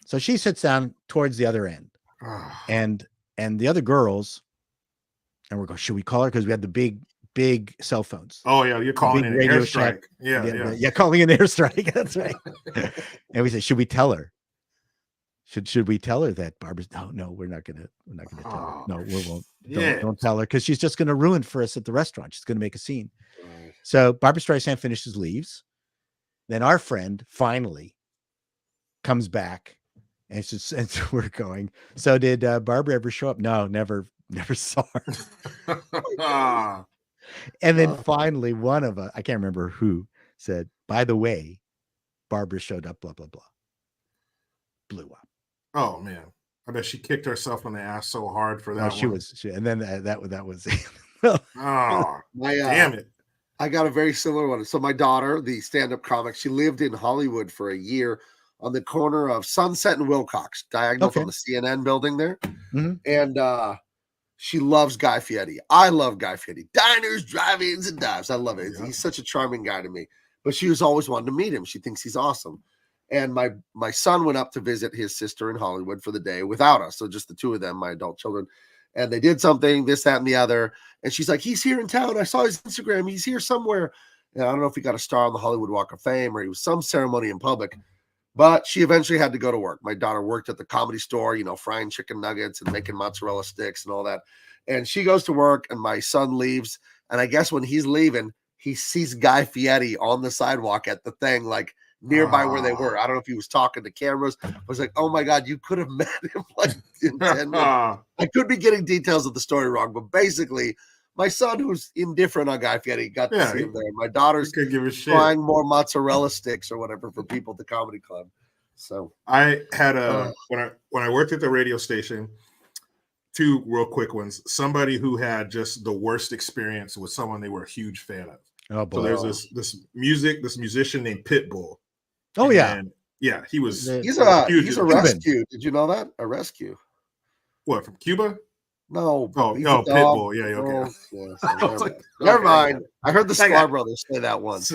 So she sits down towards the other end. And the other girls, and we're going, "Should we call her?" Because we had the big cell phones. Oh yeah, you're calling it an airstrike. Yeah, calling an airstrike. That's right. And we said, "Should we tell her? Should we tell her that Barbara's?" No, we're not gonna tell her. No, we won't. Don't tell her, because she's just gonna ruin for us at the restaurant. She's gonna make a scene. Right. So Barbra Streisand finishes, leaves. Then our friend finally comes back, and it's just, and so we're going. So did Barbara ever show up? No, never saw her. And then finally, one of us, I can't remember who, said, "By the way, Barbara showed up." Blah blah blah. Blew up. Oh man, I bet she kicked herself in the ass so hard for that. And then that was. Oh, damn it. I got a very similar one. So my daughter, the stand-up comic, she lived in Hollywood for a year on the corner of Sunset and Wilcox, diagonal from the CNN building there. Mm-hmm. And she loves Guy Fieri. I love Guy Fieri. Diners, drive-ins, and dives. I love it. Yeah. He's such a charming guy to me. But she was always wanting to meet him. She thinks he's awesome. And my son went up to visit his sister in Hollywood for the day without us. So just the two of them, my adult children. And they did something, this, that, and the other. And she's like, he's here in town. I saw his Instagram. He's here somewhere. And I don't know if he got a star on the Hollywood Walk of Fame or he was some ceremony in public. But she eventually had to go to work. My daughter worked at the Comedy Store, frying chicken nuggets and making mozzarella sticks and all that. And she goes to work and my son leaves. And I guess when he's leaving, he sees Guy Fieri on the sidewalk at the thing, like nearby where they were. I don't know if he was talking to cameras. I was like, oh my God, you could have met him like in 10 minutes. I could be getting details of the story wrong, but basically my son, who's indifferent on Guy Fieri, got to see him there. My daughter's frying more mozzarella sticks or whatever for people at the comedy club. So I had when I worked at the radio station, two real quick ones. Somebody who had just the worst experience with someone they were a huge fan of. Oh boy. So there's this musician named Pitbull. Oh and yeah, he's a rescue. Did you know that? A rescue. What, from Cuba? No. Pitbull. Yeah, okay. Never mind. I heard the Sklar brothers say that once.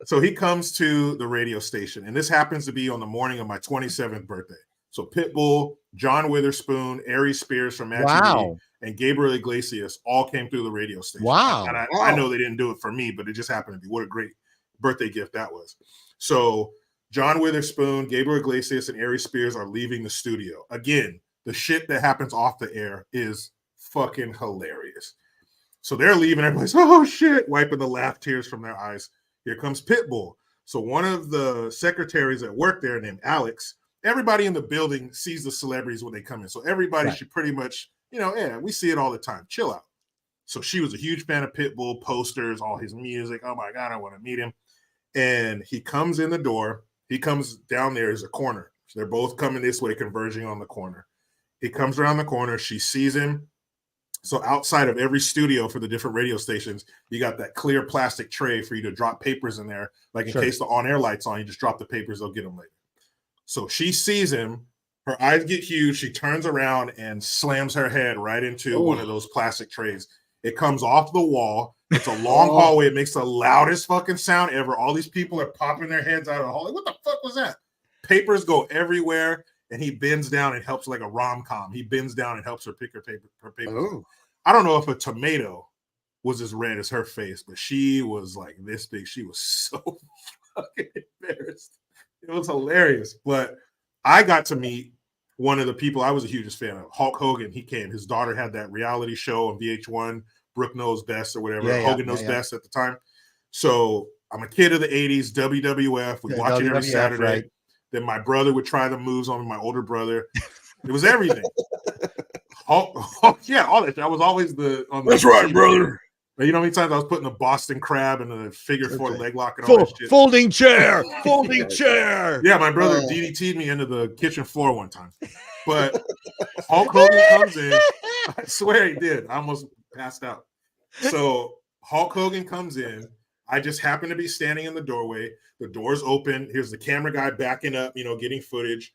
So he comes to the radio station, and this happens to be on the morning of my 27th birthday. So Pitbull, John Witherspoon, Ari Spears from Match TV, and Gabriel Iglesias all came through the radio station. Wow. And I know they didn't do it for me, but it just happened to be. What a great birthday gift that was. So John Witherspoon, Gabriel Iglesias, and Ari Spears are leaving the studio. Again, the shit that happens off the air is fucking hilarious. So they're leaving. Everybody's, oh shit, wiping the laugh tears from their eyes. Here comes Pitbull. So one of the secretaries that work there named Alex, everybody in the building sees the celebrities when they come in. So everybody should pretty much, we see it all the time. Chill out. So she was a huge fan of Pitbull, posters, all his music. Oh my God, I want to meet him. And he comes in the door. He comes down there as a corner. So they're both coming this way, converging on the corner. He comes around the corner. She sees him. So outside of every studio for the different radio stations, you got that clear plastic tray for you to drop papers in there. Like in case the on-air light's on, you just drop the papers, they'll get them later. So she sees him. Her eyes get huge. She turns around and slams her head right into one of those plastic trays. It comes off the wall. It's a long hallway. It makes the loudest fucking sound ever. All these people are popping their heads out of the hallway. What the fuck was that? Papers go everywhere. And he bends down and helps like a rom-com. He bends down and helps her pick her papers. I don't know if a tomato was as red as her face, but she was like this big. She was so fucking embarrassed. It was hilarious. But I got to meet one of the people I was the hugest fan of, Hulk Hogan. He came. His daughter had that reality show on VH1, Brooke Knows Best or whatever. Hogan Knows Best at the time. So I'm a kid of the 80s, WWF. We watch it every Saturday. Right. Then my brother would try the moves on my older brother. It was everything. All that shit. I was always That's right, brother. You know how many times I was putting the Boston Crab and the figure four leg lock and all that shit? Folding chair. Folding chair. Yeah, my brother DDT'd me into the kitchen floor one time. But Hulk Hogan comes in. I swear he did. I almost passed out. So Hulk Hogan comes in. I just happen to be standing in the doorway. The door's open. Here's the camera guy backing up, getting footage.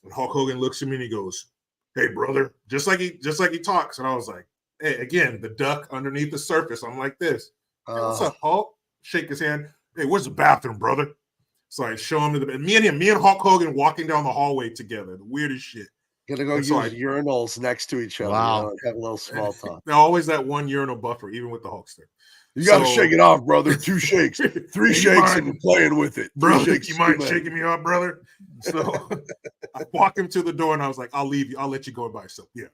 And Hulk Hogan looks at me and he goes, "Hey, brother," just like he talks. And I was like, hey, again, the duck underneath the surface. I'm like this. Hey, what's up, Hulk? Shake his hand. Hey, where's the bathroom, brother? So I show him me and Hulk Hogan walking down the hallway together. The weirdest shit. Gonna go use urinals next to each other. Wow. Have a little small talk. There's always that one urinal buffer, even with the Hulkster. You got to shake it off, brother. 2 shakes, 3 shakes, and you're playing with it. Brother, you mind shaking me off, brother? So I walk him to the door, and I was like, I'll leave you. I'll let you go by yourself. Yeah.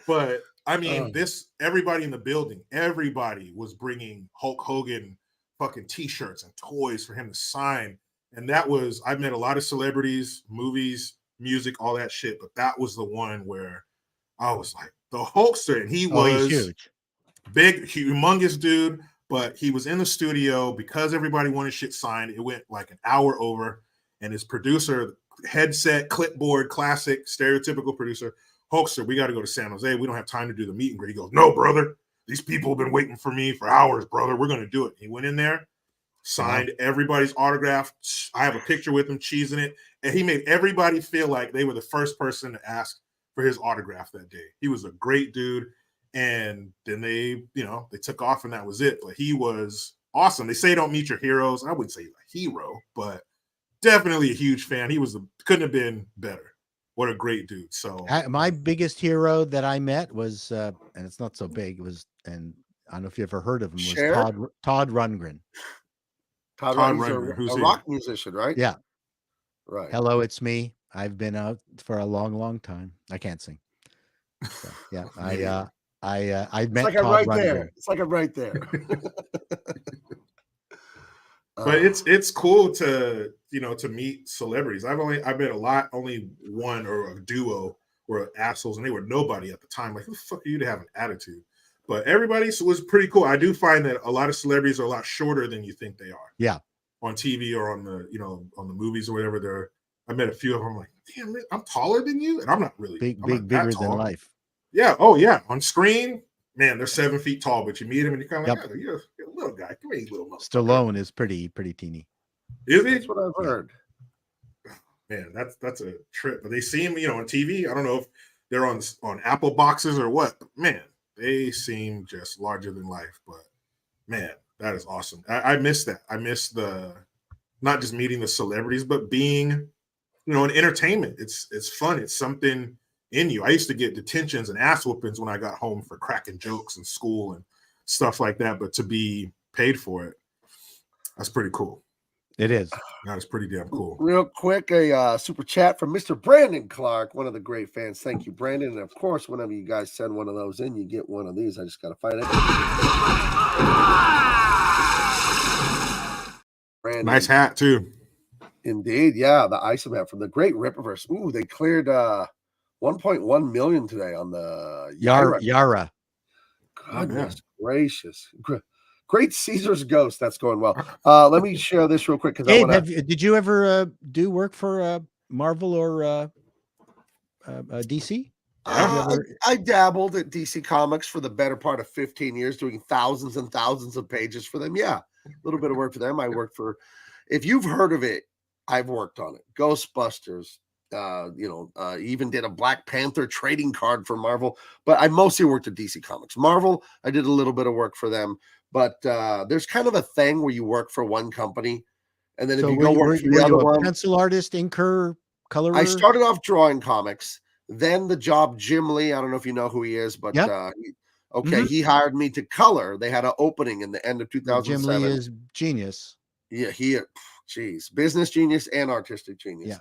But, I mean, everybody in the building, everybody was bringing Hulk Hogan fucking t-shirts and toys for him to sign. And that was, I've met a lot of celebrities, movies, music, all that shit, but that was the one where I was like, the Hulkster. And he was he's huge. Big, humongous dude, but he was in the studio because everybody wanted shit signed. It went like an hour over, and his producer, headset, clipboard, classic, stereotypical producer, Hulkster, we got to go to San Jose. We don't have time to do the meet and greet. He goes, no, brother. These people have been waiting for me for hours, brother. We're going to do it. He went in there, signed everybody's autograph. I have a picture with him cheesing it. And he made everybody feel like they were the first person to ask for his autograph that day. He was a great dude. And then they took off and that was it. But he was awesome. They say don't meet your heroes. I wouldn't say a hero, but definitely a huge fan. Couldn't have been better. What a great dude. So my biggest hero that I met was, and it's not so big, and I don't know if you ever heard of him, was Todd Rundgren. Todd Rundgren, who's a rock musician, right? Yeah. Right. Hello, it's me. I've been out for a long, long time. I can't sing. So, yeah. I met Todd Rundgren. It's like I'm right there. But it's cool to meet celebrities. I've met only one or a duo were assholes, and they were nobody at the time. Like, who the fuck are you to have an attitude? But everybody was pretty cool. I do find that a lot of celebrities are a lot shorter than you think they are. Yeah, on TV or on the movies or whatever. I met a few of them. I'm like, damn, I'm taller than you, and I'm not really bigger than life. Yeah. Oh yeah. On screen, man, they're 7 feet tall, but you meet them and you're kind of like, oh, you're a little guy. Come here, little motherfucker. Stallone is pretty teeny. Is he? That's what I've heard. Man, that's a trip. But they seem, on TV. I don't know if they're on Apple boxes or what. But man, they seem just larger than life. But man, that is awesome. I miss that. I miss not just meeting the celebrities, but being, in entertainment. It's fun. It's something in you. I used to get detentions and ass whoopings when I got home for cracking jokes in school and stuff like that. But to be paid for it, that's pretty cool. It is. That is pretty damn cool. Real quick, a super chat from Mr. Brandon Clark, one of the great fans. Thank you, Brandon. And of course, whenever you guys send one of those in, you get one of these. I just got to find it. Brandon. Nice hat too. Indeed, yeah, the ISOM hat from the Great Rippaverse. Ooh, they cleared 1.1 million today on the Yara. Goodness gracious. Great Caesar's Ghost. That's going well. Let me share this real quick. Did you ever do work for Marvel or DC? I dabbled at DC Comics for the better part of 15 years, doing thousands and thousands of pages for them. Yeah, a little bit of work for them. I worked for, if you've heard of it, I've worked on it. Ghostbusters, even did a Black Panther trading card for Marvel, but I mostly worked at DC Comics. Marvel, I did a little bit of work for them, but there's kind of a thing where you work for one company, and then if you go work for the other one, pencil artist, inker, colorer. I started off drawing comics. Then the job, Jim Lee, I don't know if you know who he is, but he hired me to color. They had an opening in the end of 2007. Jim Lee is genius. Yeah, business genius and artistic genius. Yeah.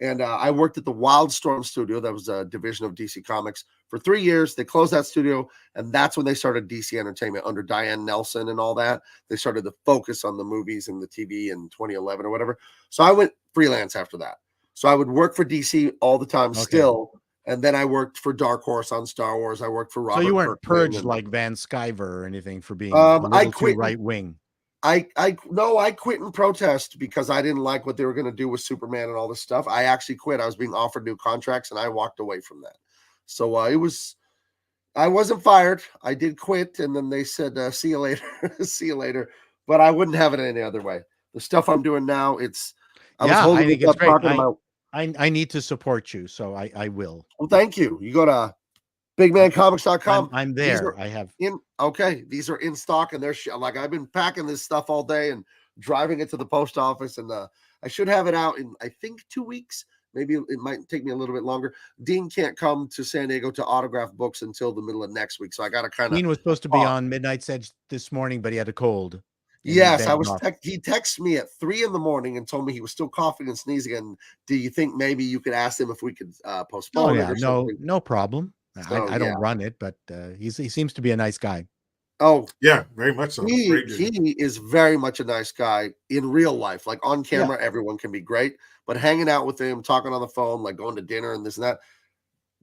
And I worked at the Wildstorm studio. That was a division of DC Comics for 3 years. They closed that studio, and that's when they started DC Entertainment under Diane Nelson and all that. They started to focus on the movies and the TV in 2011 or whatever. So I went freelance after that. So I would work for DC all the time still. And then I worked for Dark Horse on Star Wars. I worked for Robert. So you weren't purged like Van Sciver or anything for being a little too right wing. I quit in protest because I didn't like what they were going to do with Superman and all this stuff. I actually quit. I was being offered new contracts and I walked away from that. So I wasn't fired. I did quit. And then they said, see you later, see you later. But I wouldn't have it any other way. The stuff I'm doing now, I think it's great. I need to support you. So I will. Well, thank you. You go to bigmancomics.com. I'm there. These are in stock and they're like, I've been packing this stuff all day and driving it to the post office, and I should have it out in, I think, 2 weeks. Maybe it might take me a little bit longer. Dean can't come to San Diego to autograph books until the middle of next week. So I got to kind of. Dean was supposed to be on Midnight's Edge this morning, but he had a cold. Yes, he texted me at 3 a.m. and told me he was still coughing and sneezing. And do you think maybe you could ask him if we could postpone it? No problem. So, I don't run it, but he seems to be a nice guy. Oh, Yeah, very much so. he Great dude. he is very much a nice guy in real life. Like on camera, everyone can be great, but hanging out with him, talking on the phone, like going to dinner and this and that,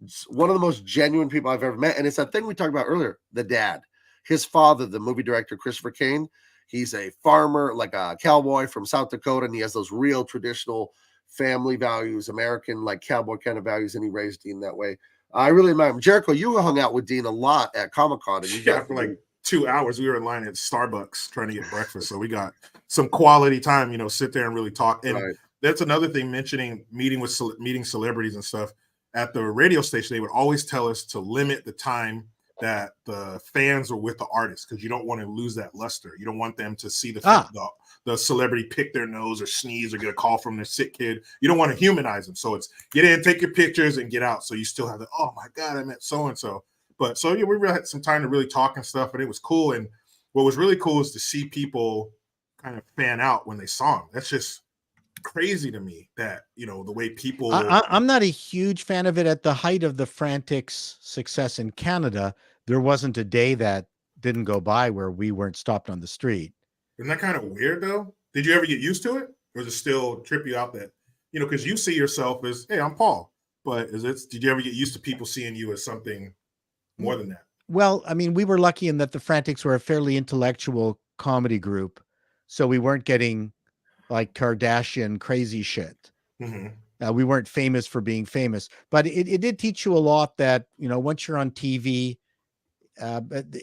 it's one of the most genuine people I've ever met. And it's that thing we talked about earlier, the dad. His father, the movie director Christopher CAIN, he's a farmer, like a cowboy from South Dakota, and he has those real traditional family values, American like cowboy kind of values, and he raised Dean that way. I really admire him. Jericho, you hung out with Dean a lot at Comic-Con, and you got for like 2 hours. We were in line at Starbucks trying to get breakfast, so we got some quality time. Sit there and really talk. And that's another thing. Mentioning meeting celebrities and stuff at the radio station, they would always tell us to limit the time that the fans are with the artist, because you don't want to lose that luster. You don't want them to see the celebrity pick their nose or sneeze or get a call from their sick kid. You don't want to humanize them. So it's get in, take your pictures, and get out. So you still have the, oh my God, I met so and so. But so yeah, we really had some time to really talk and stuff, and it was cool. And what was really cool is to see people kind of fan out when they saw him. That's just crazy to me that, the way people. I'm not a huge fan of it. At the height of the Frantic's success in Canada, there wasn't a day that didn't go by where we weren't stopped on the street. Isn't that kind of weird though? Did you ever get used to it? Or does it still trip you out that, because you see yourself as, hey, I'm Paul. But did you ever get used to people seeing you as something more than that? Well, I mean, we were lucky in that the Frantics were a fairly intellectual comedy group. So we weren't getting like Kardashian crazy shit. Mm-hmm. We weren't famous for being famous, but it did teach you a lot that, once you're on TV,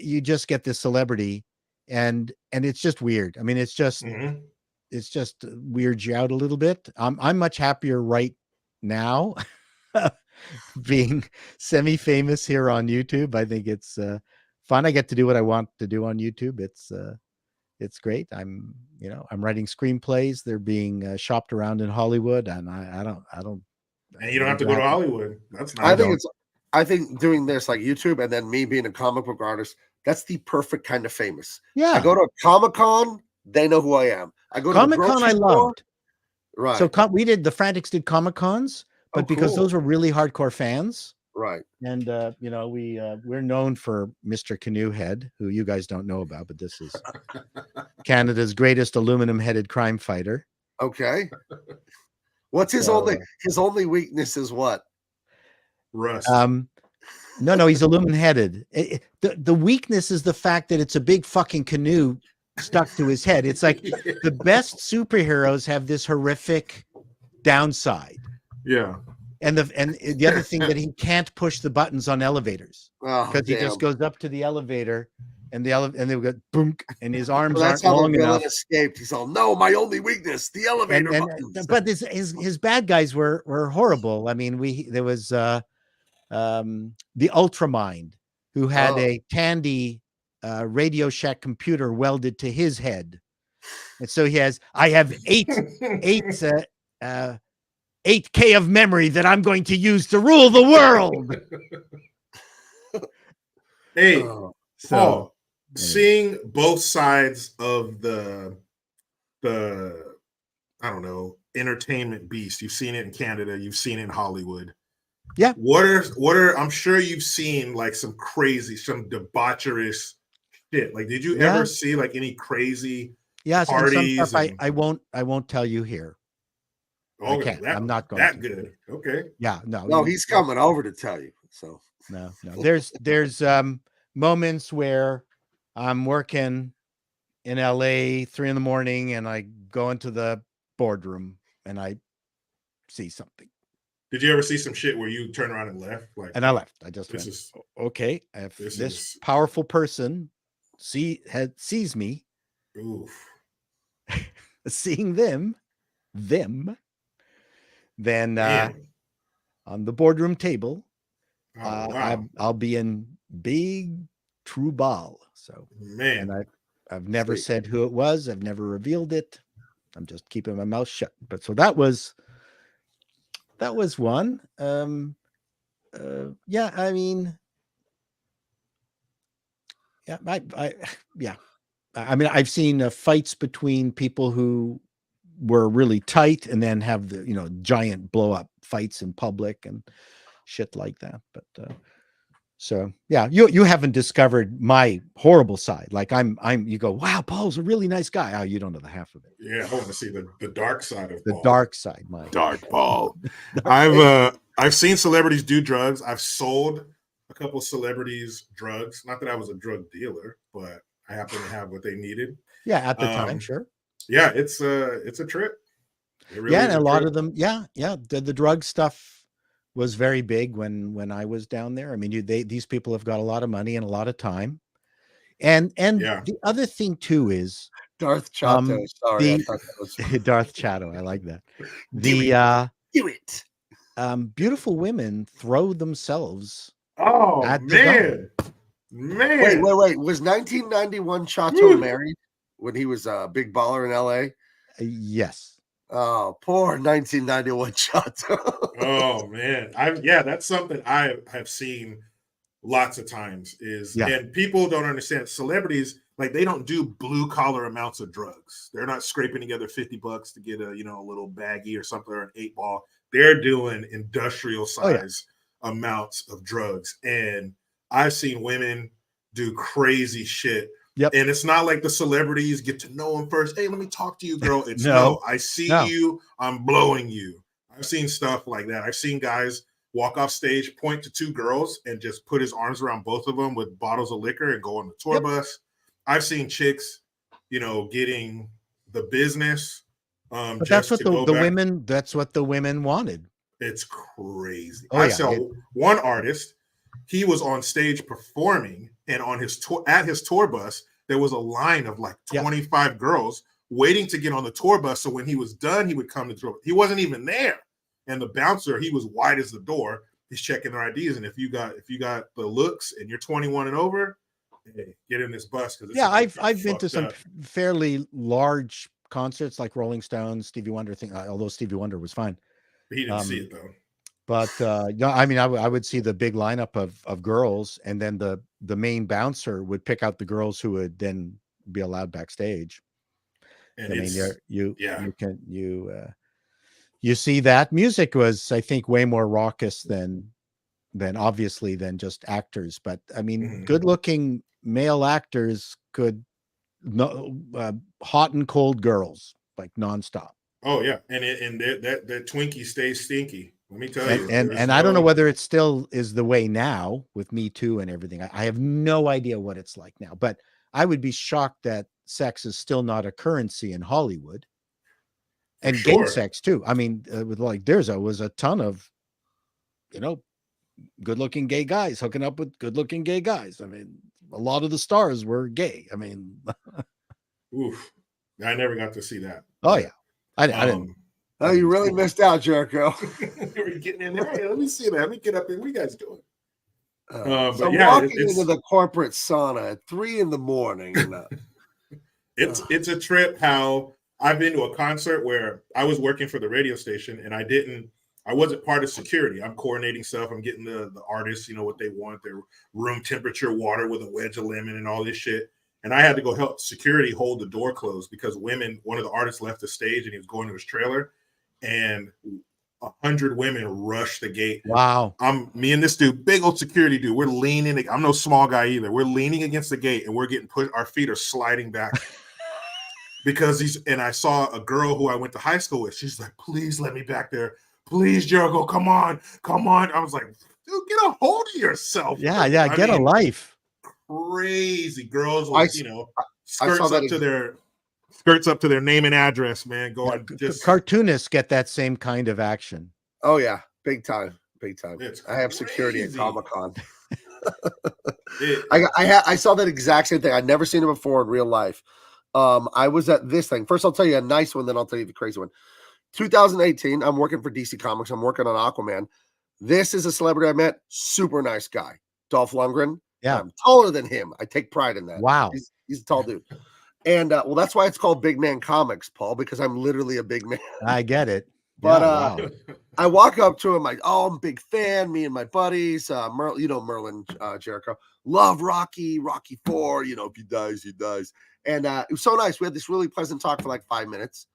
you just get this celebrity and it's just weird. I mean, it's just weirds you out a little bit. I'm much happier right now being semi-famous here on YouTube. I think it's fun. I get to do what I want to do on YouTube. It's great. I'm writing screenplays. They're being shopped around in Hollywood, and I don't. And you don't have to go to Hollywood. That's nice. I think doing this like YouTube and then me being a comic book artist, that's the perfect kind of famous. Yeah. I go to a Comic-Con, they know who I am. I go to Comic-Con, I loved. Right. So the Frantics did Comic-Cons, but because those were really hardcore fans. Right. And we're known for Mr. Canoe Head, who you guys don't know about, but this is Canada's greatest aluminum-headed crime fighter. Okay. What's his only weakness is what? Rust. No, he's aluminum-headed. The weakness is the fact that it's a big fucking canoe stuck to his head. It's like the best superheroes have this horrific downside. Yeah. And the other thing that he can't push the buttons on elevators because he just goes up to the elevator and they go boom, and his arms aren't long enough. Escaped. He's all, no, my only weakness, the elevator buttons. But his bad guys were horrible. I mean, there was the Ultramind, who had a Tandy Radio Shack computer welded to his head, and so I have 8K of memory that I'm going to use to rule the world. Hey, Paul, seeing both sides of the I don't know, entertainment beast. You've seen it in Canada, you've seen it in Hollywood. Yeah. What are I'm sure you've seen like some debaucherous shit. Like, did you ever see like any crazy parties? Some stuff I won't tell you here. Oh, I can't. I'm not going that to. good. Okay. Yeah, no, he's coming over to tell you. So no. There's moments where I'm working in LA 3 a.m. and I go into the boardroom and I see something. Did you ever see some shit where you turn around and left? And I left. I just went, okay. If this powerful person sees me, oof. seeing them, then on the boardroom table, I'll be in big trouble. So, man, and I've never said who it was. I've never revealed it. I'm just keeping my mouth shut. But so that was one. Yeah, I mean, I mean, I've seen fights between people who were really tight and then have the giant blow up fights in public and shit like that. But So yeah, you haven't discovered my horrible side. Like you go, wow, Paul's a really nice guy. Oh, you don't know the half of it. Yeah, I want to see the dark side of The Paul. dark side, Mike. Dark Paul. I've seen celebrities do drugs. I've sold a couple celebrities drugs. Not that I was a drug dealer, but I happened to have what they needed. Yeah, at the time, sure. Yeah, it's a trip. It really Yeah, is and a lot trip. of them, yeah. The drug stuff was very big when I was down there. I mean, these people have got a lot of money and a lot of time. And Yeah. the other thing too is Darth Chato. Sorry, I thought that was Darth Chato. I like that. Do it. Beautiful women throw themselves. Oh man. Man. Wait. Was 1991 Chato married when he was a big baller in LA? Yes. Oh, poor 1991 Chato. Oh man. That's something I have seen lots of times and people don't understand celebrities, like they don't do blue collar amounts of drugs. They're not scraping together $50 to get a little baggie or something or an 8-ball. They're doing industrial size amounts of drugs. And I've seen women do crazy shit. Yep. And it's not like the celebrities get to know them first. Hey, let me talk to you, girl. It's no, I see you, I'm blowing you. I've seen stuff like that. I've seen guys walk off stage, point to 2 girls, and just put his arms around both of them with bottles of liquor and go on the tour bus. I've seen chicks, getting the business. But that's what the women wanted. It's crazy. Oh, I saw one artist. He was on stage performing, and on his tour bus, there was a line of like 25 girls waiting to get on the tour bus. So when he was done, he would come to the tour. He wasn't even there. And the bouncer, he was wide as the door. He's checking their IDs, and if you got the looks and you're 21 and over, hey, get in this bus. I've been to some fairly large concerts like Rolling Stones, Stevie Wonder thing. Although Stevie Wonder was fine, he didn't see it though. But I mean, I would see the big lineup of girls, and then the main bouncer would pick out the girls who would then be allowed backstage. And I mean, you see that music was, I think, way more raucous than obviously than just actors. But I mean, good-looking male actors could hot and cold girls like nonstop. Oh yeah, and that Twinkie stays stinky. Let me tell you. And I don't know whether it still is the way now with Me Too and everything. I have no idea what it's like now, but I would be shocked that sex is still not a currency in Hollywood. And gay sex too. I mean, with like there was a ton of, good-looking gay guys hooking up with good-looking gay guys. I mean, a lot of the stars were gay. I mean, oof, I never got to see that. Oh yeah, I didn't. Oh, you really missed out, Jericho. We're getting in there. Hey, let me see that. Let me get up there. What are you guys doing? So walking into the corporate sauna at 3 a.m. It's a trip. How I've been to a concert where I was working for the radio station and I wasn't part of security. I'm coordinating stuff. I'm getting the artists, what they want, their room temperature water with a wedge of lemon and all this shit. And I had to go help security hold the door closed because one of the artists left the stage and he was going to his trailer, and 100 women rushed the gate. Wow. Me and this dude, big old security dude, we're leaning. I'm no small guy either. We're leaning against the gate and we're getting pushed. Our feet are sliding back. Because I saw a girl who I went to high school with. She's like, please let me back there. Please, Jericho, come on. I was like, dude, get a hold of yourself. Yeah, get a life. Crazy girls with, skirts up to their name and address, man. Cartoonists get that same kind of action. Oh yeah, big time. I have security at Comic-Con. I saw that exact same thing. I'd never seen it before in real life. I was at this thing. First, I'll tell you a nice one, then I'll tell you the crazy one. 2018, I'm working for DC Comics. I'm working on Aquaman. This is a celebrity I met. Super nice guy. Dolph Lundgren. Yeah. I'm taller than him. I take pride in that. Wow. He's a tall dude. And that's why it's called Big Man Comics, Paul, because I'm literally a big man. I get it. But I walk up to him like, I'm a big fan. Me and my buddies, Merlin Jericho, love Rocky 4. If he dies, he dies. And it was so nice. We had this really pleasant talk for like 5 minutes.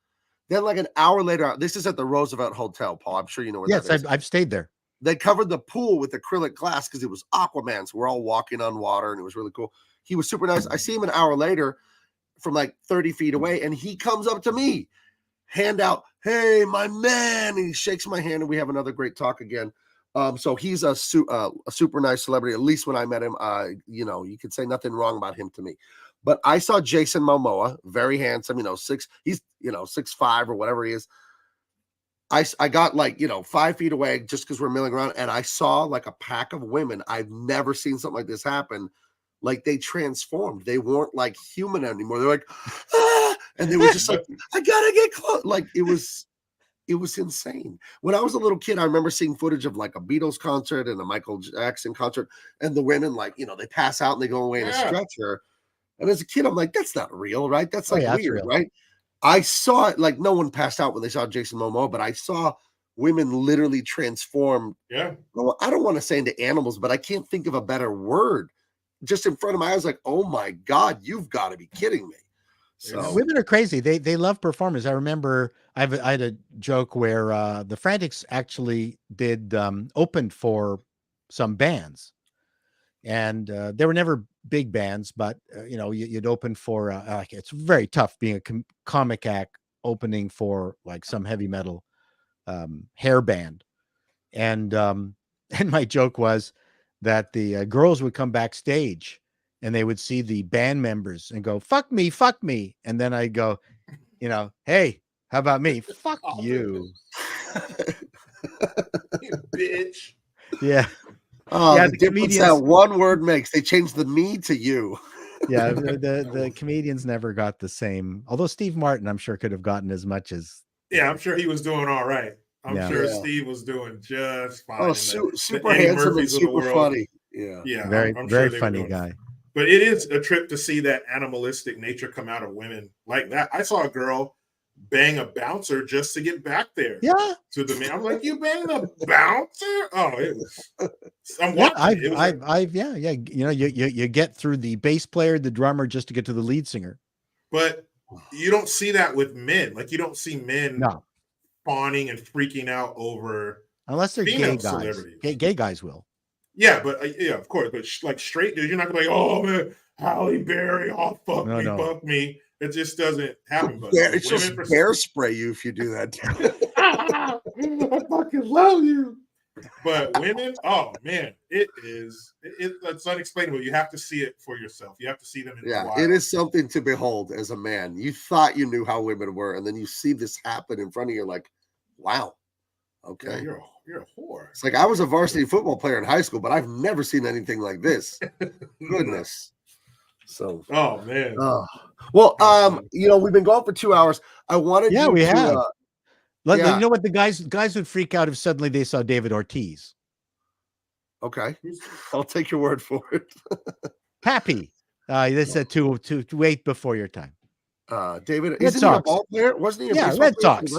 Then like an hour later, this is at the Roosevelt Hotel, Paul. I'm sure you know where that is. Yes, I've stayed there. They covered the pool with acrylic glass because it was Aquaman. So we're all walking on water and it was really cool. He was super nice. I see him an hour later from like 30 feet away, and he comes up to me, hand out, hey, my man. And he shakes my hand, and we have another great talk again. So he's a super nice celebrity. At least when I met him, you could say nothing wrong about him to me. But I saw Jason Momoa, very handsome, he's 6'5" or whatever he is. I got 5 feet away just because we're milling around, and I saw like a pack of women. I've never seen something like this happen. Like they transformed. They weren't like human anymore. They're like, ah! And they were just like, I gotta get close. Like it was insane. When I was a little kid, I remember seeing footage of like a Beatles concert and a Michael Jackson concert, and the women they pass out and they go away in a stretcher. And as a kid, I'm like, that's not real, right? That's like weird, right? I saw it, like no one passed out when they saw Jason Momoa, but I saw women literally transform. Yeah. Well, I don't want to say into animals, but I can't think of a better word. Just in front of my eyes, like, oh my God, you've got to be kidding me. So women are crazy. They love performers. I remember I had a joke where the Frantics actually did opened for some bands, and they were never big bands, but you'd open for it's very tough being a comic act opening for like some heavy metal hair band, and my joke was that the girls would come backstage and they would see the band members and go, fuck me. And then I go, hey, how about me? Fuck you. You bitch. Yeah. Oh, yeah, the difference that one word makes. They changed the me to you. Yeah, the comedians never got the same. Although Steve Martin, I'm sure, could have gotten as much as. Yeah, I'm sure he was doing all right. I'm sure Steve was doing just fine. Oh, super handsome and super funny. Yeah, yeah, very I'm very sure funny guy. But it is a trip to see that animalistic nature come out of women like that. I saw a girl bang a bouncer just to get back there. Yeah. To the man, I'm like, you banged a bouncer? Oh, it was. I'm watching. You get through the bass player, the drummer, just to get to the lead singer. But you don't see that with men. Like you don't see men fawning and freaking out over unless they're gay guys. Celebrities. Gay guys will. Yeah, but of course. But like straight dudes, you're not gonna be like, oh man, Halle Berry, oh fuck me. It just doesn't happen. But it's just bear spray you if you do that. I fucking love you. But women, oh man, it's unexplainable. You have to see it for yourself. You have to see them in the wild. It is something to behold as a man. You thought you knew how women were, and then you see this happen in front of you, like, wow. Okay. Yeah, you're a whore. It's like I was a varsity football player in high school, but I've never seen anything like this. Goodness. So oh man. Well, we've been going for 2 hours. I wanted we have. You Yeah. know what? The guys would freak out if suddenly they saw David Ortiz. Okay, I'll take your word for it. Happy. They said to wait before your time. David, isn't he a ball player? Wasn't he? Red Sox.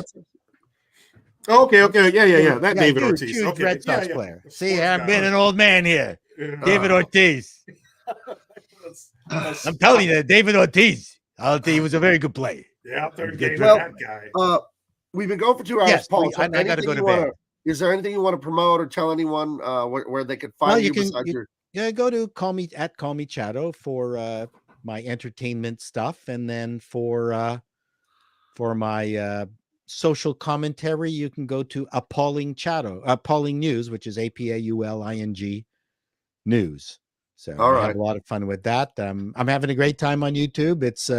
Okay. Yeah. That David Ortiz. Huge Red Sox player. See, I'm being an old man here. David Ortiz. I'm telling you, David Ortiz. I'll tell you, he was a very good player. Yeah, third game that guy. We've been going for 2 hours. Yes, Paul, I got to go to bed. Is there anything you want to promote or tell anyone where they could find you besides your? Yeah, go to Call Me Chato for my entertainment stuff, and then for my social commentary, you can go to Appalling News, which is APAULING News. So I have a lot of fun with that. I'm having a great time on YouTube. It's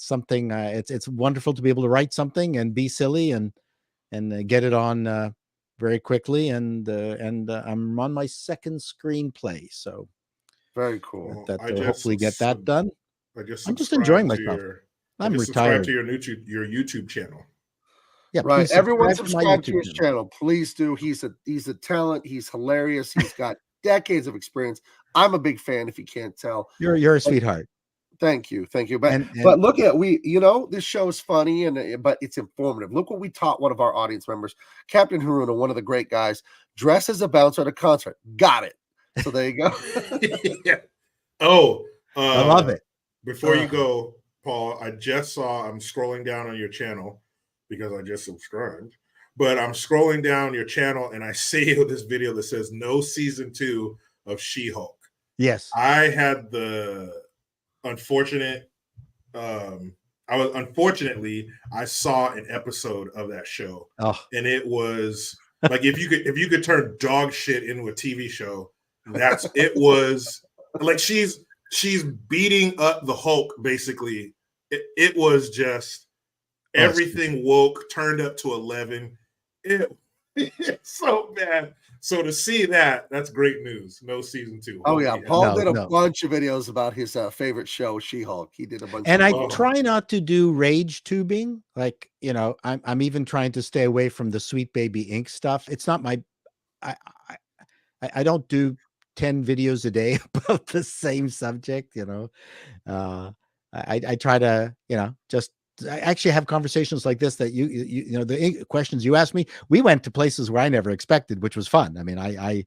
something. It's wonderful to be able to write something and be silly and get it on very quickly. And I'm on my second screenplay, so very cool. Hopefully get that done. I'm just enjoying myself. I'm retired. To your YouTube channel. Yeah, right. Everyone subscribe to his channel. Please do. He's a talent. He's hilarious. He's got decades of experience. I'm a big fan. If you can't tell, you're a sweetheart. Thank you. But look at this show is funny but it's informative. Look what we taught one of our audience members, Captain Haruna, one of the great guys, dress as a bouncer at a concert. Got it. So there you go. Yeah. Oh, I love it. Before you go, Paul, I'm scrolling down on your channel because I just subscribed. but I'm scrolling down your channel and I see this video that says no season 2 of She-Hulk. Yes. I had the unfortunate unfortunately I saw an episode of that show. And it was like if you could turn dog shit into a TV show, it was like she's beating up the Hulk basically. It was just everything woke, turned up to 11. It's so bad. So to see that's great news. No season 2. Oh yeah, Paul did a bunch of videos about his favorite show, She-Hulk. He did a bunch. And I try not to do rage tubing. Like, you know, I'm even trying to stay away from the Sweet Baby Ink stuff. It's not my. I don't do 10 videos a day about the same subject. You know, I try to, you know, just. I actually have conversations like this that you know, the questions you asked me, we went to places where I never expected, which was fun. I mean, I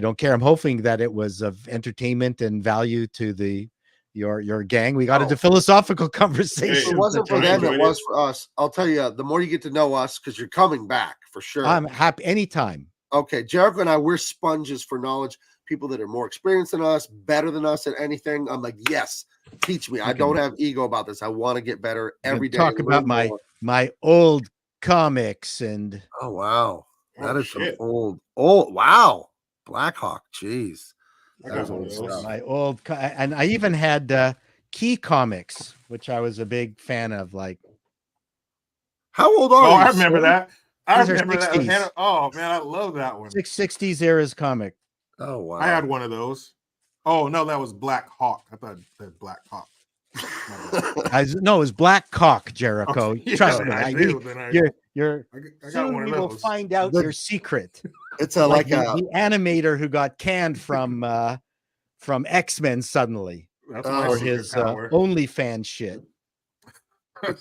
don't care. I'm hoping that it was of entertainment and value to your gang. We got into philosophical conversations. It wasn't for them, it was for us. I'll tell you, the more you get to know us, because you're coming back for sure. I'm happy anytime. Okay, Jericho and I, we're sponges for knowledge. People that are more experienced than us, better than us at anything. I'm like, yes, teach me. I don't have ego about this. I want to get better every day. Talk about my old comics and oh wow, that is some old wow, Blackhawk. Jeez, that was old stuff. My old and I even had Key Comics, which I was a big fan of. Like, how old are you? I remember that. I These remember that. Oh man, I love that one. 60s era's comic. Oh wow, I had one of those. Oh no, that was Black Hawk. I thought that Black Hawk. No, it was Black Cock, Jericho. Okay, yeah, Trust me. I Soon we will find out your secret. It's like the animator who got canned from X-Men suddenly. That's for his OnlyFans shit.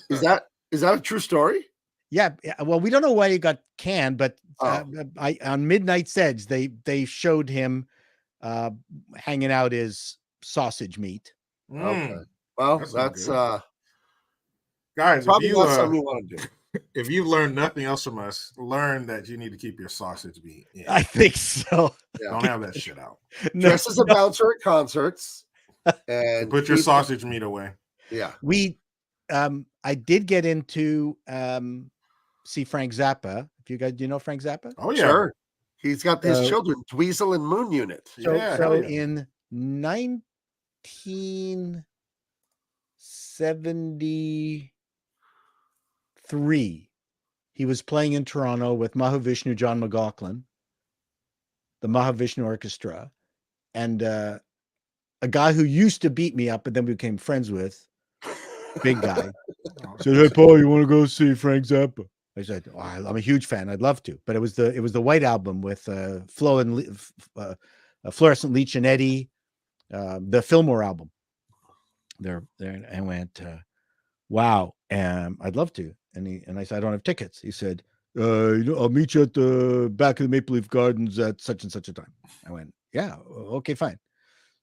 Is that a true story? Yeah. Well, we don't know why he got canned, but on Midnight's Edge, they showed him hanging out his sausage meat. Okay. Well, that's guys, probably not something you want to do. If you've learned nothing else from us, learn that you need to keep your sausage meat in. I think so. Yeah. Don't have that shit out. Dress as a bouncer at concerts and put your sausage meat away. Yeah. I did get into see Frank Zappa. If you guys, do you know Frank Zappa? Oh yeah, sure. He's got his children, Dweezil and Moon Unit. So in 1973, he was playing in Toronto with Mahavishnu John McLaughlin, the Mahavishnu Orchestra, and a guy who used to beat me up, but then we became friends with, big guy, said, "Hey Paul, you want to go see Frank Zappa?" I said, "I'm a huge fan. I'd love to." But it was the White Album with Fluorescent Leech and Eddie, the Fillmore album. There, and went, "Wow, I'd love to." And I said, "I don't have tickets." He said, "I'll meet you at the back of the Maple Leaf Gardens at such and such a time." I went, "Yeah, okay, fine."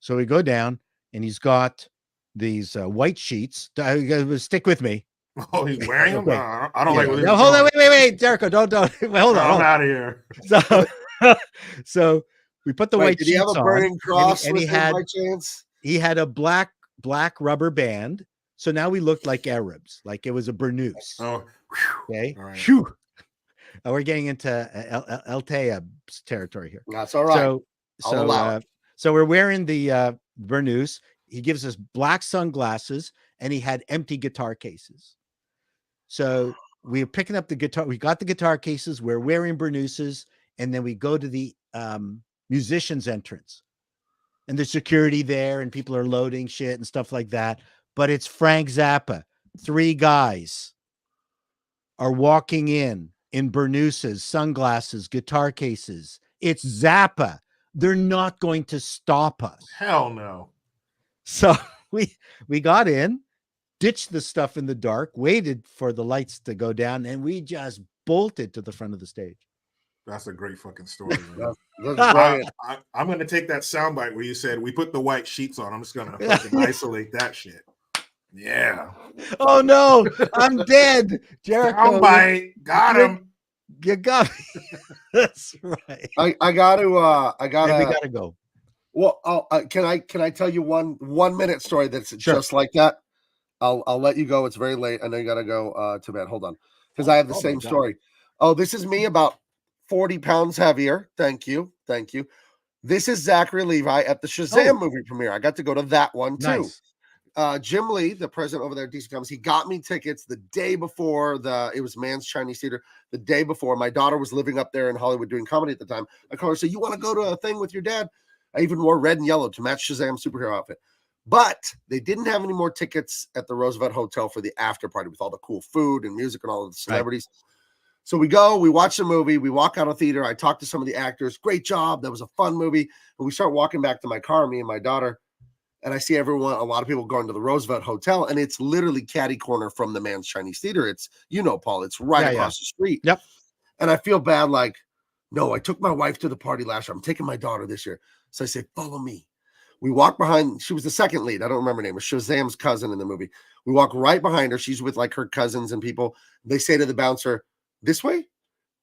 So we go down, and he's got these white sheets. Stick with me. Oh, he's wearing them? I don't like what no, hold on, wait, Jericho, don't. Hold on. I'm out of here. So we put the white sheets on. Did he have a burning cross and he had by chance? He had a black rubber band. So now we looked like Arabs, like it was a burnous. Oh, okay. All right. Whew. We're getting into El Tayeb's territory here. That's all right. So we're wearing the burnous. He gives us black sunglasses, and he had empty guitar cases. So we're picking up the guitar. We got the guitar cases. We're wearing burnouses, and then we go to the musician's entrance, and there's security there, and people are loading shit and stuff like that. But it's Frank Zappa. 3 guys are walking in burnouses, sunglasses, guitar cases. It's Zappa. They're not going to stop us. Hell no. So we got in, ditched the stuff in the dark, waited for the lights to go down, and we just bolted to the front of the stage. That's a great fucking story. That's I'm going to take that soundbite where you said we put the white sheets on. I'm just going to fucking isolate that shit. Yeah. Oh no, I'm dead. Jericho. Soundbite. Got him. You got me. That's right. I gotta We gotta go. Well, can I tell you one minute story that's Sure. just like that? I'll let you go. It's very late. I know you gotta go to bed. Hold on, because I have the same story. Oh, this is me about 40 pounds heavier. Thank you. This is Zachary Levi at the Shazam movie premiere. I got to go to that one too. Nice. Jim Lee, the president over there at DC Comics, he got me tickets the day before it was Man's Chinese Theater. The day before, my daughter was living up there in Hollywood doing comedy at the time. I called her and said, "You want to go to a thing with your dad?" I even wore red and yellow to match Shazam's superhero outfit. But they didn't have any more tickets at the Roosevelt Hotel for the after party with all the cool food and music and all of the celebrities. Right. So we go, we watch the movie, we walk out of theater. I talk to some of the actors. Great job. That was a fun movie. And we start walking back to my car, me and my daughter. And I see a lot of people going to the Roosevelt Hotel. And it's literally catty corner from the Man's Chinese Theater. It's, Paul, it's right across the street. Yep. And I feel bad, like, no, I took my wife to the party last year. I'm taking my daughter this year. So I say, follow me. We walk behind. She was the second lead. I don't remember her name. It was Shazam's cousin in the movie. We walk right behind her. She's with like her cousins and people. They say to the bouncer, "This way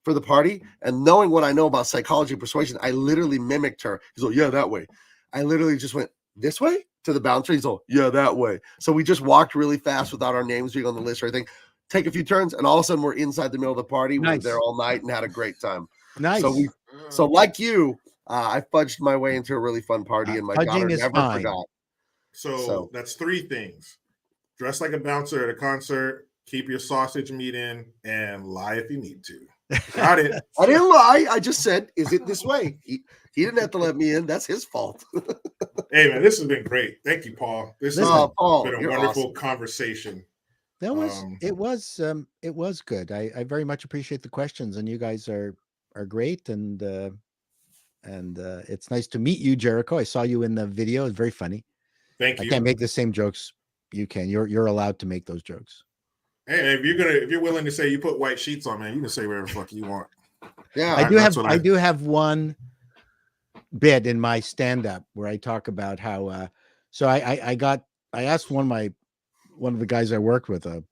for the party." And knowing what I know about psychology and persuasion, I literally mimicked her. He's like, "Yeah, that way." I literally just went, "This way?" to the bouncer. He's like, "Yeah, that way." So we just walked really fast without our names being on the list or anything. Take a few turns, and all of a sudden we're inside the middle of the party. Nice. We were there all night and had a great time. Nice. So like you, I fudged my way into a really fun party, and my daughter never forgot. So that's three things: dress like a bouncer at a concert, keep your sausage meat in, and lie if you need to. Got it. I didn't lie. I just said, "Is it this way?" He didn't have to let me in. That's his fault. Hey man, this has been great. Thank you, Paul. This has been a wonderful conversation. That was it was good. I very much appreciate the questions, and you guys are great, and it's nice to meet you, Jericho. I saw you in the video. It's very funny. Thank you. I can't make the same jokes you can. You're allowed to make those jokes. Hey, if you're willing to say you put white sheets on, man, you can say whatever the fuck you want. Yeah, I do have one bit in my stand-up where I talk about how so I asked one of the guys I worked with, a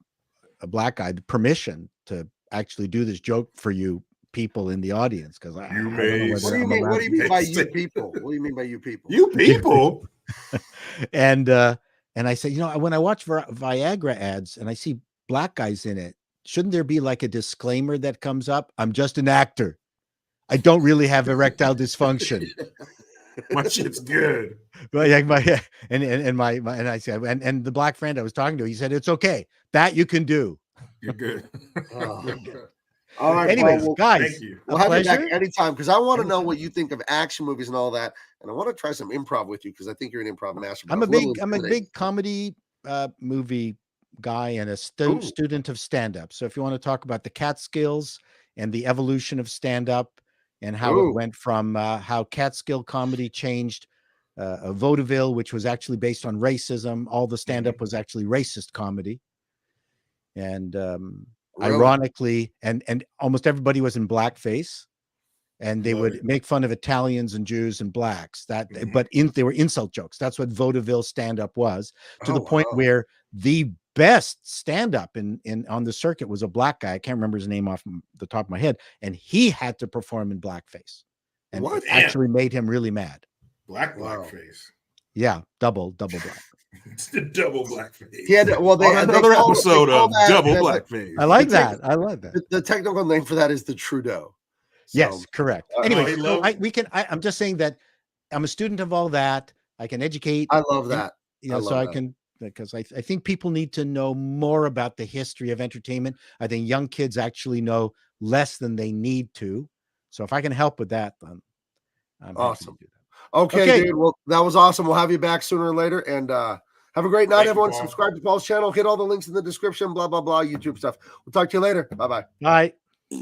black guy, permission to actually do this joke for you people in the audience, because what do you mean by you people? What do you mean by you people? You people. And I said, when I watch Viagra ads and I see black guys in it, shouldn't there be like a disclaimer that comes up? I'm just an actor. I don't really have erectile dysfunction. My shit's good. But and I said, and the black friend I was talking to, he said, it's okay. That you can do. You're good. You're good. All right. Anyways, guys, thank you. We'll have you back anytime, because I want to know what you think of action movies and all that, and I want to try some improv with you, because I think you're an improv master. I'm a big comedy movie guy and a student of stand-up. So if you want to talk about the Catskills and the evolution of stand-up and how it went from how Catskill comedy changed vaudeville, which was actually based on racism, all the stand-up was actually racist comedy. And ironically, and almost everybody was in blackface, and they would make fun of Italians and Jews and blacks. But they were insult jokes. That's what vaudeville stand-up was, to the point where the best stand-up on the circuit was a black guy. I can't remember his name off the top of my head, and he had to perform in blackface, and it actually made him really mad. Blackface. Yeah, double black. It's the double blackface. Yeah, another episode of double blackface. I like that. I love that. The technical name for that is the Trudeau. So, yes, correct. Anyway, I'm just saying that I'm a student of all that. I can educate. I love that. I can, because I think people need to know more about the history of entertainment. I think young kids actually know less than they need to. So if I can help with that, then I'm awesome. Okay, dude. Well, that was awesome. We'll have you back sooner or later. And have a great night, everyone. Subscribe to Paul's channel. Hit all the links in the description. Blah, blah, blah. YouTube stuff. We'll talk to you later. Bye-bye. Bye.